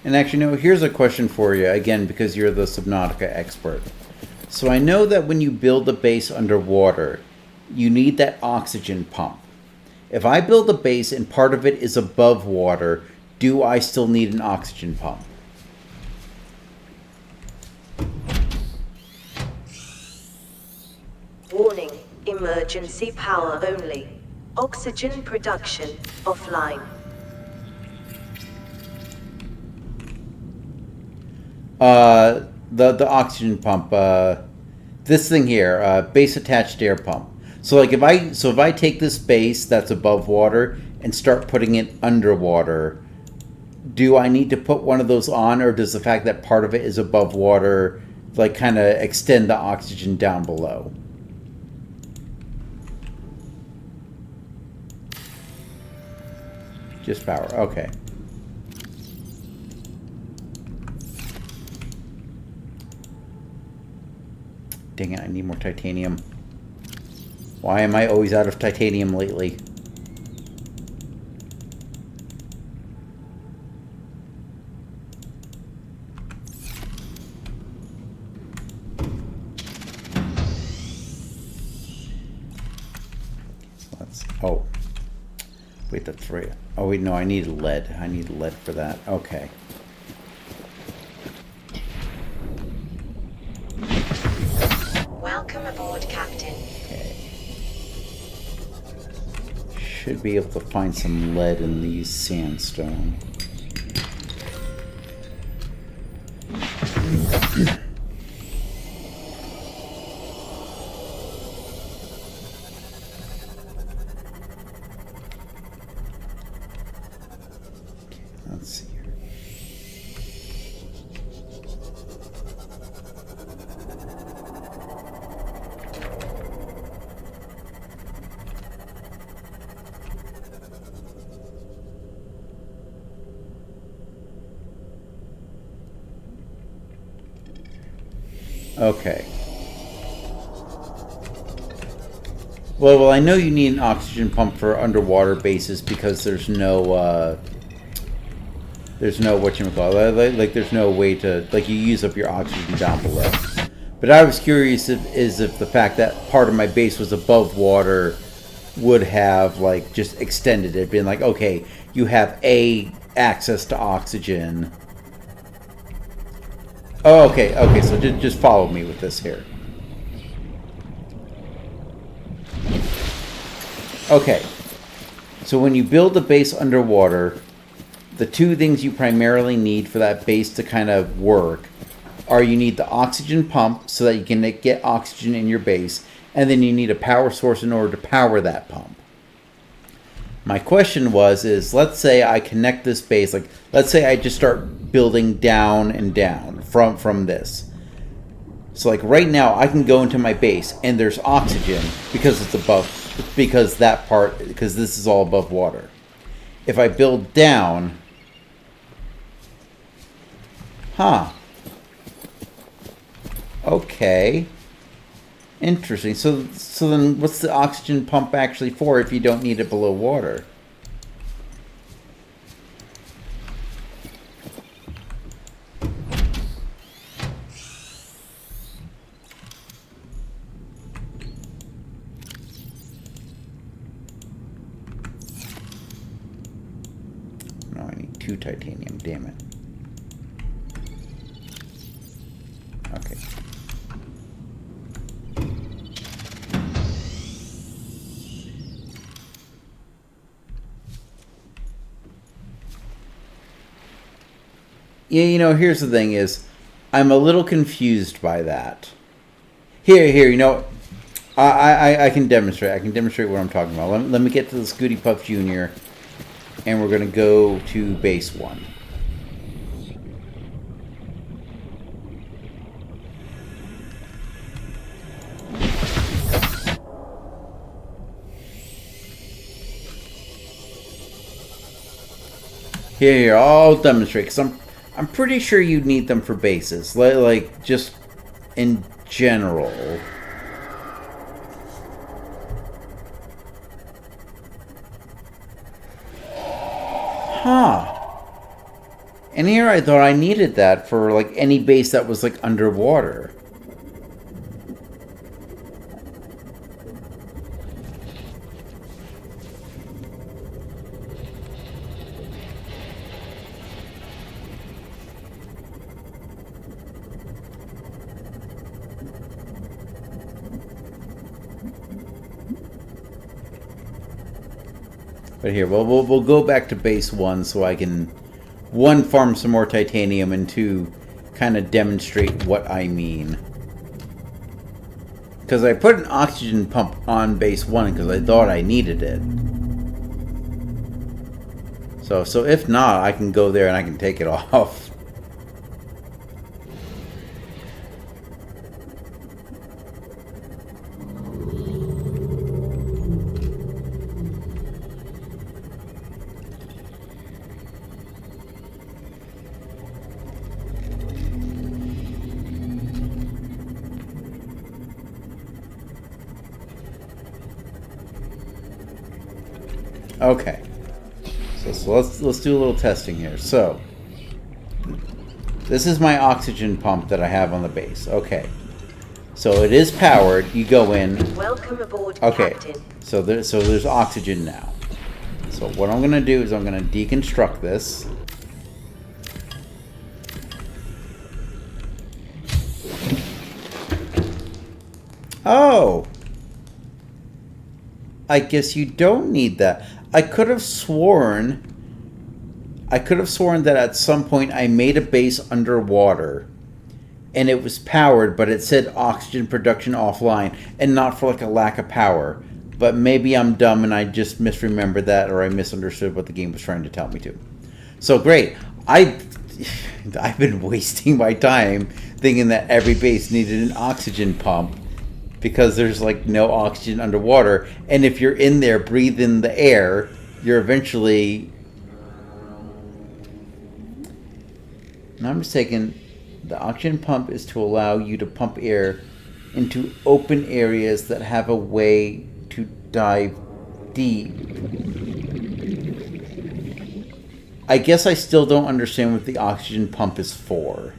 And actually, no, here's a question for you, again, because you're the Subnautica expert. So I know that when you build a base underwater, you need that oxygen pump. If I build a base and part of it is above water, do I still need an oxygen pump? Warning, emergency power only. Oxygen production offline. The oxygen pump, this thing here, base attached air pump. So like if I take this base that's above water and start putting it underwater, do I need to put one of those on, or does the fact that part of it is above water like kind of extend the oxygen down below? Just power, okay. Dang it, I need more titanium. Why am I always out of titanium lately? Let's... Oh. Wait, that's right. Oh, wait, no, I need lead. I need lead for that. Okay. Welcome aboard, Captain. Okay. Should be able to find some lead in these sandstone. Let's see here. Okay. Well, I know you need an oxygen pump for underwater bases because there's no whatchamacallit, like there's no way to, like, you use up your oxygen down below. But I was curious if the fact that part of my base was above water would have, like, just extended it, being like, okay, you have access to oxygen. Oh, okay, so just follow me with this here. Okay, so when you build a base underwater, the two things you primarily need for that base to kind of work are you need the oxygen pump so that you can get oxygen in your base, and then you need a power source in order to power that pump. My question is let's say I connect this base, like let's say I just start building down and down from this. So like right now I can go into my base and there's oxygen because it's above, because this is all above water. If I build down, okay. Interesting. So then what's the oxygen pump actually for if you don't need it below water? No, I need 2 titanium, damn it. Okay. Yeah, you know, here's the thing is, I'm a little confused by that. Here, you know, I can demonstrate. I can demonstrate what I'm talking about. Let me get to the Scooty Puff Jr. and we're going to go to base 1. Here, I'll demonstrate, because I'm pretty sure you'd need them for bases. Like, just in general. Huh. And here I thought I needed that for, like, any base that was, like, underwater. But here, we'll go back to base 1 so I can, 1, farm some more titanium, and 2, kind of demonstrate what I mean. Because I put an oxygen pump on base 1 because I thought I needed it. So if not, I can go there and I can take it off. Okay, so let's do a little testing here. So this is my oxygen pump that I have on the base. Okay, so it is powered. You go in. Welcome aboard, okay, Captain. so there's oxygen now. So what I'm gonna do is I'm gonna deconstruct this. Oh, I guess you don't need that. I could have sworn that at some point I made a base underwater and it was powered, but it said oxygen production offline and not for like a lack of power. But maybe I'm dumb and I just misremembered that, or I misunderstood what the game was trying to tell me to. So great. I've been wasting my time thinking that every base needed an oxygen pump, because there's like no oxygen underwater, and if you're in there breathing the air, you're eventually... Now I'm mistaken. The oxygen pump is to allow you to pump air into open areas that have a way to dive deep. I guess I still don't understand what the oxygen pump is for.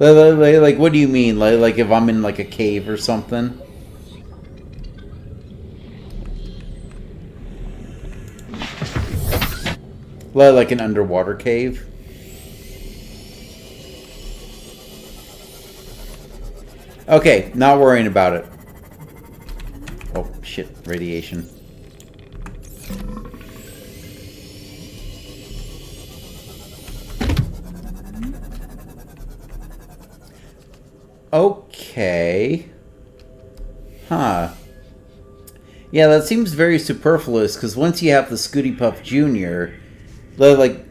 Like, what do you mean? Like if I'm in like a cave or something? Like an underwater cave? Okay, not worrying about it. Oh, shit. Radiation. Okay. Huh. Yeah, that seems very superfluous, because once you have the Scooty Puff Jr., like,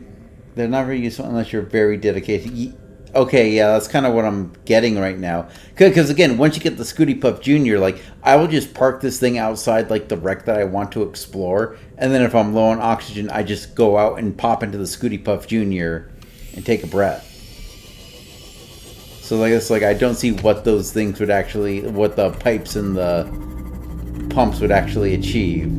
they're not very useful unless you're very dedicated. okay, yeah, that's kind of what I'm getting right now. Because again, once you get the Scooty Puff Junior, like I will just park this thing outside like the wreck that I want to explore, and then if I'm low on oxygen, I just go out and pop into the Scooty Puff Junior and take a breath. So like it's like I don't see what those things would actually, what the pipes and the pumps would actually achieve.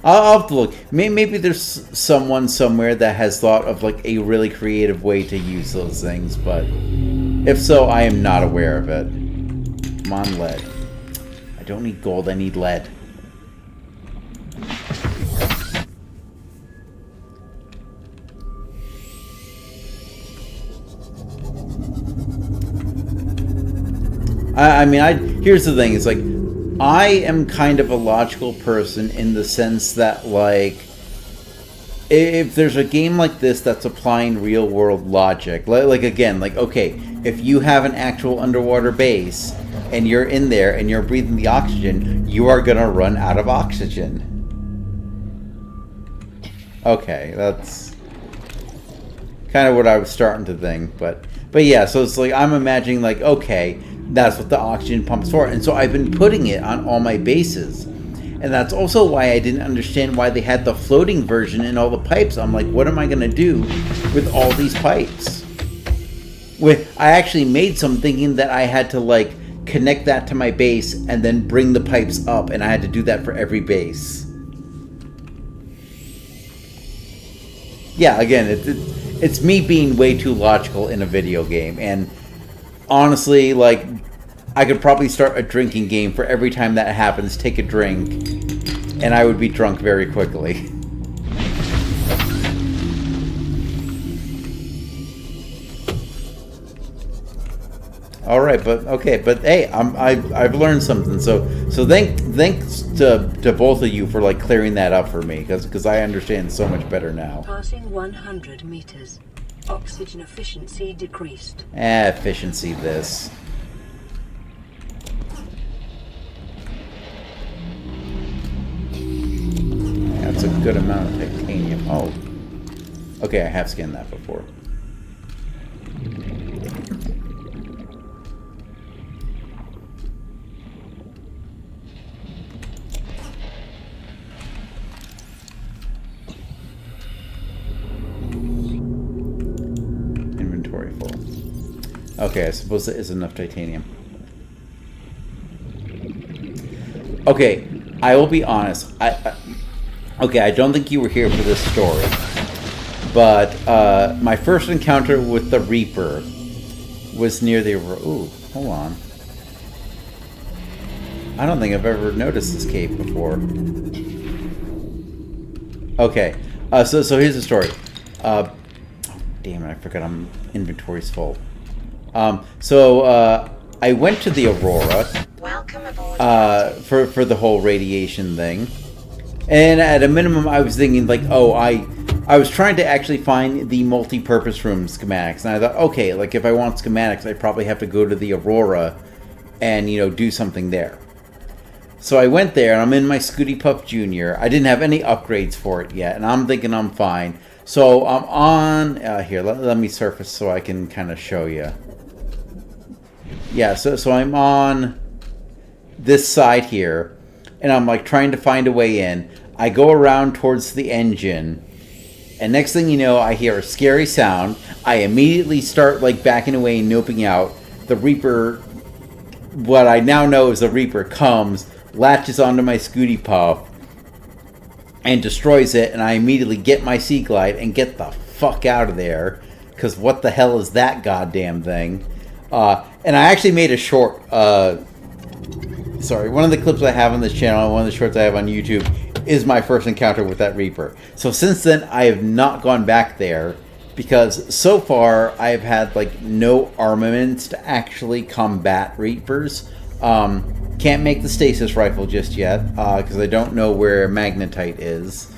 I'll have to look. Maybe there's someone somewhere that has thought of like a really creative way to use those things, but if so, I am not aware of it. Come on, lead. I don't need gold, I need lead. I mean, here's the thing, it's like, I am kind of a logical person in the sense that, like, if there's a game like this that's applying real-world logic, like again, like, okay, if you have an actual underwater base, and you're in there, and you're breathing the oxygen, you are gonna run out of oxygen. Okay, that's kind of what I was starting to think, but yeah, so it's like, I'm imagining, like, okay, that's what the oxygen pump's for. And so I've been putting it on all my bases. And that's also why I didn't understand why they had the floating version in all the pipes. I'm like, what am I going to do with all these pipes? I actually made some thinking that I had to, like, connect that to my base and then bring the pipes up. And I had to do that for every base. Yeah, again, it's me being way too logical in a video game. And honestly, like, I could probably start a drinking game for every time that happens, take a drink, and I would be drunk very quickly. Alright, but hey, I've learned something, so thanks to both of you for, like, clearing that up for me, because I understand so much better now. Passing 100 meters. Oxygen efficiency decreased. Efficiency this. That's a good amount of titanium. Oh. Okay, I have scanned that before. Okay, I suppose that is enough titanium. Okay, I will be honest. Okay, I don't think you were here for this story. But my first encounter with the Reaper was near the... Ooh, hold on. I don't think I've ever noticed this cave before. Okay, so here's the story. Oh, damn it, I forgot inventory's full. I went to the Aurora for the whole radiation thing, and at a minimum, I was thinking like, oh, I was trying to actually find the multi-purpose room schematics, and I thought, okay, like if I want schematics, I probably have to go to the Aurora and do something there. So I went there, and I'm in my Scooty Puff Junior. I didn't have any upgrades for it yet, and I'm thinking I'm fine. So I'm on here. Let me surface so I can kind of show you. Yeah, so I'm on this side here, and I'm like trying to find a way in. I go around towards the engine, and next thing you know, I hear a scary sound. I immediately start like backing away and noping out. The Reaper, what I now know is the Reaper, comes, latches onto my Scooty Puff, and destroys it, and I immediately get my Sea Glide and get the fuck out of there, because what the hell is that goddamn thing? And I actually made a short, sorry, one of the clips I have on this channel, and one of the shorts I have on YouTube, is my first encounter with that Reaper. So since then, I have not gone back there, because so far, I've had, like, no armaments to actually combat Reapers. Can't make the stasis rifle just yet, because I don't know where magnetite is.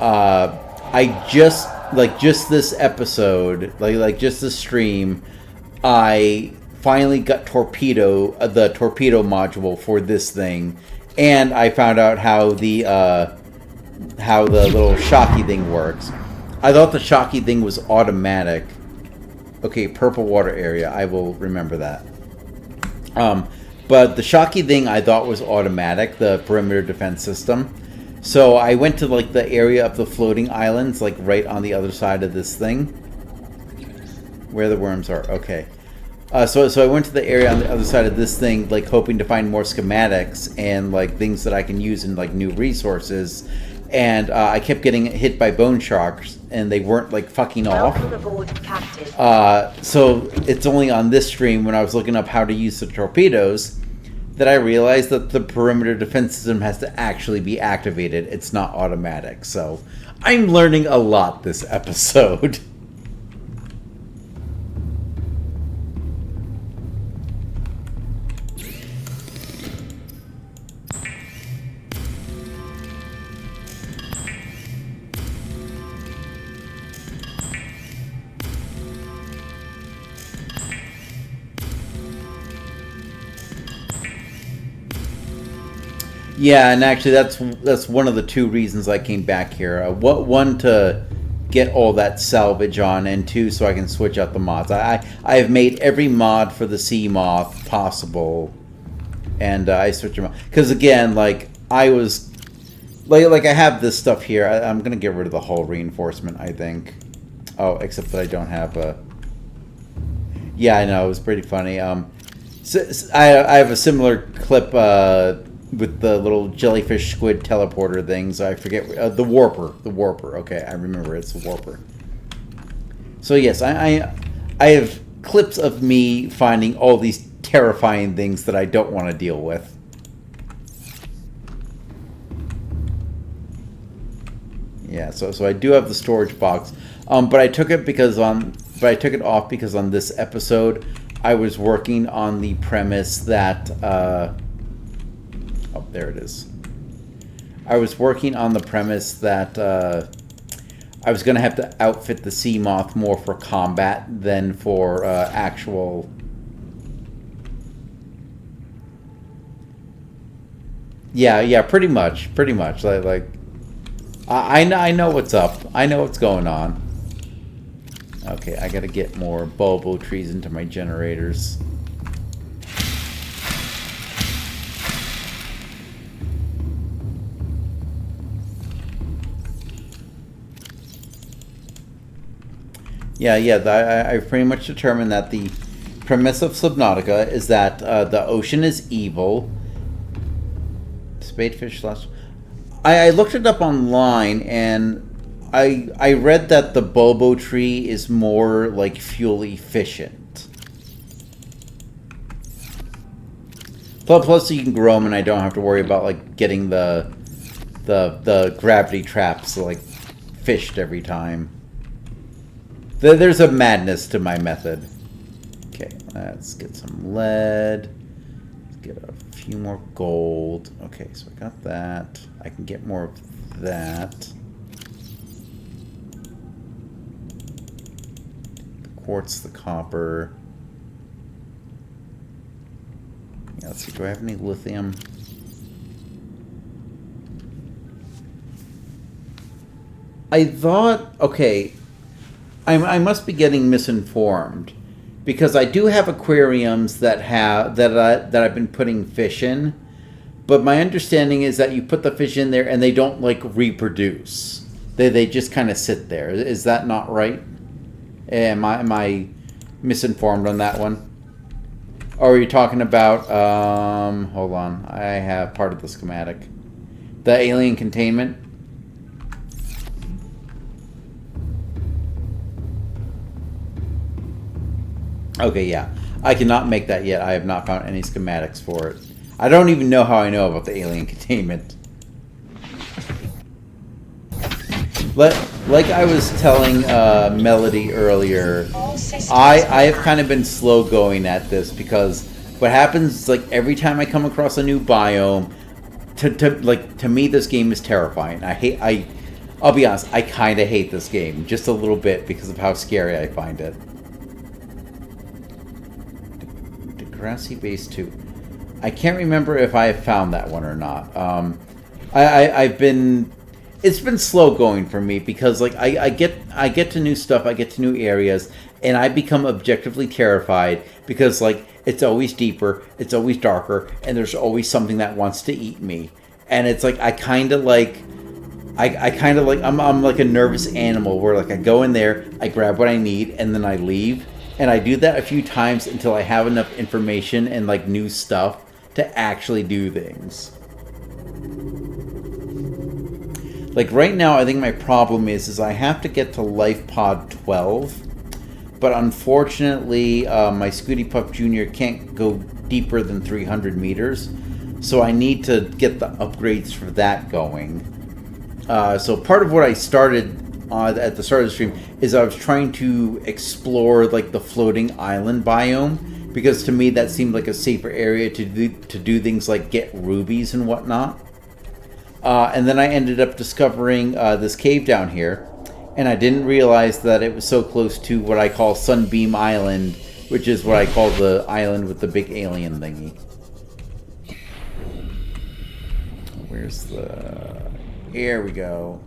I just this episode, like just this stream, I finally got the torpedo module for this thing, and I found out how the how the little shocky thing works. I thought the shocky thing was automatic. Okay, purple water area. I will remember that. But the shocky thing I thought was automatic, the perimeter defense system. So I went to like the area of the floating islands, like right on the other side of this thing. Where the worms are. Okay. So I went to the area on the other side of this thing, like hoping to find more schematics and like things that I can use in like new resources. And I kept getting hit by bone sharks, and they weren't like fucking off. Welcome aboard, Captain. So it's only on this stream when I was looking up how to use the torpedoes that I realized that the perimeter defense system has to actually be activated. It's not automatic. So I'm learning a lot this episode. Yeah, and actually that's one of the two reasons I came back here. One, to get all that salvage on, and two, so I can switch out the mods. I have made every mod for the sea moth possible, and I switched them out. Because again, like, I was... Like I have this stuff here. I'm going to get rid of the hull reinforcement, I think. Oh, except that I don't have a... Yeah, I know, it was pretty funny. So I have a similar clip... with the little jellyfish squid teleporter things. I forget the warper. The warper. Okay, I remember it's the warper. So yes, I have clips of me finding all these terrifying things that I don't want to deal with. Yeah, so I do have the storage box, but I took it off because on this episode I was working on the premise that. Oh, there it is. I was working on the premise that I was going to have to outfit the sea moth more for combat than for actual... Yeah, pretty much. Like I know what's up. I know what's going on. Okay, I got to get more bulbo trees into my generators. Yeah, I've pretty much determined that the premise of Subnautica is that the ocean is evil. Spadefish slash... I looked it up online, and I read that the bulbo tree is more, like, fuel efficient. Plus you can grow them, and I don't have to worry about, like, getting the gravity traps, like, fished every time. There's a madness to my method. Okay, let's get some lead. Let's get a few more gold. Okay, so I got that. I can get more of that. The quartz, the copper. Yeah, let's see, do I have any lithium? I thought, okay, I must be getting misinformed, because I do have aquariums that I've been putting fish in, but my understanding is that you put the fish in there and they don't, like, reproduce. They just kind of sit there. Is that not right? Am I misinformed on that one? Or are you talking about hold on, I have part of the schematic. The alien containment. Okay, yeah. I cannot make that yet. I have not found any schematics for it. I don't even know how I know about the alien containment. Like I was telling Melody earlier, I have kind of been slow going at this, because what happens is, like, every time I come across a new biome, to me this game is terrifying. I'll be honest, I kind of hate this game just a little bit because of how scary I find it. Grassy Base 2. I can't remember if I have found that one or not. I've been... it's been slow going for me because like I get to new stuff, I get to new areas, and I become objectively terrified because like it's always deeper, it's always darker, and there's always something that wants to eat me. And it's like I kind of like I'm like a nervous animal where like I go in there, I grab what I need, and then I leave. And I do that a few times until I have enough information and like new stuff to actually do things. Like right now, I think my problem is I have to get to Life Pod 12, but unfortunately, my Scooty Puff Jr. can't go deeper than 300 meters, so I need to get the upgrades for that going. So part of what I started at the start of the stream is I was trying to explore like the floating island biome, because to me that seemed like a safer area to do things like get rubies and whatnot. And then I ended up discovering this cave down here, and I didn't realize that it was so close to what I call Sunbeam Island, which is what I call the island with the big alien thingy. Where's the... Here we go.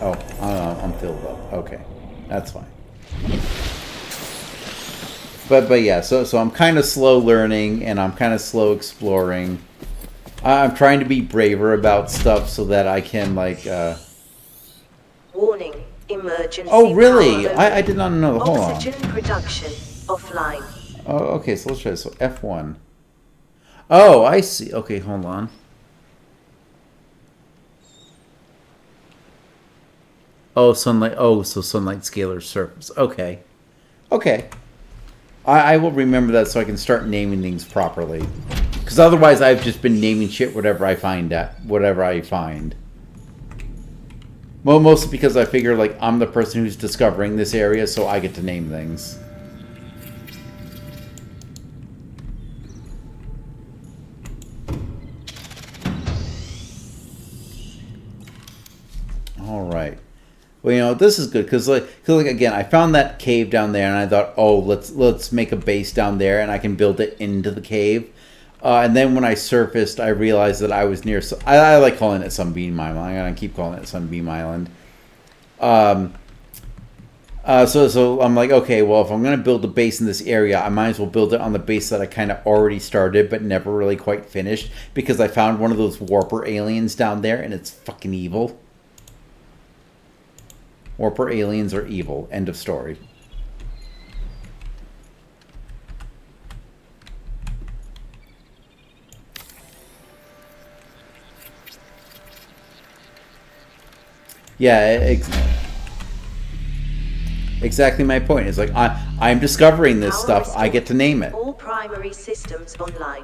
Oh, I'm filled up. Okay, that's fine. But yeah, so I'm kind of slow learning, and I'm kind of slow exploring. I'm trying to be braver about stuff so that I can like. Warning: emergency. Oh really? I did not know. Hold on. Oxygen production offline. Oh, okay. So let's try this. So F1. Oh, I see. Okay, hold on. Oh, sunlight. Oh, so sunlight scalar surface. Okay. Okay. I will remember that so I can start naming things properly. Because otherwise I've just been naming shit whatever I find. Well, mostly because I figure like I'm the person who's discovering this area, so I get to name things. All right. Well, you know, this is good because like again, I found that cave down there, and I thought, oh, let's make a base down there, and I can build it into the cave. And then when I surfaced, I realized that I was near. I like calling it Sunbeam Island. I'm gonna keep calling it Sunbeam Island. So I'm like, okay, well, if I'm gonna build a base in this area, I might as well build it on the base that I kind of already started, but never really quite finished, because I found one of those warper aliens down there, and it's fucking evil. Warper aliens are evil. End of story. Yeah, exactly my point. It's like I'm discovering this stuff. I get to name it. All primary systems online.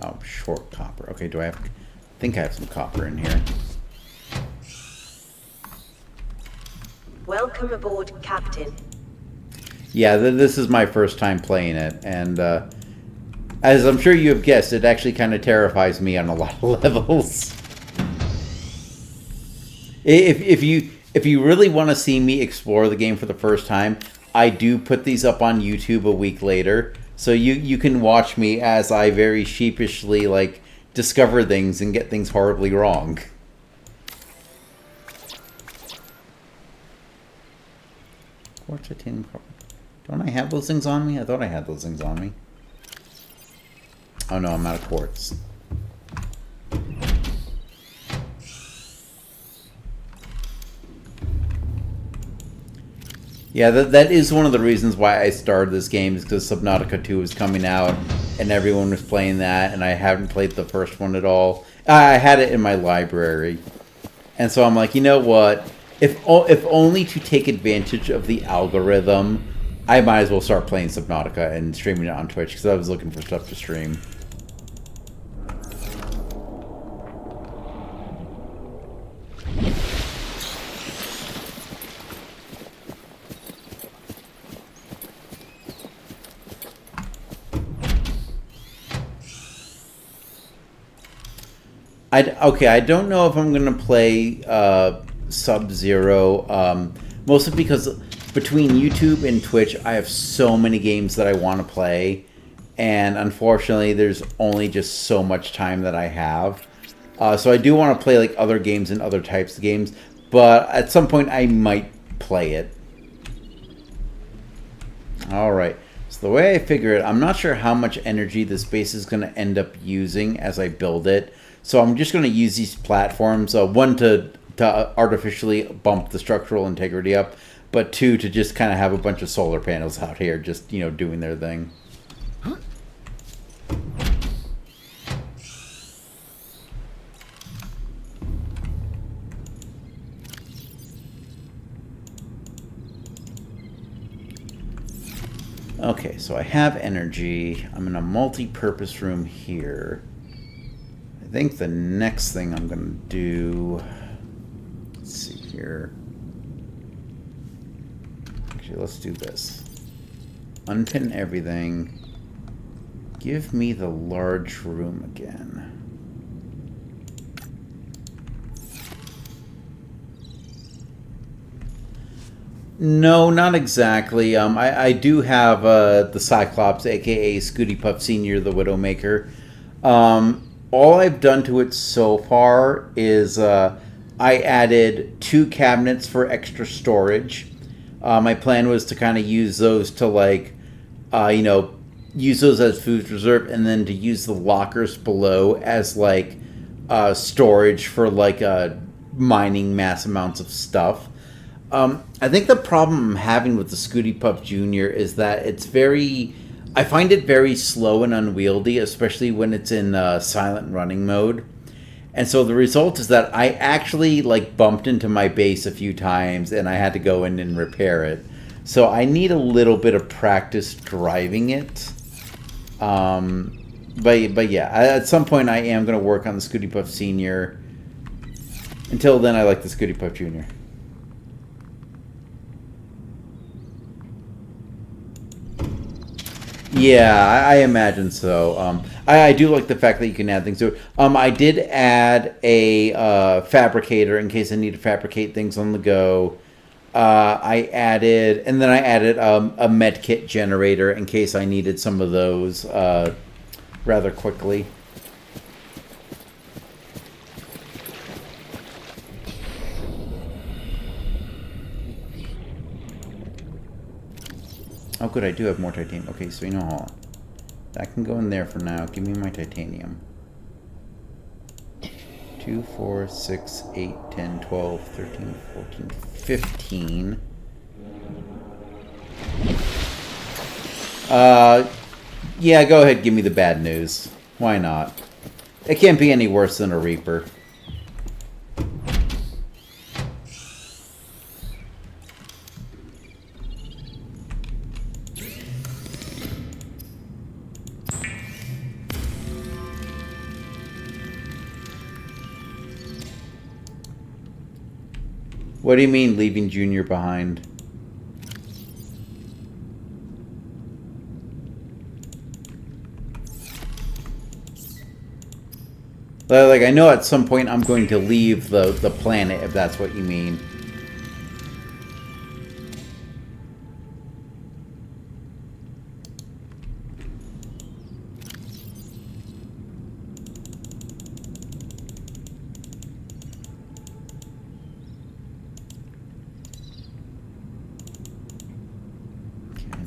Oh, short copper. Okay, do I have... I think I have some copper in here. Welcome aboard, Captain. Yeah, this is my first time playing it, and as I'm sure you have guessed, it actually kind of terrifies me on a lot of levels. If you really want to see me explore the game for the first time, I do put these up on YouTube a week later. So you can watch me as I very sheepishly like discover things and get things horribly wrong. Quartz, titanium, copper. Don't I have those things on me? I thought I had those things on me. Oh no, I'm out of quartz. Yeah, that is one of the reasons why I started this game, is because Subnautica 2 was coming out, and everyone was playing that, and I haven't played the first one at all. I had it in my library. And so I'm like, you know what? If only to take advantage of the algorithm, I might as well start playing Subnautica and streaming it on Twitch, because I was looking for stuff to stream. I don't know if I'm going to play Sub-Zero, mostly because between YouTube and Twitch, I have so many games that I want to play, and unfortunately there's only just so much time that I have. So I do want to play like other games and other types of games, but at some point I might play it. Alright, so the way I figure it, I'm not sure how much energy this base is going to end up using as I build it. So I'm just going to use these platforms, one to artificially bump the structural integrity up, but two to just kind of have a bunch of solar panels out here just, you know, doing their thing. Okay, so I have energy. I'm in a multi-purpose room here. I think the next thing I'm going to do... Let's see here. Actually, let's do this. Unpin everything. Give me the large room again. No, not exactly. I do have the Cyclops, aka Scooty Puff Sr., the Widowmaker. All I've done to it so far is I added 2 cabinets for extra storage. My plan was to kind of use those to, like, you know, use those as food reserve, and then to use the lockers below as, like, storage for, like, mining mass amounts of stuff. I think the problem I'm having with the Scooty Puff Jr. is that it's very... I find it very slow and unwieldy, especially when it's in silent running mode. And so the result is that I actually, like, bumped into my base a few times, and I had to go in and repair it. So I need a little bit of practice driving it. But yeah, at some point I am going to work on the Scooty Puff Sr. Until then, I like the Scooty Puff Jr. Yeah, I imagine so. I do like the fact that you can add things to it. I did add a fabricator in case I need to fabricate things on the go. I added a medkit generator in case I needed some of those rather quickly. Oh, good, I do have more titanium. Okay, so you know what? That can go in there for now. Give me my titanium. 2, 4, 6, 8, 10, 12, 13, 14, 15. Yeah, go ahead, give me the bad news. Why not? It can't be any worse than a Reaper. What do you mean, leaving Junior behind? Like, I know at some point I'm going to leave the planet, if that's what you mean.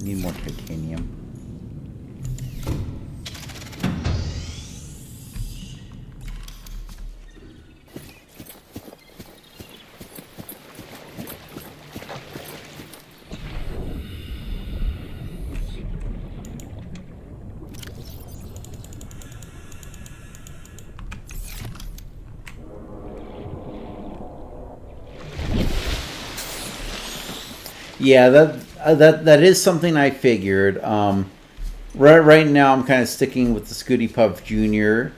Need more titanium. Yeah, that is something I figured. Right now, I'm kind of sticking with the Scooty Puff Jr.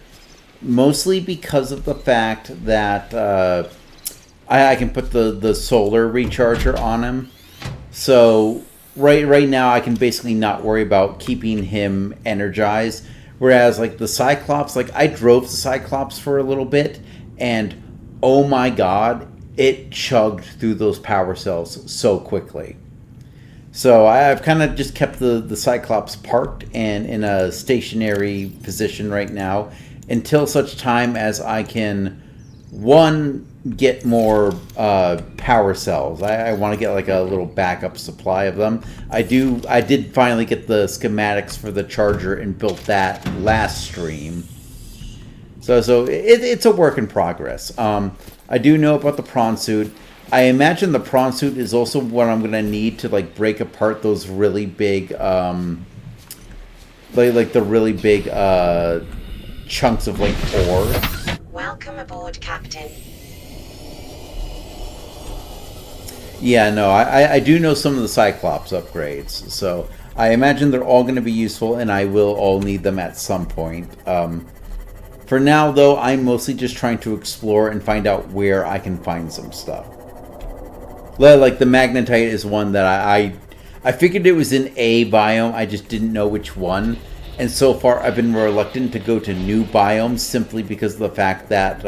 Mostly because of the fact that I can put the solar recharger on him. So right now, I can basically not worry about keeping him energized. Whereas, like, the Cyclops, like, I drove the Cyclops for a little bit, and oh my god, it chugged through those power cells so quickly. So I've kind of just kept the Cyclops parked and in a stationary position right now until such time as I can, one, get more power cells. I want to get like a little backup supply of them. I did finally get the schematics for the charger and built that last stream. So it's a work in progress. I do know about the prawn suit. I imagine the prawn suit is also what I'm gonna need to like break apart those really big, like the really big chunks of like ore. Welcome aboard, Captain. Yeah, no, I do know some of the Cyclops upgrades, so I imagine they're all going to be useful, and I will all need them at some point. For now, though, I'm mostly just trying to explore and find out where I can find some stuff. Like the magnetite is one that I figured it was in a biome, I just didn't know which one. And so far, I've been reluctant to go to new biomes simply because of the fact that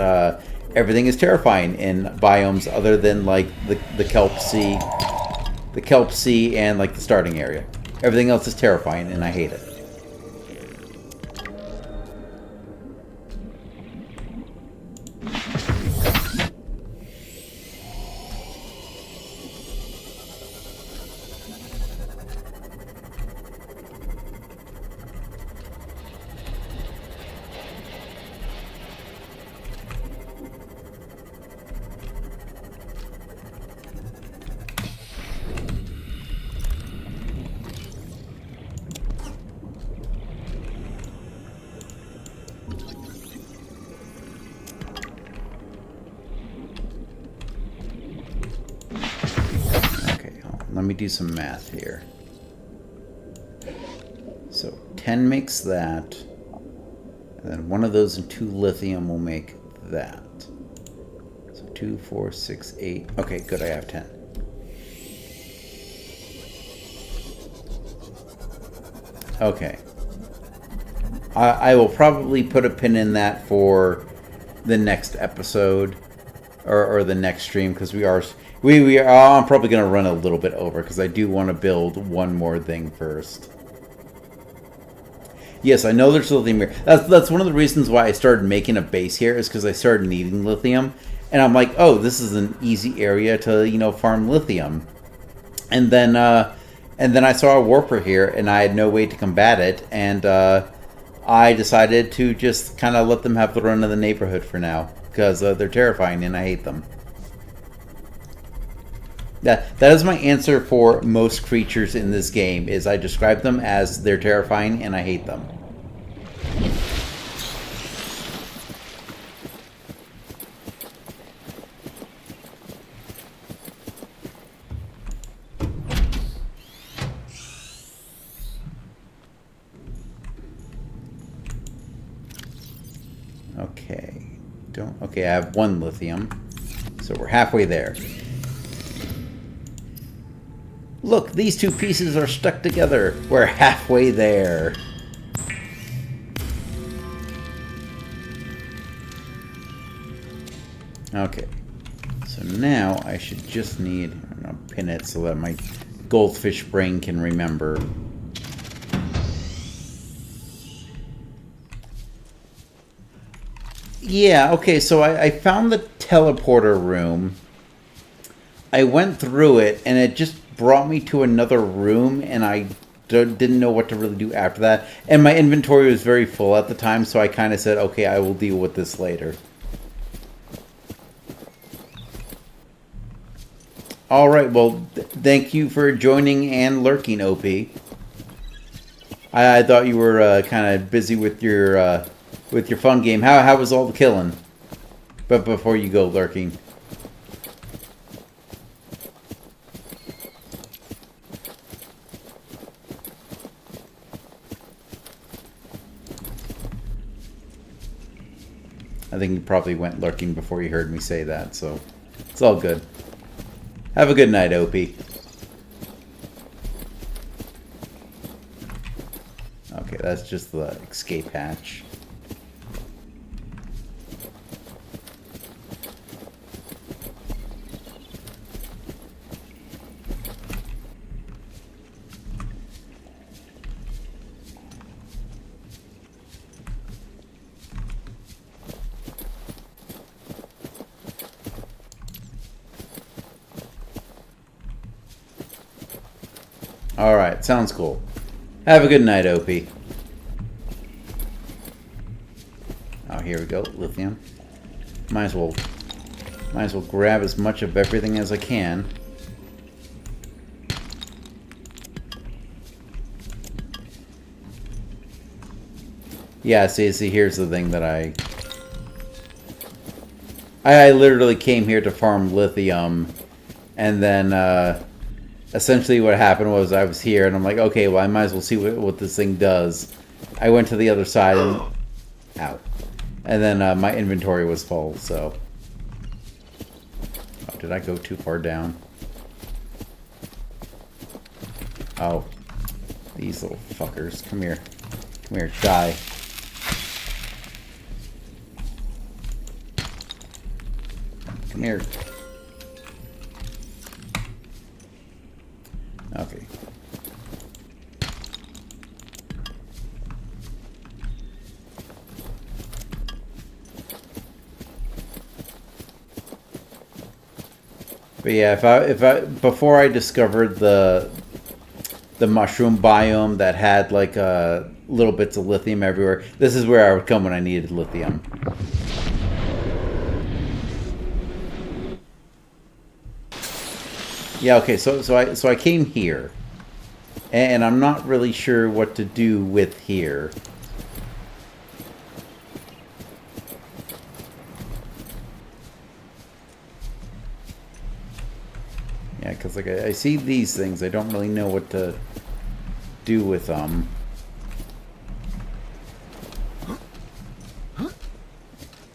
everything is terrifying in biomes other than like the kelp sea, and like the starting area. Everything else is terrifying, and I hate it. Let me do some math here. So 10 makes that, and then one of those and 2 lithium will make that. So 2, 4, 6, 8. Okay, good, I have 10. Okay. I will probably put a pin in that for the next episode or the next stream, because I'm probably going to run a little bit over because I do want to build one more thing first. Yes, I know there's lithium here. That's one of the reasons why I started making a base here, is because I started needing lithium. And I'm like, oh, this is an easy area to, farm lithium. And then I saw a warper here, and I had no way to combat it. And I decided to just kind of let them have the run of the neighborhood for now, because they're terrifying and I hate them. That is my answer for most creatures in this game, is I describe them as they're terrifying and I hate them. Okay, I have 1 lithium, so we're halfway there. Look, these 2 pieces are stuck together. We're halfway there. Okay, so now I should just need, I'm gonna pin it so that my goldfish brain can remember. Yeah, okay, so I found the teleporter room. I went through it, and it just brought me to another room, and I didn't know what to really do after that. And my inventory was very full at the time, so I kind of said, okay, I will deal with this later. Alright, well, thank you for joining and lurking, OP. I thought you were kind of busy with your fun game. How was all the killing? But before you go lurking. I think you probably went lurking before you heard me say that, so it's all good. Have a good night, OP. Okay, that's just the escape hatch. Alright, sounds cool. Have a good night, OP. Oh, here we go. Lithium. Might as well grab as much of everything as I can. Yeah, see, here's the thing that I literally came here to farm lithium, and then, essentially what happened was I was here, and I'm like, okay, well, I might as well see what this thing does. I went to the other side, and... Ow. And then, my inventory was full, so... Oh, did I go too far down? Oh. These little fuckers. Come here. Come here, die. Come here. Okay. But yeah, if I before I discovered the mushroom biome that had like little bits of lithium everywhere, this is where I would come when I needed lithium. Yeah, okay, so I came here, and I'm not really sure what to do with here. Yeah, because like I see these things, I don't really know what to do with them.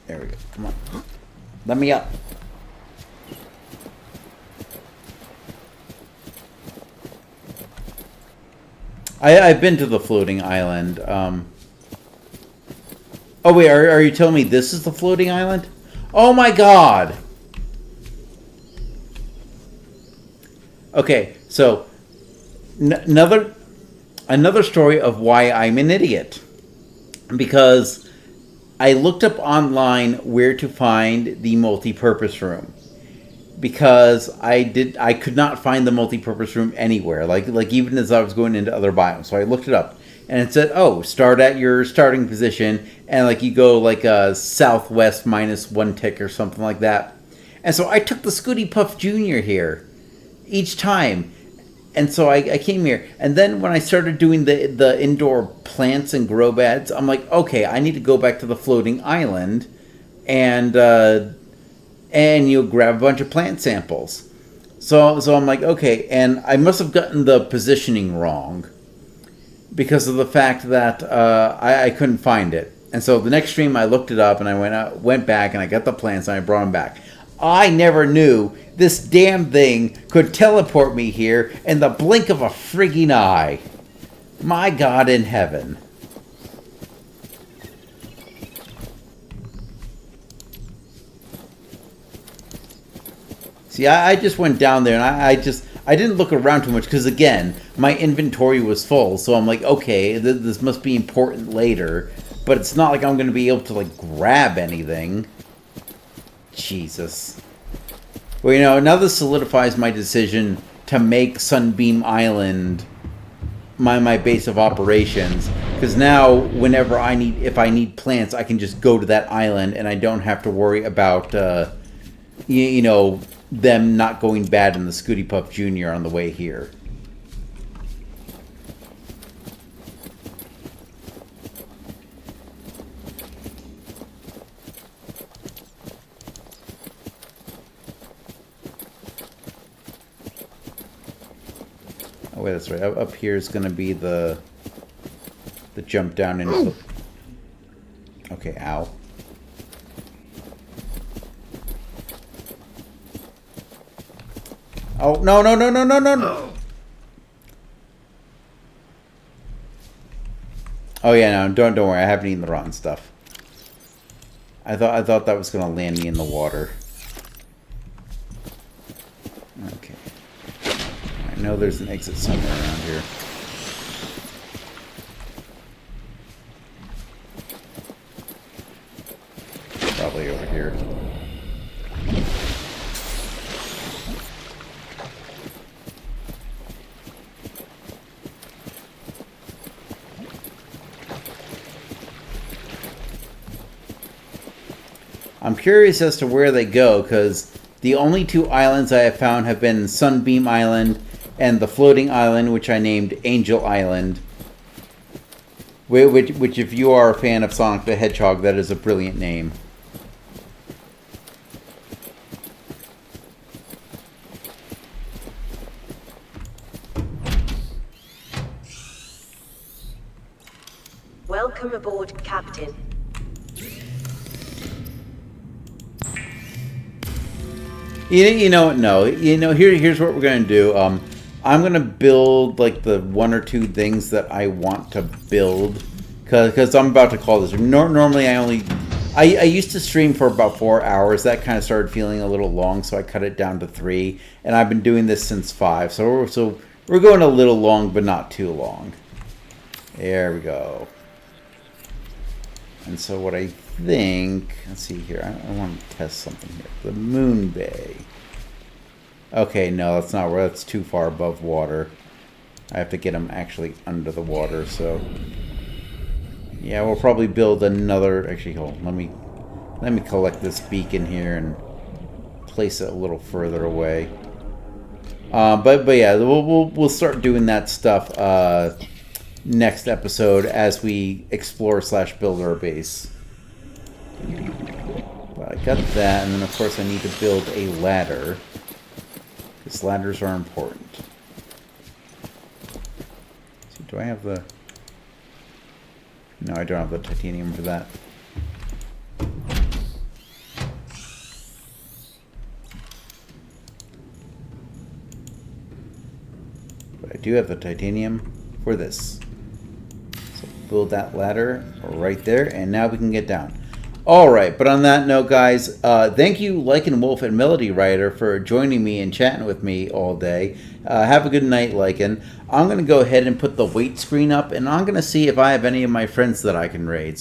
There we go. Come on, let me up. I've been to the floating island. Oh wait, are you telling me this is the floating island? Oh my god! Okay, so another story of why I'm an idiot. Because I looked up online where to find the multi-purpose room. Because I could not find the multi-purpose room anywhere, like even as I was going into other biomes. So I looked it up, and it said, "Oh, start at your starting position, and like you go like southwest -1 tick or something like that." And so I took the Scooty Puff Jr. here each time, and so I came here. And then when I started doing the indoor plants and grow beds, I'm like, okay, I need to go back to the floating island, and you'll grab a bunch of plant samples. So I'm like, okay, and I must have gotten the positioning wrong because of the fact that I couldn't find it. And so the next stream I looked it up, and I went back and I got the plants and I brought them back. I never knew this damn thing could teleport me here in the blink of a frigging eye. My God in heaven. See, I just went down there, and I didn't look around too much, because, again, my inventory was full, so I'm like, okay, this must be important later, but it's not like I'm going to be able to, like, grab anything. Jesus. Well, you know, now this solidifies my decision to make Sunbeam Island my base of operations, because now, whenever if I need plants, I can just go to that island, and I don't have to worry about, you know, them not going bad in the Scooty Puff Jr. on the way here. Oh wait, that's right. Up here is going to be the jump down into the... Okay, ow. Oh, no. Oh yeah, no, don't worry. I haven't eaten the rotten stuff. I thought that was going to land me in the water. Okay. I know there's an exit somewhere around here. Probably over here. I'm curious as to where they go, because the only 2 islands I have found have been Sunbeam Island and the floating island, which I named Angel Island. Which, if you are a fan of Sonic the Hedgehog, that is a brilliant name. Welcome aboard, Captain. You know what? No. Here's what we're going to do. I'm going to build, like, the 1 or 2 things that I want to build. Because I'm about to call this. Normally, I used to stream for about 4 hours. That kind of started feeling a little long, so I cut it down to 3. And I've been doing this since 5. So we're going a little long, but not too long. There we go. And so what I think... Let's see here. I want to test something here. The Moon Bay. Okay, no, that's not where. That's too far above water. I have to get them actually under the water, so... Yeah, we'll probably build another... Actually, hold on. Let me collect this beacon here and place it a little further away. But yeah, we'll start doing that stuff next episode as we explore / build our base. But I got that, and then of course I need to build a ladder, because ladders are important. So do I have the... No, I don't have the titanium for that. But I do have the titanium for this. So build that ladder right there, and now we can get down. Alright, but on that note, guys, thank you, Lycan Wolf and Melody Rider, for joining me and chatting with me all day. Have a good night, Lycan. I'm going to go ahead and put the wait screen up, and I'm going to see if I have any of my friends that I can raid.